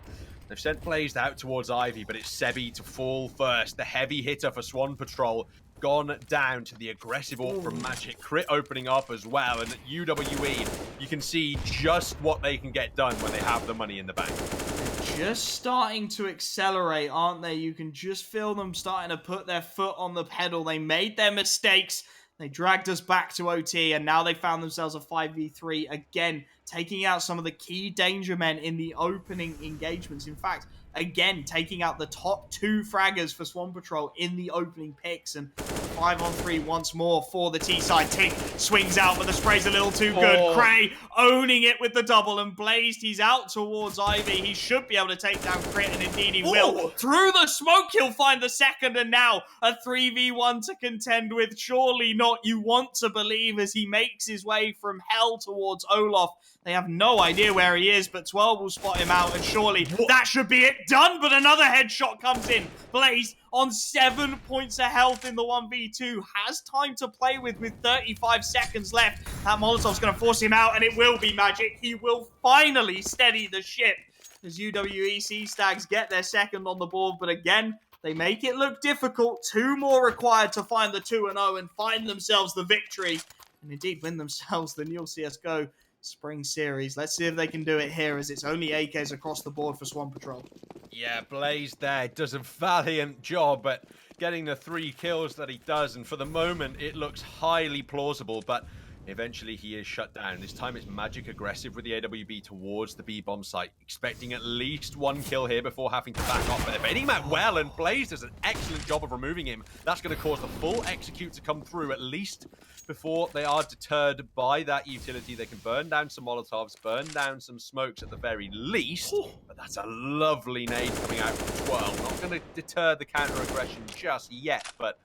They've sent Blazed out towards Ivy, but it's Sebi to fall first. The heavy hitter for Swan Patrol gone down to the aggressive AWP from Magic. Crit opening up as well. And at UWE, you can see just what they can get done when they have the money in the bank. They're just starting to accelerate, aren't they? You can just feel them starting to put their foot on the pedal. They made their mistakes. They dragged us back to OT, and now they found themselves a 5v3 again, taking out some of the key danger men in the opening engagements. In fact, again, taking out the top 2 fraggers for Swan Patrol in the opening picks, and 5-on-3 once more for the T-side. Tink swings out, but the spray's a little too good. Cray owning it with the double, and Blazed, he's out towards Ivy. He should be able to take down Crit, and indeed he will. Through the smoke, he'll find the second, and now a 3v1 to contend with. Surely not, you want to believe, as he makes his way from hell towards Olof. They have no idea where he is, but 12 will spot him out, and surely that should be it done, but another headshot comes in. Blaze on 7 points of health in the 1v2, has time to play with 35 seconds left. That Molotov's going to force him out, and it will be Magic. He will finally steady the ship as UWEC Stags get their second on the board, but again, they make it look difficult. 2 more required to find the 2-0 and find themselves the victory, and indeed win themselves the new CSGO Spring Series. Let's see if they can do it here, as it's only AKs across the board for Swan Patrol. Yeah, Blaze there does a valiant job at getting the 3 kills that he does, and for the moment it looks highly plausible, but eventually he is shut down. This time it's Magic aggressive with the AWB towards the B-bomb site, expecting at least 1 kill here before having to back off, but they're baiting that well, and Blaze does an excellent job of removing him. That's going to cause the full execute to come through, at least before they are deterred by that utility. They can burn down some Molotovs, burn down some smokes at the very least, but that's a lovely nade coming out from 12. Not going to deter the counter-aggression just yet, but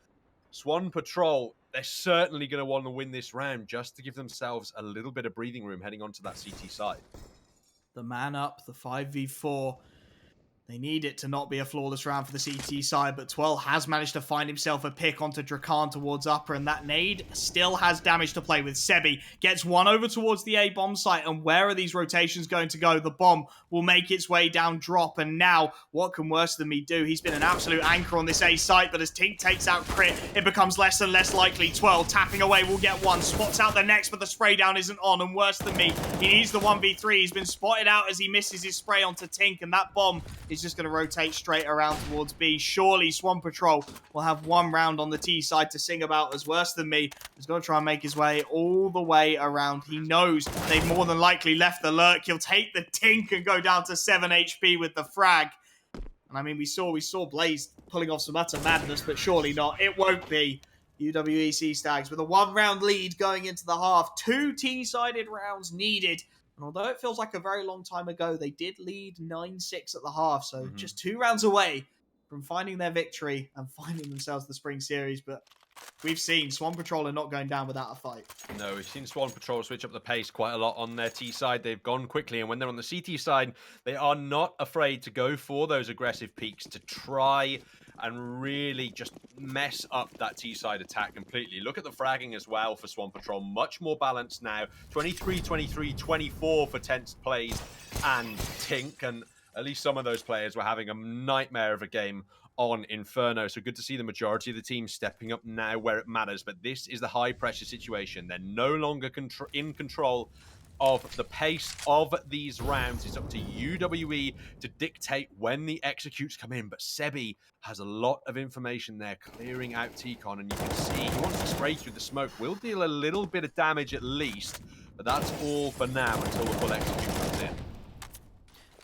Swan Patrol, they're certainly going to want to win this round just to give themselves a little bit of breathing room heading onto that CT side. The man up, the 5v4. They need it to not be a flawless round for the CT side, but Twirl has managed to find himself a pick onto Drakan towards upper, and that nade still has damage to play with. Sebi gets one over towards the A bomb site, and where are these rotations going to go? The bomb will make its way down drop, and now what can Worse Than Me do? He's been an absolute anchor on this A site, but as Tink takes out Crit, it becomes less and less likely. Twirl tapping away will get one, spots out the next, but the spray down isn't on, and Worse Than Me, he needs the 1v3. He's been spotted out as he misses his spray onto Tink, and that bomb is just going to rotate straight around towards B. Surely Swan Patrol will have 1 round on the T side to sing about, as Worse Than Me is going to try and make his way all the way around. He knows they've more than likely left the lurk. He'll take the Tink and go down to 7 HP with the frag. And I mean, we saw Blaze pulling off some utter madness, but surely not. It won't be. UWEC Stags with a 1-round lead going into the half. 2 T-sided rounds needed. And although it feels like a very long time ago, they did lead 9-6 at the half. So just 2 rounds away from finding their victory and finding themselves the Spring Series. But we've seen Swan Patrol are not going down without a fight. No, we've seen Swan Patrol switch up the pace quite a lot on their T side. They've gone quickly, and when they're on the CT side, they are not afraid to go for those aggressive peaks to try and really just mess up that T-side attack completely. Look at the fragging as well for Swan Patrol. Much more balanced now. 23, 23, 24 for Tense Plays and Tink. And at least some of those players were having a nightmare of a game on Inferno. So good to see the majority of the team stepping up now where it matters. But this is the high pressure situation. They're no longer in control of the pace of these rounds. It's up to UWE to dictate when the executes come in. But Sebi has a lot of information there, clearing out T-Con, and you can see he wants to spray through the smoke. Will deal a little bit of damage at least, but that's all for now until the full execute comes in.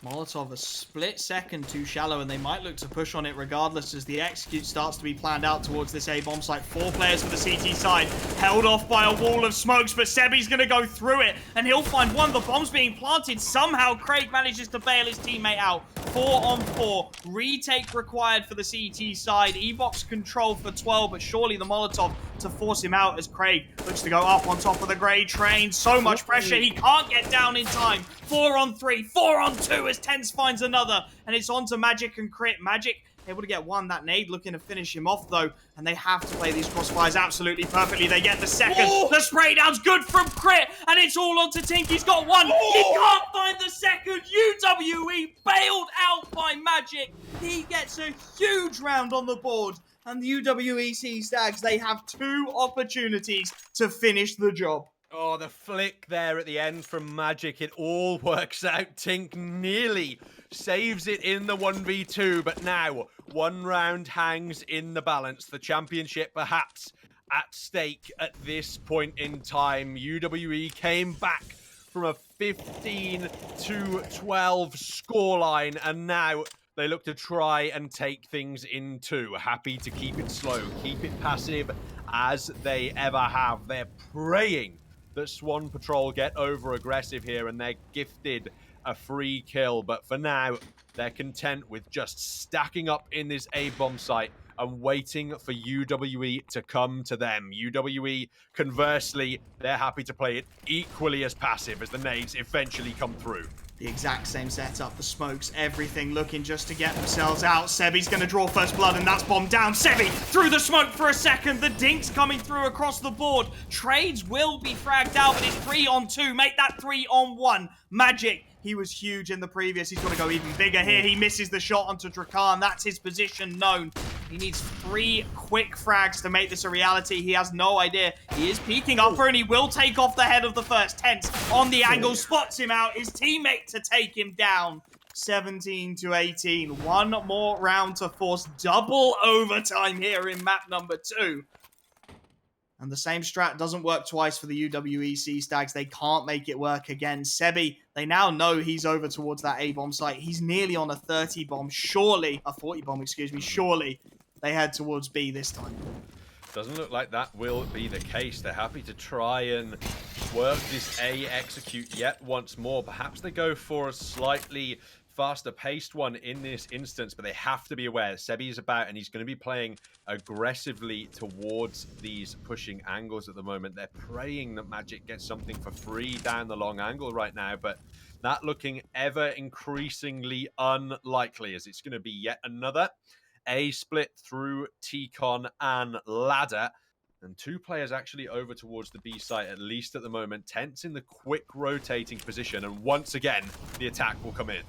Molotov a split second too shallow, and they might look to push on it regardless as the execute starts to be planned out towards this A-bomb site. 4 players for the CT side, held off by a wall of smokes, but Sebi's going to go through it, and he'll find one. The bomb's being planted. Somehow Craig manages to bail his teammate out. 4 on 4. Retake required for the CT side. E-box control for 12, but surely the Molotov to force him out as Craig looks to go up on top of the grey train. So much pressure, he can't get down in time. 4 on 3, 4 on 2 as Tense finds another, and it's on to Magic and Crit. Magic able to get one. That nade looking to finish him off though, and they have to play these crossfires absolutely perfectly. They get the second. Oh! The spray down's good from Crit, and it's all on to Tink. He's got one. Oh! He can't find the second. UWE bailed out by Magic. He gets a huge round on the board, and the UWEC Stags, they have 2 opportunities to finish the job. Oh, the flick there at the end from Magic. It all works out. Tink nearly saves it in the 1v2, but now 1 round hangs in the balance. The championship perhaps at stake at this point in time. UWE came back from a 15-12 scoreline, and now they look to try and take things in 2. Happy to keep it slow, keep it passive as they ever have. They're praying that Swan Patrol get over aggressive here and they're gifted a free kill. But for now, they're content with just stacking up in this A-bomb site and waiting for UWE to come to them. UWE, conversely, they're happy to play it equally as passive as the nades eventually come through. The exact same setup, the smokes, everything looking just to get themselves out. Sebi's going to draw first blood, and that's bomb down. Sebi through the smoke for a second. The dinks coming through across the board. Trades will be fragged out, but it's 3 on 2. Make that 3 on 1. Magic, he was huge in the previous. He's going to go even bigger here. He misses the shot onto Drakan. That's his position known. He needs 3 quick frags to make this a reality. He has no idea. He is peeking upper, and he will take off the head of the first. Tense on the angle, spots him out. His teammate to take him down. 17-18. 1 more round to force double overtime here in map number 2. And the same strat doesn't work twice for the UWEC Stags. They can't make it work again. Sebi, they now know he's over towards that A-bomb site. He's nearly on a 30 bomb. Surely, a 40 bomb, excuse me. Surely they head towards B this time. Doesn't look like that will be the case. They're happy to try and work this A execute yet once more. Perhaps they go for a slightly faster paced one in this instance, but they have to be aware Sebi is about, and he's going to be playing aggressively towards these pushing angles at the moment. They're praying that Magic gets something for free down the long angle right now, but that looking ever increasingly unlikely, as it's going to be yet another A split through T-Con and Ladder. And 2 players actually over towards the B site, at least at the moment. Tense in the quick rotating position, and once again, the attack will come in.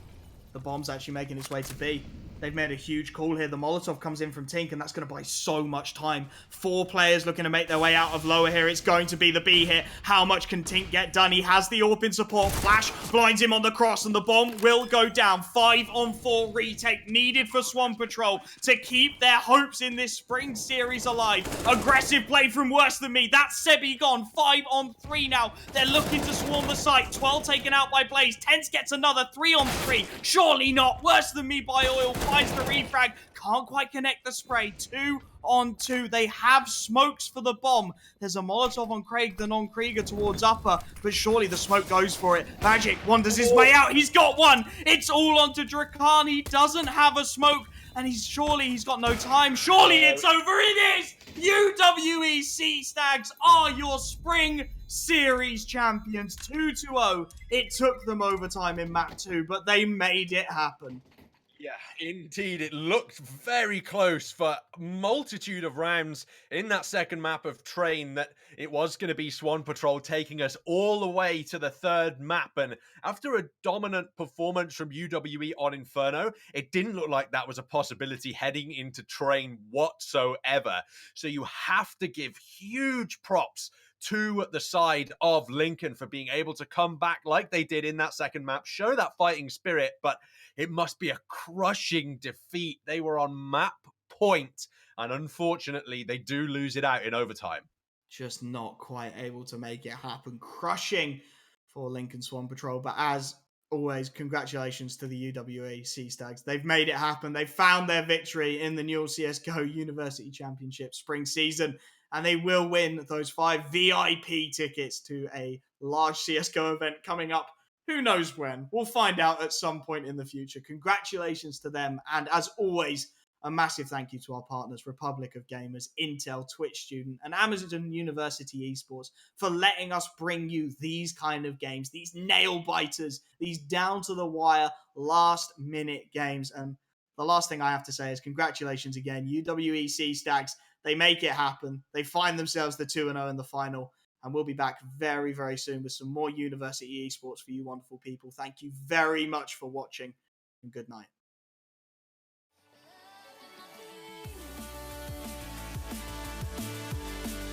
The bomb's actually making its way to B. They've made a huge call here. The Molotov comes in from Tink, and that's going to buy so much time. 4 players looking to make their way out of lower here. It's going to be the B hit. How much can Tink get done? He has the AWP in support. Flash blinds him on the cross, and the bomb will go down. 5 on 4 retake needed for Swan Patrol to keep their hopes in this spring series alive. Aggressive play from Worse Than Me. That's Sebi gone. 5 on 3 now. They're looking to swarm the site. 12 taken out by Blaze. Tense gets another 3 on 3. Surely not. Worse Than Me by Oil. Finds the refrag, can't quite connect the spray. 2 on 2. They have smokes for the bomb. There's a Molotov on Craig, then on Krieger towards upper, but surely the smoke goes for it. Magic wanders his way out. He's got one. It's all onto Drakan. He doesn't have a smoke, and he's got no time. Surely it's over. It is. UWEC Stags are your spring series champions. 2-0. It took them overtime in map 2, but they made it happen. Yeah, indeed. It looked very close for a multitude of rounds in that second map of Train that it was going to be Swan Patrol taking us all the way to the third map. And after a dominant performance from UWE on Inferno, it didn't look like that was a possibility heading into Train whatsoever. So you have to give huge props to the side of Lincoln for being able to come back like they did in that second map, show that fighting spirit, but it must be a crushing defeat. They were on map point, and unfortunately, they do lose it out in overtime. Just not quite able to make it happen. Crushing for Lincoln Swan Patrol. But as always, congratulations to the UWA Sea Stags. They've made it happen. They've found their victory in the Newell CSGO University Championship spring season, and they will win those 5 VIP tickets to a large CSGO event coming up. Who knows when? We'll find out at some point in the future. Congratulations to them. And as always, a massive thank you to our partners, Republic of Gamers, Intel, Twitch Student, and Amazon University Esports for letting us bring you these kind of games, these nail biters, these down to the wire, last minute games. And the last thing I have to say is congratulations again, UWEC Stags. They make it happen. They find themselves the 2-0 in the final. And we'll be back very, very soon with some more university esports for you wonderful people. Thank you very much for watching, and good night.